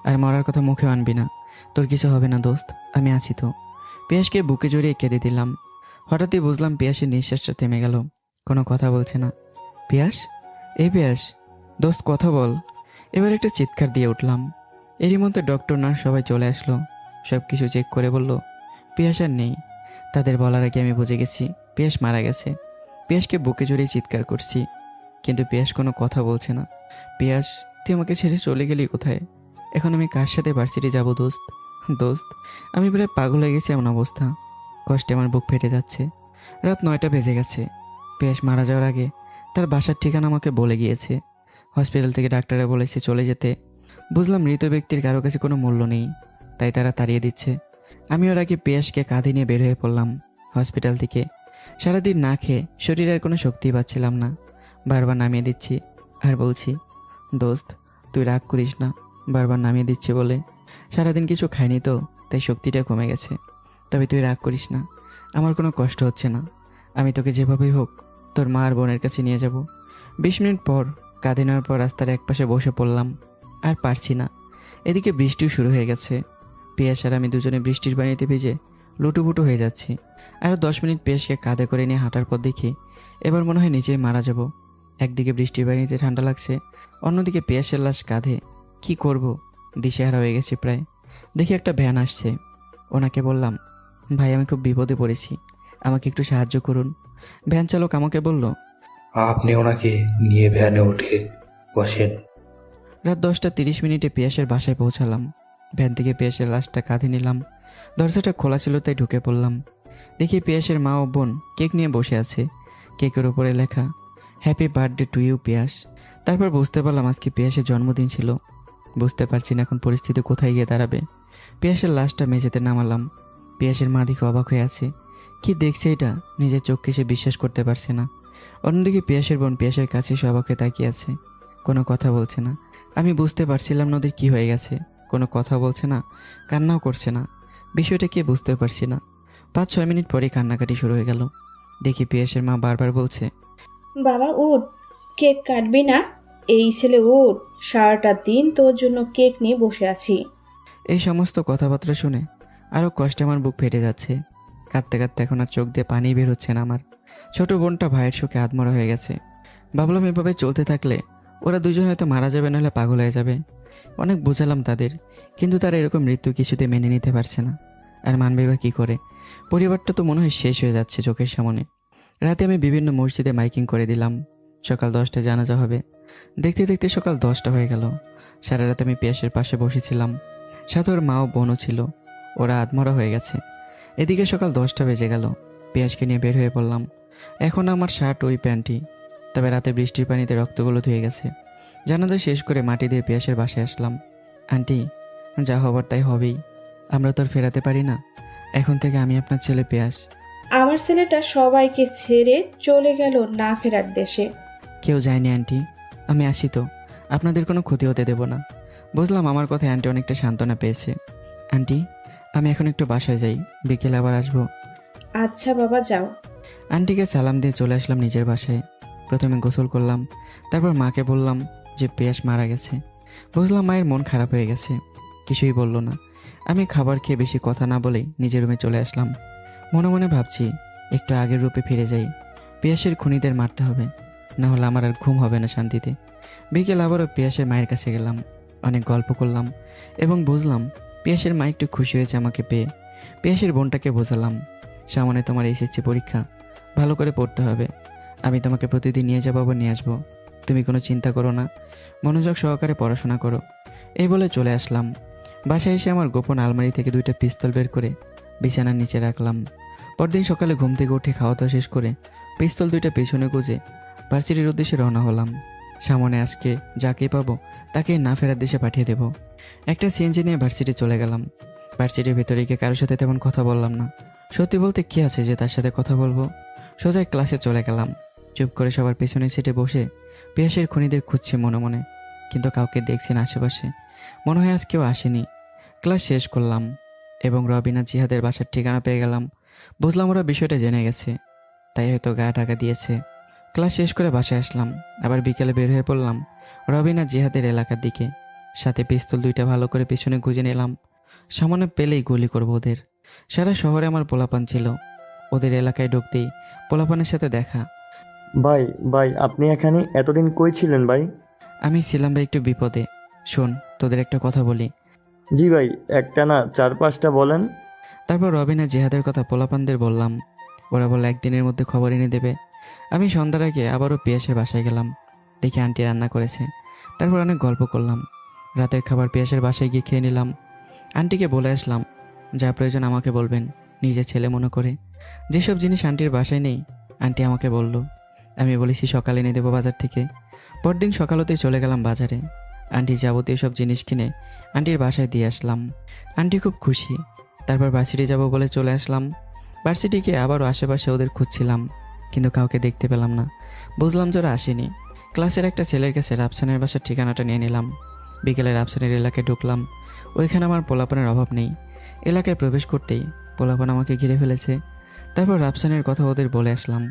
Speaker 1: আর মরার কথা মুখে আনবি না। তোর কিছু হবে না দোস্ত, আমি আছি তো। পিয়াসকে বুকে জড়িয়ে কেঁদে দিলাম। হঠাৎই বুঝলাম পিয়াসের নিঃশ্বাসটা থেমে গেল, কোনো কথা বলছে না। পিয়াস, এই পিয়াস, দোস্ত কথা বল। এবার একটা চিৎকার দিয়ে উঠলাম। এরই মধ্যে ডক্টর নার্স সবাই চলে আসলো। সব কিছু চেক করে বলল পিয়াস আর নেই। তাদের বলার আগে আমি বুঝে গেছি পিয়াস মারা গেছে। পিয়াসকে বুকে জড়িয়ে চিৎকার করছি, কিন্তু পিয়াস কোনো কথা বলছে না। পিয়াস, তুই আমাকে ছেড়ে চলে গেলি কোথায়? এখন আমি কার সাথে ভার্সিটি যাব দোস্ত? দোস্ত, আমি প্রায় পাগল হয়ে গেছি এমন অবস্থা। কষ্টে আমার বুক ফেটে যাচ্ছে। রাত 9টা বেজে গেছে। পিয়াস মারা যাওয়ার আগে তার বাসার ঠিকানা আমাকে বলে গিয়েছে। হসপিটাল থেকে ডাক্তাররা বলেছে চলে যেতে। বুঝলাম মৃত ব্যক্তির কারো কাছে কোনো মূল্য নেই, তাই তারা তাড়িয়ে দিচ্ছে। আমি ওর আগে পিয়াসকে কাঁধে নিয়ে বের হয়ে পড়লাম হসপিটাল থেকে। সারাদিন না খেয়ে শরীরের কোনো শক্তি পাচ্ছিলাম না। বারবার নামিয়ে দিচ্ছি আর বলছি দোস্ত তুই রাগ করিস না। বারবার নামিয়ে দিচ্ছি বলে। সারাদিন কিছু খাইনি তো, তাই শক্তিটা কমে গেছে। তবে তুই রাগ করিস না, আমার কোনো কষ্ট হচ্ছে না। আমি তোকে যেভাবেই হোক তোর মা আর বোনের কাছে নিয়ে যাব। 20 মিনিট পর কাঁধে নেওয়ার পর রাস্তার একপাশে বসে পড়লাম। আর পারছি না, এদিকে বৃষ্টিও শুরু হয়ে গেছে। পিয়াস আর আমি দুজনে বৃষ্টির পানিতে ভিজে লুটুপুটু হয়ে যাচ্ছি। আরও 10 মিনিট পিয়াসকে কাঁধে করে নিয়ে হাঁটার পর দেখি এবার মনে হয় নিচেই মারা যাব। একদিকে বৃষ্টির পানিতে ঠান্ডা লাগছে, অন্যদিকে পিয়াসের লাশ কাঁধে। কি করব, দিশেহারা হয়ে গেছি প্রায়। দেখি একটা ভ্যান আসছে। ওনাকে বললাম ভাই আমি খুব বিপদে পড়েছি, আমাকে একটু সাহায্য করুন। ভ্যান চালক আমাকে বলল
Speaker 8: আপনি ওনাকে নিয়ে ভ্যানে উঠে বসেন।
Speaker 1: রাত 10টা 30 মিনিটে পিয়াসের বাসায় পৌঁছালাম। ভ্যান থেকে পিয়াসের লাশটা কাঁধে নিলাম। দরজাটা খোলা ছিল তাই ঢুকে পড়লাম। দেখি পিয়াসের মা ও বোন কেক নিয়ে বসে আছে। কেকের উপরে লেখা হ্যাপি বার্থডে টু ইউ পিয়াস। তারপর বুঝতে পারলাম আজকে পিয়াসের জন্মদিন ছিল। বুঝতে পারছি না এখন পরিস্থিতি কোথায় গিয়ে দাঁড়াবে। পিয়াসের লাশটা মেঝেতে নামালাম। পিয়াসের মা দিকে অবাক হয়ে আছে, কি দেখছে এটা, নিজের চোখকে সে বিশ্বাস করতে পারছে না। অন্যদিকে পিয়াসের বোন পিয়াসের কাছে সে অবাক হয়ে তাকিয়ে আছে, কোনো কথা বলছে না। আমি বুঝতে পারছিলাম না ওদের কী হয়ে গেছে, কোনো কথা বলছে না, কান্নাও করছে না। বিষয়টা কি বুঝতে পারছি না। 5-6 মিনিট পরেই কান্নাকাটি শুরু হয়ে গেল। দেখি পিয়াসের মা বারবার বলছে
Speaker 9: বাবা উঠ, কেক কাটবি না? এই ছেলে উঠ, সারাটা দিন তোর জন্য কেক নিয়ে বসে আছি।
Speaker 1: এই সমস্ত কথাবার্তা শুনে আরও কষ্টে আমার বুক ফেটে যাচ্ছে। কাঁদতে কাঁদতে এখন আর চোখ দিয়ে পানি বের হচ্ছে না আমার। ছোট বোনটা ভাইয়ের শোকে আধমরা হয়ে গেছে। ভাবলাম এভাবে চলতে থাকলে ওরা দুজন হয়তো মারা যাবে, নাহলে পাগল হয়ে যাবে। অনেক বোঝালাম তাদের, কিন্তু তারা এরকম মৃত্যু কিছুতে মেনে নিতে পারছে না। আর মানবে বা কী করে? পরিবারটা তো মনে হয় শেষ হয়ে যাচ্ছে চোখের সামনে। রাতে আমি বিভিন্ন মসজিদে মাইকিং করে দিলাম, সকাল 10টায় জানাজা হবে। দেখতে দেখতে সকাল 10টা হয়ে গেল। সারা রাত আমি পিয়াসের পাশে বসেছিলাম, সাথে ওর মা ও বোনও ছিল। ওরা আধমরা হয়ে গেছে। এদিকে সকাল 10টা বেজে গেল। পিয়াসকে নিয়ে বের হয়ে পড়লাম। এখন আমার শার্ট ওই প্যান্টই, তবে রাতে বৃষ্টির পানিতে রক্তগুলো ধুয়ে গেছে। জানাজা শেষ করে মাটি দিয়ে পিয়াসের বাসায় আসলাম। আন্টি, যা হবার তাই হবেই, আমরা তো আর ফেরাতে পারি না। এখন থেকে আমি আপনার ছেলে পিয়াস।
Speaker 9: আমার ছেলেটা সবাইকে ছেড়ে চলে গেল না ফেরার দেশে।
Speaker 1: কেউ যায়নি আন্টি, আমি আসি তো, আপনাদের কোনো ক্ষতি হতে দেব না। বুঝলাম আমার কথায় আন্টি অনেকটা সান্ত্বনা পেয়েছে। আন্টি, আমি এখন একটু বাসায় যাই, বিকেলে আবার আসবো।
Speaker 9: আচ্ছা বাবা যাও।
Speaker 1: আন্টিকে সালাম দিয়ে চলে আসলাম নিজের বাসায়। প্রথমে গোসল করলাম, তারপর মাকে বললাম যে পিয়াস মারা গেছে। বুঝলাম মায়ের মন খারাপ হয়ে গেছে, কিছুই বলল না। আমি খাবার খেয়ে বেশি কথা না বলেই নিজের রুমে চলে আসলাম। মনে মনে ভাবছি একটু আগের রূপে ফিরে যাই, পিয়াসের খুনিদের মারতে হবে, না হলে আমার আর ঘুম হবে না শান্তিতে। বিকেল আবারও পিয়াসের মায়ের কাছে গেলাম, অনেক গল্প করলাম এবং বুঝলাম পিয়াসের মা একটু খুশি হয়েছে আমাকে পেয়ে। পিয়াসের বোনটাকে বোঝালাম, সামনে তোমার এসএসসি পরীক্ষা, ভালো করে পড়তে হবে। আমি তোমাকে প্রতিদিন নিয়ে যাবো বা নিয়ে আসবো, তুমি কোনো চিন্তা করো না, মনোযোগ সহকারে পড়াশোনা করো। এই বলে চলে আসলাম। বাসায় এসে আমার গোপন আলমারি থেকে 2টা পিস্তল বের করে বিছানার নিচে রাখলাম। পরদিন সকালে ঘুম থেকে উঠে খাওয়া দাওয়া শেষ করে পিস্তল 2টা পেছনে গুজে ভার্সিটির উদ্দেশ্যে রওনা হলাম। সামনে আজকে যাকে পাবো তাকে না ফেরার দেশে পাঠিয়ে দেব। একটা সিএনজি নিয়ে ভার্সিটি চলে গেলাম। ভার্সিটির ভেতরে গিয়ে কারোর সাথে তেমন কথা বললাম না। সত্যি বলতে কি আছে যে তার সাথে কথা বলবো। সোজা ক্লাসে চলে গেলাম। চুপ করে সবার পেছনের সিটে বসে পিয়াসের খুনিদের খুঁজছি মনে মনে, কিন্তু কাউকে দেখছি না আশেপাশে। মনে হয় আজ কেউ আসেনি। ক্লাস শেষ করলাম এবং রবিনা জিহাদের বাসার ঠিকানা পেয়ে গেলাম। বুঝলাম ওরা বিষয়টা জেনে গেছে, তাই হয়তো গা ঢাকা দিয়েছে। ক্লাস শেষ করে বাসায় আসলাম, আবার বিকেলে বের হয়ে পড়লাম রবিন আর জিহাদের এলাকার দিকে। সাথে পিস্তল 2টা ভালো করে পিছনে গুঁজে নিলাম, সামনে পেলেই গুলি করব ওদের। সারা শহরে আমার পোলাপান ছিল, ওদের এলাকায় ঢুকতেই পোলাপানের সাথে দেখা।
Speaker 6: ভাই ভাই আপনি এখানে এতদিন কই ছিলেন ভাই?
Speaker 1: আমি ছিলাম ভাই একটু বিপদে। শোন, তোদের একটা কথা বলি।
Speaker 6: জি ভাই, একটা না 4-5টা বলেন।
Speaker 1: তারপর রবিন আর জিহাদের কথা পোলাপানদের বললাম। ওরা বলল একদিনের মধ্যে খবর এনে দেবে। আমি সন্ধ্যার আগে আবারও পিয়াসের বাসায় গেলাম, দেখি আন্টি রান্না করেছে। তারপর অনেক গল্প করলাম। রাতের খাবার পিয়াসের বাসায় গিয়ে খেয়ে নিলাম। আন্টিকে বলে আসলাম, যা প্রয়োজন আমাকে বলবেন, নিজের ছেলে মনে করে। যেসব জিনিস আন্টির বাসায় নেই আন্টি আমাকে বলল। আমি বলেছি সকালে এনে দেবো বাজার থেকে। পরদিন সকাল হতেই চলে গেলাম বাজারে। আন্টি যাবতীয় সব জিনিস কিনে আন্টির বাসায় দিয়ে আসলাম। আন্টি খুব খুশি। তারপর ভার্সিটি যাব বলে চলে আসলাম। ভার্সিটি গিয়ে আবারও আশেপাশে ওদের খুঁজছিলাম, কিন্তু কাউকে দেখতে পেলাম না। বুঝলাম যে ওরা আসেনি। ক্লাসের একটা ছেলের কাছে রাফসানের বাসার ঠিকানাটা নিয়ে নিলাম। বিকেলে রাফসানের এলাকায় ঢুকলাম। ওইখানে আমার পোলাপানের অভাব নেই। এলাকায় প্রবেশ করতেই পোলাপান আমাকে ঘিরে ফেলেছে। তারপর রাফসানের কথা ওদের বলে আসলাম।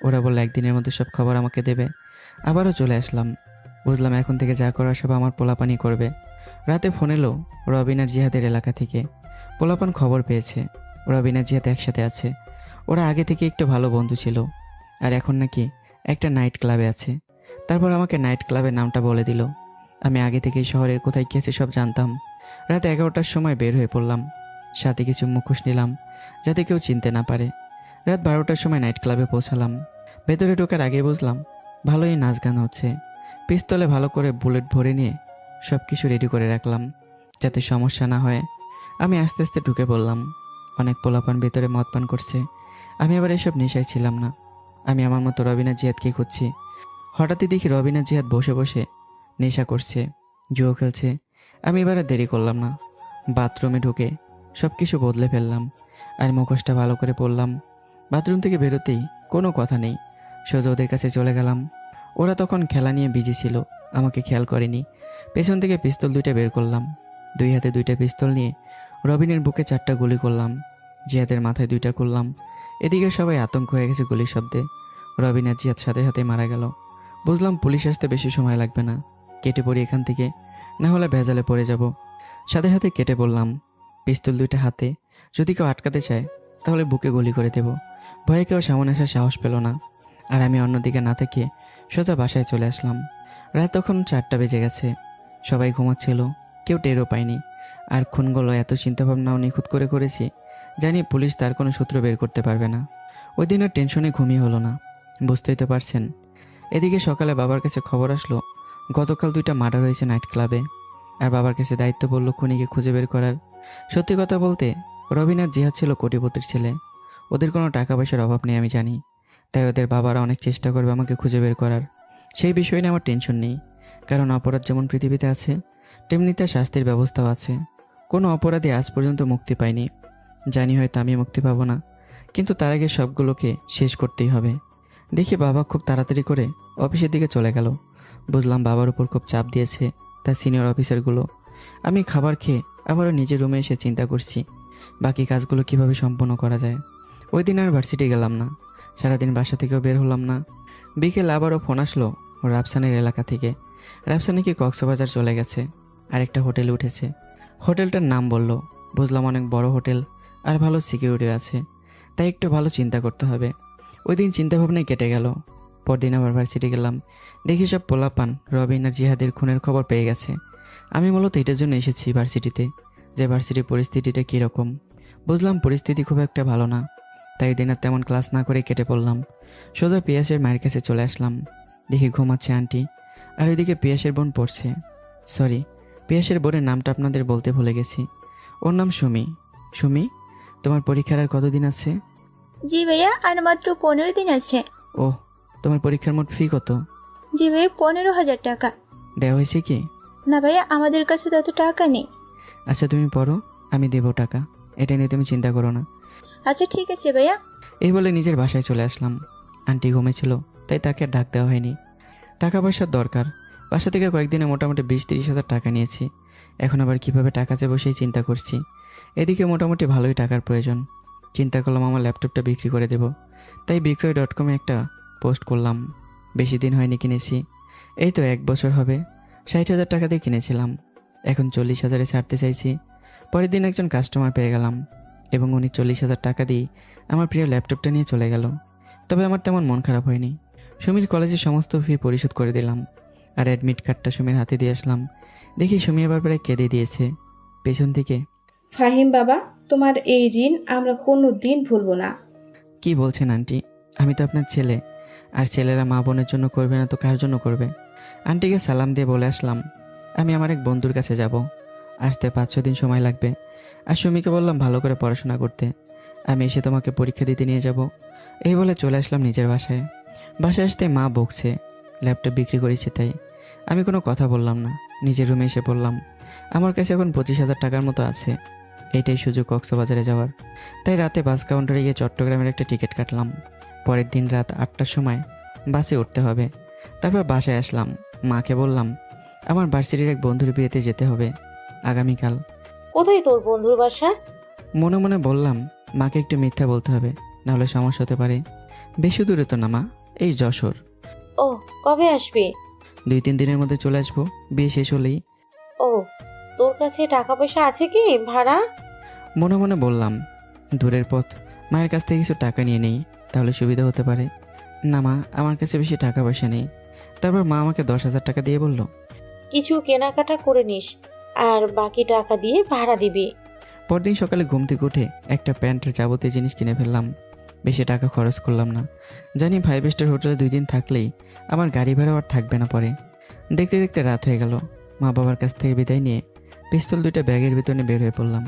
Speaker 1: ওরা বলল একদিনের মধ্যে সব খবর আমাকে দেবে। আবারও চলে আসলাম। বুঝলাম এখন থেকে যা করার সব আমার পোলাপানই করবে। রাতে ফোন এলো রবিন আর জিহাদের এলাকা থেকে। পোলাপান খবর পেয়েছে রবিন আর জিহাদ একসাথে আছে। ওরা আগে থেকে একটু ভালো বন্ধু ছিল, আর এখন নাকি একটা নাইট ক্লাবে আছে। তারপর আমাকে নাইট ক্লাবের নামটা বলে দিল। আমি আগে থেকেই শহরের কোথায় গিয়েছে সব জানতাম। রাত 11টার সময় বের হয়ে পড়লাম। সাথে কিছু মুখোশ নিলাম যাতে কেউ চিনতে না পারে। রাত 12টার সময় নাইট ক্লাবে পৌঁছালাম। ভেতরে ঢোকার আগে বুঝলাম ভালোই নাচ গান হচ্ছে। পিস্তলে ভালো করে বুলেট ভরে নিয়ে সব কিছু রেডি করে রাখলাম যাতে সমস্যা না হয়। আমি আস্তে আস্তে ঢুকে পড়লাম। অনেক পোলাপান ভেতরে মদ পান করছে। আমি আবার এসব নেশায় ছিলাম না। আমি আমার মতো রবিনা জিহাদকে খুঁজছি। হঠাৎই দেখি রবিনা জিহাদ বসে বসে নেশা করছে, জুয়ো খেলছে। আমি এবার আর দেরি করলাম না, বাথরুমে ঢুকে সব কিছু বদলে ফেললাম আর মুখোশটা ভালো করে পরলাম। বাথরুম থেকে বেরোতেই কোনো কথা নেই, সোজা ওদের কাছে চলে গেলাম। ওরা তখন খেলা নিয়ে বিজি ছিল, আমাকে খেয়াল করেনি। পেছন থেকে পিস্তল 2টা বের করলাম। 2 হাতে 2টা পিস্তল নিয়ে রবিনের বুকে 4টা গুলি করলাম, জিহাদের মাথায় 2টা করলাম। এদিকে সবাই আতঙ্ক হয়ে গেছে গুলির শব্দে। রবিন আর জিহাদ সাথে সাথে মারা গেল। বুঝলাম পুলিশ আসতে বেশি সময় লাগবে না। কেটে পড়ি এখান থেকে, না হলে ভেজালে পড়ে যাব। সাথে সাথে কেটে পড়লাম। পিস্তল 2টা হাতে, যদি কেউ আটকাতে চায় তাহলে বুকে গুলি করে দেব। ভয়ে কেউ সামনে আসার সাহস পেল না। আর আমি অন্যদিকে না থেকে সোজা বাসায় চলে আসলাম। রাত তখন 4টা বেজে গেছে। সবাই ঘুমাচ্ছিল, কেউ টেরও পায়নি। আর খুনগুলো এত চিন্তাভাবনাও নিখুঁত করে করেছি, জানি পুলিশ তার কোনো সূত্র বের করতে পারবে না। ওই দিন আর টেনশনে ঘুমিয়ে হলো না, বুঝতেই তো পারছেন। এদিকে সকালে বাবার কাছে খবর আসলো গতকাল 2টা মার্ডার হয়েছে নাইট ক্লাবে। আর বাবার কাছে দায়িত্ব বলল খুনিকে খুঁজে বের করার। সত্যি কথা বলতে রবিন আর জিহাদ ছিল কোটিপতির ছেলে। ওদের কোনো টাকা পয়সার অভাব নেই আমি জানি, তাই ওদের বাবারা অনেক চেষ্টা করবে আমাকে খুঁজে বের করার। সেই বিষয় নিয়ে আমার টেনশন নেই, কারণ অপরাধ যেমন পৃথিবীতে আছে তেমনি তার শাস্তির ব্যবস্থাও আছে। কোনো অপরাধী আজ পর্যন্ত মুক্তি পায়নি। জানি হয়তো আমি মুক্তি পাবো না, কিন্তু তার আগে সবগুলোকে শেষ করতেই হবে। দেখি বাবা খুব তাড়াতাড়ি করে অফিসের দিকে চলে গেল। বুঝলাম বাবার উপর খুব চাপ দিয়েছে তার সিনিয়র অফিসারগুলো। আমি খাবার খেয়ে আবারও নিজের রুমে এসে চিন্তা করছি বাকি কাজগুলো কিভাবে সম্পন্ন করা যায়। ওই দিন আর ভার্সিটি গেলাম না, সারাদিন বাসা থেকেও বের হলাম না। বিকেল আবারও ফোন আসলো রাফসানের এলাকা থেকে। রাফসান নাকি কক্সবাজার চলে গেছে, আরেকটা হোটেলে উঠেছে। হোটেলটার নাম বলল। বুঝলাম অনেক বড় হোটেল আর ভালো সিকিউরিটি আছে, তাই একটু ভালো চিন্তা করতে হবে। ওই দিন চিন্তাভাবনায় কেটে গেল। পরদিন আবার ভার্সিটি গেলাম, দেখি সব পোলাপান রবিন আর জিহাদের খুনের খবর পেয়ে গেছে। আমি মূলত এটার জন্য এসেছি ভার্সিটিতে, যে ভার্সিটির পরিস্থিতিটা কীরকম। বুঝলাম পরিস্থিতি খুব একটা ভালো না, তাই ওই দিন আর তেমন ক্লাস না করে কেটে পড়লাম। সোজা পিয়াসের মায়ের কাছে চলে আসলাম। দেখি ঘুমাচ্ছে আন্টি, আর ওইদিকে পিয়াসের বোন পড়ছে। সরি, পিয়াসের বোনের নামটা আপনাদের বলতে ভুলে গেছি। ওর নাম সুমি। সুমি, তোমার পরীক্ষার আর কতদিন আছে?
Speaker 10: জি ভাইয়া, আর মাত্র 15 দিন আছে।
Speaker 1: ও, তোমার পরীক্ষার মোট ফি কত?
Speaker 10: জি ভাইয়া, 15,000 টাকা।
Speaker 1: দেওয়া হয়েছে কি?
Speaker 10: না ভাইয়া, আমাদের কাছে তত টাকা নেই।
Speaker 1: আচ্ছা তুমি পড়ো, আমি দেবো টাকা, এটা নিয়ে তুমি চিন্তা করো না।
Speaker 10: আচ্ছা ঠিক আছে ভাইয়া।
Speaker 1: এই বলে নিজের বাসায় চলে আসলাম। আন্টি ঘুমেছিল, তাই তাকে আর ডাক দেওয়া হয়নি। টাকা পয়সার দরকার, বাসা থেকে কয়েকদিনে মোটামুটি 20-30 হাজার টাকা নিয়েছি। এখন আবার কিভাবে টাকা চাইবো সেই চিন্তা করছি। এদিকে মোটামুটি ভালোই টাকার প্রয়োজন। চিন্তা করলাম আমার ল্যাপটপটা বিক্রি করে দেব, তাই বিক্রয়.com একটা পোস্ট করলাম। বেশি দিন হয়নি কিনেছি, এই তো 1 বছর হবে। 60,000 টাকা দিয়ে কিনেছিলাম, এখন 40,000-এ ছাড়তে চাইছি। পরের দিন একজন কাস্টমার পেয়ে গেলাম এবং উনি 40,000 টাকা দিয়ে আমার প্রিয় ল্যাপটপটা নিয়ে চলে গেল। তবে আমার তেমন মন খারাপ হয়নি। সুমির কলেজের সমস্ত ফি পরিশোধ করে দিলাম আর অ্যাডমিট কার্ডটা সুমির হাতে দিয়ে আসলাম। দেখি সুমি আবার প্রায় কেঁদে দিয়েছে। পেছন থেকে,
Speaker 9: ফাহিম বাবা, তোমার এই ঋণ আমরা কোনো দিন ভুলবো না।
Speaker 1: কি বলছেন আন্টি? আমি তো আপনার ছেলে, আর ছেলেরা মা বোনের জন্য করবে না তো কার জন্য করবে? আন্টিকে সালাম দিয়ে বলে আসলাম আমি আমার এক বন্ধুর কাছে যাব, আসতে 5-6 দিন সময় লাগবে। আর সুমিকে বললাম ভালো করে পড়াশোনা করতে, আমি এসে তোমাকে পরীক্ষা দিতে নিয়ে যাব। এই বলে চলে আসলাম নিজের বাসায়। বাসায় আসতে মা বকছে, ল্যাপটপ বিক্রি করেছে তাই। আমি কোনো কথা বললাম না, নিজের রুমে এসে পড়লাম। আমার কাছে এখন 25,000 টাকার মতো আছে, এইটাই সুযোগ কক্সবাজারে যাওয়ার। তাই রাতে বাস কাউন্টারে গিয়ে চট্টগ্রামের একটা টিকিট কাটলাম। পরের দিন রাত 8টার সময় বাসে উঠতে হবে। তারপর বাসায় আসলাম, মাকে বললাম আমার ভার্সিটির এক বন্ধুর বিয়েতে যেতে হবে আগামীকাল।
Speaker 2: কোথায় তোর বন্ধুর বাসা?
Speaker 1: মনে মনে বললাম মাকে একটু মিথ্যা বলতে হবে, নাহলে সমস্যা হতে পারে। বেশি দূরে তো না মা, এই যশোর।
Speaker 2: ও, কবে আসবি?
Speaker 1: 2-3 দিনের মধ্যে চলে আসবো, বিয়ে শেষ হলেই।
Speaker 2: ও, তোর কাছে টাকা পয়সা আছে কি ভাড়া?
Speaker 1: মনে মনে বললাম দূরের পথ, মায়ের কাছ থেকে কিছু টাকা নিয়ে নেই, তাহলে সুবিধা হতে পারে। না মা, আমার কাছে বেশি টাকা পয়সা নেই। তারপর মা আমাকে 10,000 টাকা দিয়ে বলল
Speaker 2: কিছু কেনাকাটা করে নিস, আর বাকি টাকা দিয়ে ভাড়া দিবি।
Speaker 1: পরদিন সকালে ঘুম থেকে উঠে একটা প্যান্টের যাবতীয় জিনিস কিনে ফেললাম। বেশি টাকা খরচ করলাম না, জানি 5 স্টার হোটেলে 2 দিন থাকলেই আমার গাড়ি ভাড়া আর থাকবে না পরে। দেখতে দেখতে রাত হয়ে গেল। মা বাবার কাছ থেকে বিদায় নিয়ে পিস্তল 2টা ব্যাগের ভিতরে বের হয়ে পড়লাম।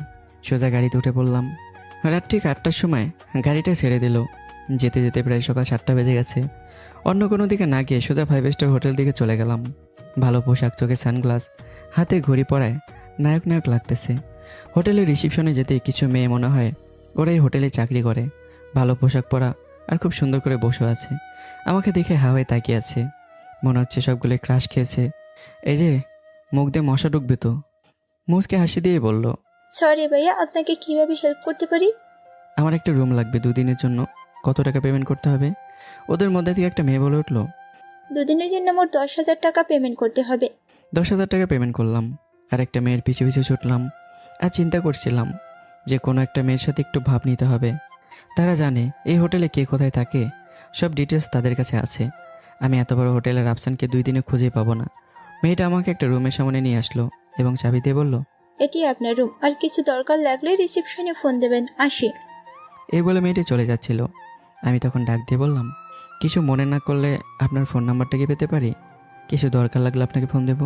Speaker 1: সোজা গাড়িতে উঠে পড়লাম। রাত ঠিক 8টার সময় গাড়িটা ছেড়ে দিল। যেতে যেতে প্রায় সকাল 7টা বেজে গেছে। অন্য কোনো দিকে না গিয়ে সোজা 5 স্টার হোটেল দিকে চলে গেলাম। ভালো পোশাক, চোখে সানগ্লাস, হাতে ঘড়ি পরায় নায়ক নায়ক লাগতেছে। হোটেলের রিসেপশনে যেতে কিছু মেয়ে মনে হয় ওরাই হোটেলে চাকরি করে, ভালো পোশাক পরা আর খুব সুন্দর করে বসে আছে। আমাকে দেখে হাওয়ায় তাকিয়ে আছে, মনে হচ্ছে সবগুলো ক্রাশ খেয়েছে। এই যে মুখ দিয়ে মশা ঢুকবে তো। মুসকে হাসি দিয়ে বলল
Speaker 10: সরি ভাইয়া, আপনাকে কিভাবে হেল্প করতে পারি?
Speaker 1: আমার একটা রুম লাগবে 2 দিনের জন্য, কত টাকা পেমেন্ট করতে হবে? ওদের মধ্যে থেকে একটা মেয়ে বলে উঠলো
Speaker 10: 2 দিনের জন্য মোট 10,000 টাকা পেমেন্ট করতে হবে।
Speaker 1: 10,000 টাকা পেমেন্ট করলাম আর একটা মেয়ের পিছু পিছু ছুটলাম। আর চিন্তা করছিলাম যে কোনো একটা মেয়ের সাথে একটু ভাব নিতে হবে। তারা জানে এই হোটেলে কে কোথায় থাকে, সব ডিটেলস তাদের কাছে আছে। আমি এত বড় হোটেলের আফসানকে 2 দিনে খুঁজে পাবো না। মেয়েটা আমাকে একটা রুমের সামনে নিয়ে আসলো এবং চাবি দিয়ে বলল
Speaker 10: এটি আপনার রুম, আর কিছু দরকার লাগলে রিসেপশনে ফোন দেবেন, আসি।
Speaker 1: এই বলে মেয়েটি চলে যাচ্ছিল। আমি তখন ডাক দিয়ে বললাম কিছু মনে না করলে আপনার ফোন নাম্বারটা কি পেতে পারি? কিছু দরকার লাগলে আপনাকে ফোন দেবো।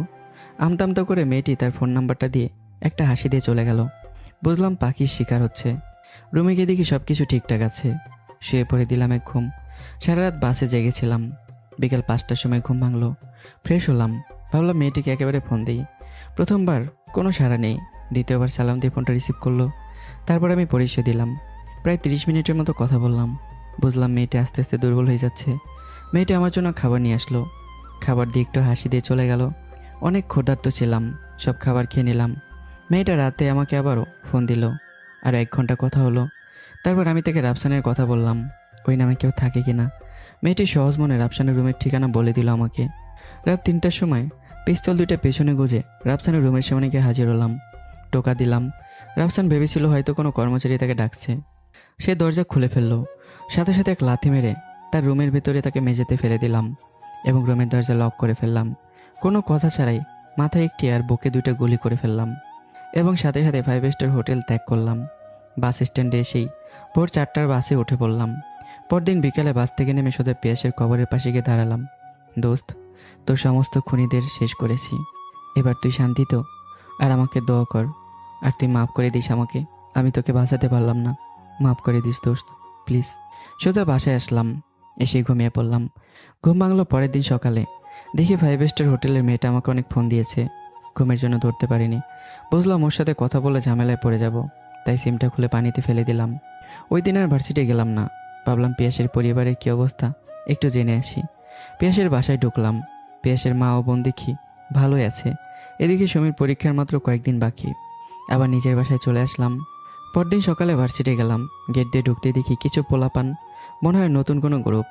Speaker 1: আমতা আমতা করে মেয়েটি তার ফোন নাম্বারটা দিয়ে একটা হাসি দিয়ে চলে গেল। বুঝলাম পাখির শিকার হচ্ছে। রুমে গিয়ে দেখি সব কিছু ঠিকঠাক আছে। শুয়ে পড়ে দিলাম এক ঘুম। সারা রাত বাসে জেগেছিলাম। বিকেল 5টার সময় ঘুম ভাঙলো। ফ্রেশ হলাম, ভাবলাম মেয়েটিকে একেবারে ফোন দিই। প্রথমবার কোনো সাড়া নেই, দ্বিতীয়বার সালাম দিয়ে ফোনটা রিসিভ করলো। তারপর আমি পরিচয় দিলাম। প্রায় 30 মিনিটের মতো কথা বললাম। বুঝলাম মেয়েটি আস্তে আস্তে দুর্বল হয়ে যাচ্ছে। মেয়েটি আমার জন্য খাবার নিয়ে আসলো। খাবার দিয়ে একটু হাসি দিয়ে চলে গেল। অনেক ক্ষুধার্ত ছিলাম, সব খাবার খেয়ে নিলাম। মেয়েটা রাতে আমাকে আবারও ফোন দিল, আর 1 ঘন্টা কথা হলো। তারপর আমি তাকে রাফসানের কথা বললাম, ওই নামে কেউ থাকে কি না। মেয়েটি সহজ মনে রাফসানের রুমের ঠিকানা বলে দিল আমাকে। রাত 3টার সময় পিস্তল 2টা পেছনে গুজে রাফসানের রুমের সামনে গিয়ে হাজির হলাম। টোকা দিলাম। রাফসান ভেবেছিল হয়তো কোনো কর্মচারী তাকে ডাকছে। সে দরজা খুলে ফেললো। সাথে সাথে এক লাথি মেরে তার রুমের ভিতরে তাকে মেঝেতে ফেলে দিলাম এবং রুমের দরজা লক করে ফেললাম। কোনো কথা ছাড়াই মাথায় একটি আর বুকে 2টা গুলি করে ফেললাম এবং সাথে সাথে 5 স্টার হোটেল ত্যাগ করলাম। বাস স্ট্যান্ডে এসেই ভোর 4টার বাসে উঠে পড়লাম। পরদিন বিকেলে বাস থেকে নেমে সোজা পিয়াসের কবরের পাশে গিয়ে দাঁড়ালাম। দোস্ত, তোর সমস্ত খুনিদের শেষ করেছি, এবার তুই শান্তি তো। আর আমাকে দোয়া কর, আর তুই মাফ করে দিস আমাকে। আমি তোকে বাঁচাতে পারলাম না, মাফ করে দিস দোস্ত প্লিজ। সোজা বাসায় আসলাম, এসে ঘুমিয়ে পড়লাম। ঘুম ভাঙলো পরের দিন সকালে। দেখি 5 স্টার হোটেলের মেয়েটা আমাকে অনেক ফোন দিয়েছে। ঘুমের জন্য ধরতে পারিনি। বুঝলাম ওর সাথে কথা বলে ঝামেলায় পড়ে যাব, তাই সিমটা খুলে পানিতে ফেলে দিলাম। ওই দিন আর ভার্সিটি গেলাম না। ভাবলাম পিয়াসের পরিবারের কী অবস্থা একটু জেনে আসি। পিয়াসের বাসায় ঢুকলাম। পিয়াসের মা ও বোন দেখি ভালোই আছে। এদিকে সুমির পরীক্ষার মাত্র কয়েকদিন বাকি। আবার নিজের বাসায় চলে আসলাম। পরদিন সকালে ভার্সিটি গেলাম। গেট দিয়ে ঢুকতে দেখি কিছু পোলাপান, মনে হয় নতুন কোনো গ্রুপ।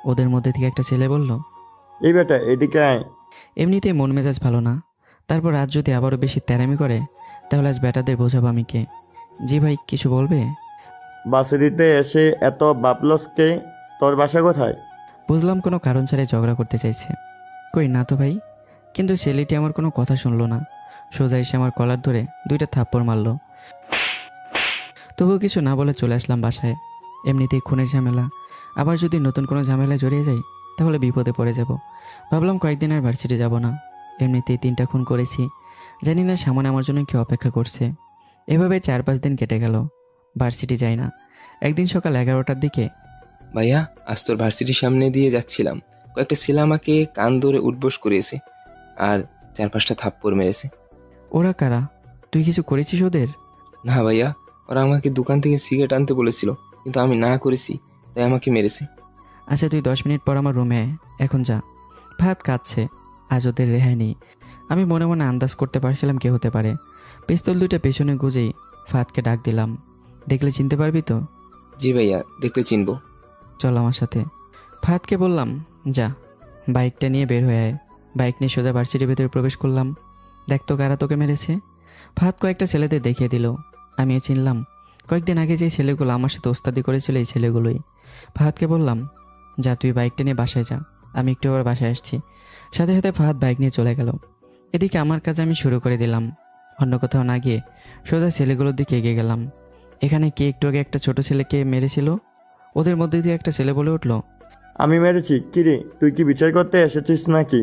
Speaker 1: ওদের মধ্যে থেকে একটা ছেলে বলল,
Speaker 6: এই বেটা এদিকে আয়।
Speaker 1: এমনিতেই মন মেজাজ ভালো না, তারপর আজ যদি আবারও বেশি তেরামি করে তাহলে আজ ব্যাটাদের বোঝাবো আমি কে। জি ভাই, কিছু বলবে?
Speaker 6: বাসে দিতে এসে এত বাপলসকে, তোর বাসা কোথায়?
Speaker 1: বুঝলাম কোনো কারণ ছাড়াই ঝগড়া করতে চাইছে। কই না তো ভাই। কিন্তু ছেলেটি আমার কোনো কথা শুনলো না, সোজা এসে আমার কলার ধরে 2টা থাপ্পড় মারলো। তবুও কিছু না বলে চলে আসলাম বাসায়। এমনিতেই খুনের ঝামেলা, আবার যদি নতুন কোনো ঝামেলায় জড়িয়ে যাই তাহলে বিপদে পড়ে যাব। ভাবলাম কয়েকদিন আর ভার্সিটি যাব না। এমনিতেই 3টা খুন করেছি, জানি না সামনে আমার জন্য কেউ অপেক্ষা করছে। এভাবে 4-5 দিন কেটে গেল, ভার্সিটি যাই না। একদিন সকাল 11টার দিকে,
Speaker 3: ভাইয়া আজ তোর ভার্সিটির সামনে দিয়ে যাচ্ছিলাম, কয়েকটা ছেলে আমাকে কান ধরে উঠবোস করেছে আর 4-5টা থাপ্পড় মেরেছে।
Speaker 1: ওরা কারা? তুই কিছু করেছিস ওদের?
Speaker 3: না ভাইয়া, ওরা আমাকে দোকান থেকে সিগারেট আনতে বলেছিল, কিন্তু আমি না করেছি, তাই আমাকে মেরেছে।
Speaker 1: আচ্ছা তুই 10 মিনিট পর আমার রুমে আয়, এখন যা। ভাত কাঁদছে, আজ ওদের রেহাই নেই। আমি মনে মনে আন্দাজ করতে পারছিলাম কে হতে পারে। পিস্তল 2টা পেছনে গুজেই ফাতকে ডাক দিলাম, দেখলে চিনতে পারবি তো?
Speaker 3: জি ভাইয়া, দেখলে চিনবো।
Speaker 1: চল আমার সাথে। ফাতকে বললাম, যা বাইকটা নিয়ে বের হয়ে আয়। বাইক নিয়ে সোজা ভার্সিটির ভেতরে প্রবেশ করলাম। দেখ তো কারা তোকে মেরেছে। ফাত কয়েকটা ছেলেদের দেখিয়ে দিল, আমিও চিনলাম। কয়েকদিন আগে যে ছেলেগুলো আমার সাথে ওস্তাদি করেছিল এই ছেলেগুলোই। ফাহাদকে বললাম, যা তুই বাইকটা নিয়ে বাসায় যা, আমি একটু আবার বাসায় আসছি। সাথে সাথে ফাহাদ বাইক নিয়ে চলে গেল। এদিকে আমার কাজ আমি শুরু করে দিলাম। অন্য কোথাও না গিয়ে সোজা ছেলেগুলোর দিকে এগিয়ে গেলাম। এখানে কে একটু আগে একটা ছোট ছেলেকে মেরেছিল? ওদের মধ্যে দিয়ে একটা ছেলে বলে উঠল,
Speaker 6: আমি মেরেছি। কিরে, তুই কি বিচার করতে এসেছিস নাকি?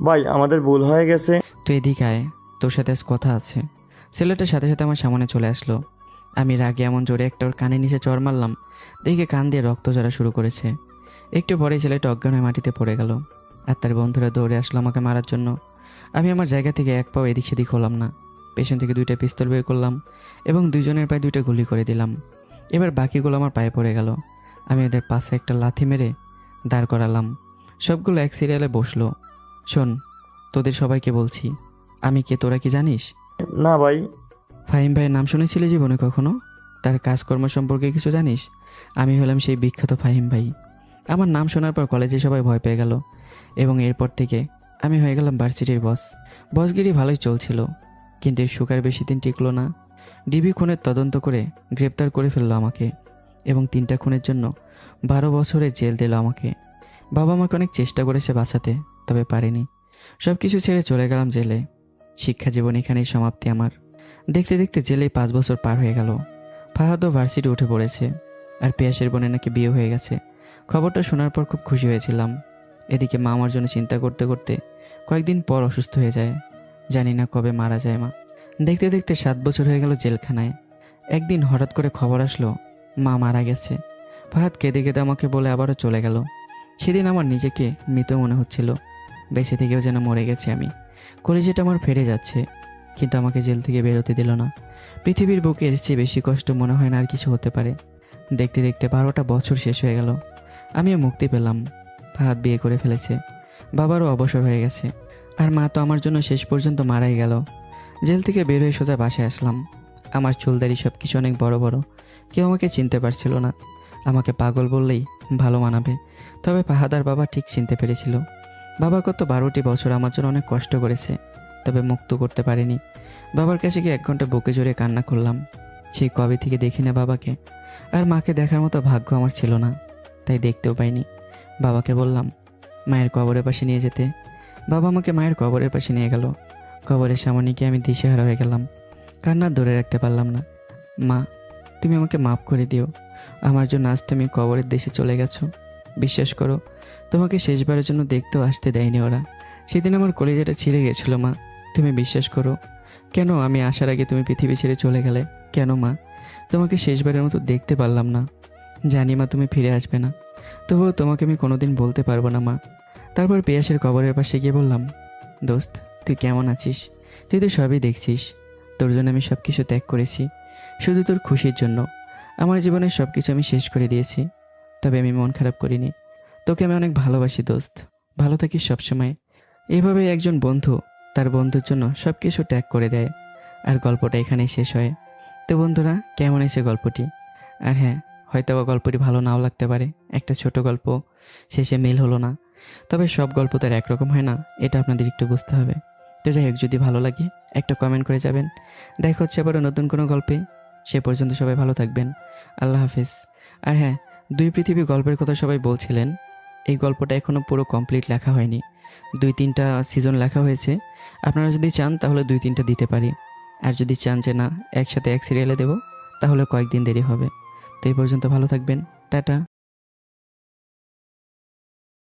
Speaker 6: ভাই আমাদের ভুল হয়ে গেছে।
Speaker 1: তুই এদিকে আয়, তোর সাথে আজ কথা আছে। ছেলেটার সাথে সাথে আমার সামনে চলে আসলো। আমি রাগে এমন জোরে একটা ওর কানে নিচে চড় মারলাম, দেখে কান দিয়ে রক্ত ঝরা শুরু করেছে। একটু পরে ছেলেটা অজ্ঞান হয়ে মাটিতে পড়ে গেল, আর তার বন্ধুরা দৌড়ে আসলো আমাকে মারার জন্য। আমি আমার জায়গা থেকে এক পাও এদিক সেদিক হলাম না। পেছন থেকে 2টা পিস্তল বের করলাম এবং 2জনের পায়ে 2টা গুলি করে দিলাম। এবার বাকিগুলো আমার পায়ে পড়ে গেল। আমি ওদের পাশে একটা লাথি মেরে দাঁড় করালাম। সবগুলো এক সিরিয়ালে বসলো। শোন, তোদের সবাইকে বলছি, আমি কে তোরা কি জানিস?
Speaker 6: না ভাই।
Speaker 1: ফাহিম ভাইয়ের নাম শুনেছিলি জীবনে কখনো? তার কাজকর্ম সম্পর্কে কিছু জানিস? আমি হলাম সেই বিখ্যাত ফাহিম ভাই। আমার নাম শোনার পর কলেজে সবাই ভয় পেয়ে গেল এবং এরপর থেকে আমি হয়ে গেলাম ভার্সিটির বস। বসগিরি ভালোই চলছিল, কিন্তু এই সুখ আর বেশি দিন টিকলো না। ডিবি খুনের তদন্ত করে গ্রেপ্তার করে ফেললো আমাকে এবং 3টা খুনের জন্য 12 বছরের জেল দিল আমাকে। বাবা আমাকে অনেক চেষ্টা করেছে বাঁচাতে, তবে পারেনি। সব কিছু ছেড়ে চলে গেলাম জেলে। শিক্ষা জীবন এখানেই সমাপ্তি আমার। দেখতে দেখতে জেলেই 5 বছর পার হয়ে গেল। ফাহাদও ভার্সিটি উঠে পড়েছে, আর পিয়াসের বোনের নাকি বিয়ে হয়ে গেছে। খবরটা শোনার পর খুব খুশি হয়েছিলাম। এদিকে মা আমার জন্য চিন্তা করতে করতে কয়েকদিন পর অসুস্থ হয়ে যায়। জানি না কবে মারা যায় মা। দেখতে দেখতে 7 বছর হয়ে গেল জেলখানায়। একদিন হঠাৎ করে খবর আসলো মা মারা গেছে। ফাহাদ কেঁদে কেঁদে আমাকে বলে আবারও চলে গেল। সেদিন আমার নিজেকে মৃত মনে হচ্ছিল, বেঁচে থেকেও যেন মরে গেছি আমি। কলেজেটা আমার ফেরে যাচ্ছে, কিন্তু আমাকে জেল থেকে বেরোতে দিল না। পৃথিবীর বুকে এর চেয়ে বেশি কষ্ট মনে হয় না আর কিছু হতে পারে। দেখতে দেখতে 12টা বছর শেষ হয়ে গেল। আমিও মুক্তি পেলাম। ফাহাদ বিয়ে করে ফেলেছে, বাবারও অবসর হয়ে গেছে, আর মা তো আমার জন্য শেষ পর্যন্ত মারাই গেল। জেল থেকে বের হয়ে সোজা বাসায় আসলাম। আমার চুলদারি সব কিছু অনেক বড় বড়। কেউ আমাকে চিনতে পারছিল না। আমাকে পাগল বললেই ভালো মানাবে, তবে ফাহাদার বাবা ঠিক চিনতে পেরেছিল। বাবা গত 12টি বছর আমার জন্য অনেক কষ্ট করেছে, তবে মুক্ত করতে পারেনি। বাবার কাছে গিয়ে 1 ঘন্টা বুকে জড়িয়ে কান্না করলাম। সেই কবে থেকে দেখি না বাবাকে, আর মাকে দেখার মতো ভাগ্য আমার ছিল না, তাই দেখতেও পাইনি। বাবাকে বললাম মায়ের কবরের পাশে নিয়ে যেতে। বাবা আমাকে মায়ের কবরের পাশে নিয়ে গেল। কবরের সামনে গিয়ে আমি দিশেহারা হয়ে গেলাম, কান্না ধরে রাখতে পারলাম না। মা, তুমি আমাকে মাফ করে দিও। আমার জন্য আজ তুমি কবরের দেশে চলে গেছো। বিশ্বাস করো, তোমাকে শেষবারের জন্য দেখতেও আসতে দেয়নি ওরা। সেদিন আমার কলেজাটা ছিঁড়ে গেছিলো মা, তুমি বিশ্বাস করো। কেন আমি আসার আগে তুমি পৃথিবী ছেড়ে চলে গেলে? কেন মা? তোমাকে শেষবারের মতো দেখতে পারলাম না। জানি মা তুমি ফিরে আসবে না, তবুও তোমাকে আমি কোনোদিন বলতে পারবো না মা। তারপর পিয়াসের কবরের পাশে গিয়ে বললাম, দোস্ত তুই কেমন আছিস? তুই তো সবই দেখছিস। তোর জন্য আমি সব কিছু ত্যাগ করেছি, শুধু তোর খুশির জন্য। আমার জীবনের সব কিছু আমি শেষ করে দিয়েছি, তবে আমি মন খারাপ করিনি। তোকে আমি অনেক ভালোবাসি দোস্ত, ভালো থাকিস সবসময়। এভাবে একজন বন্ধু তার বন্ধুর জন্য সব কিছু ত্যাগ করে দেয়, আর গল্পটা এখানেই শেষ হয়। তো তো বন্ধুরা, কেমন হয়েছে গল্পটি? আর হ্যাঁ, হয়তো বা গল্পটি ভালো নাও লাগতে পারে, একটা ছোট গল্প, শেষে মিল হলো না। তবে সব গল্প তো আর একরকম হয় না, এটা আপনাদের একটু বুঝতে হবে। তো যাই হোক, যদি ভালো লাগে একটা কমেন্ট করে যাবেন। দেখা হচ্ছে আবারও নতুন কোনো গল্পে। সে পর্যন্ত সবাই ভালো থাকবেন। আল্লাহ হাফিজ। আর হ্যাঁ, দুই পৃথিবী গল্পের কথা সবাই বলছিলেন, এই গল্পটা এখনও পুরো কমপ্লিট লেখা হয়নি। 2-3টা সিজন লেখা হয়েছে। আপনারা যদি চান তাহলে 2-3টা দিতে পারি, আর যদি চান যে না একসাথে এক সিরিয়ালে দেব, তাহলে কয়েকদিন দেরি হবে। তো এই পর্যন্ত ভালো থাকবেন। টাটা।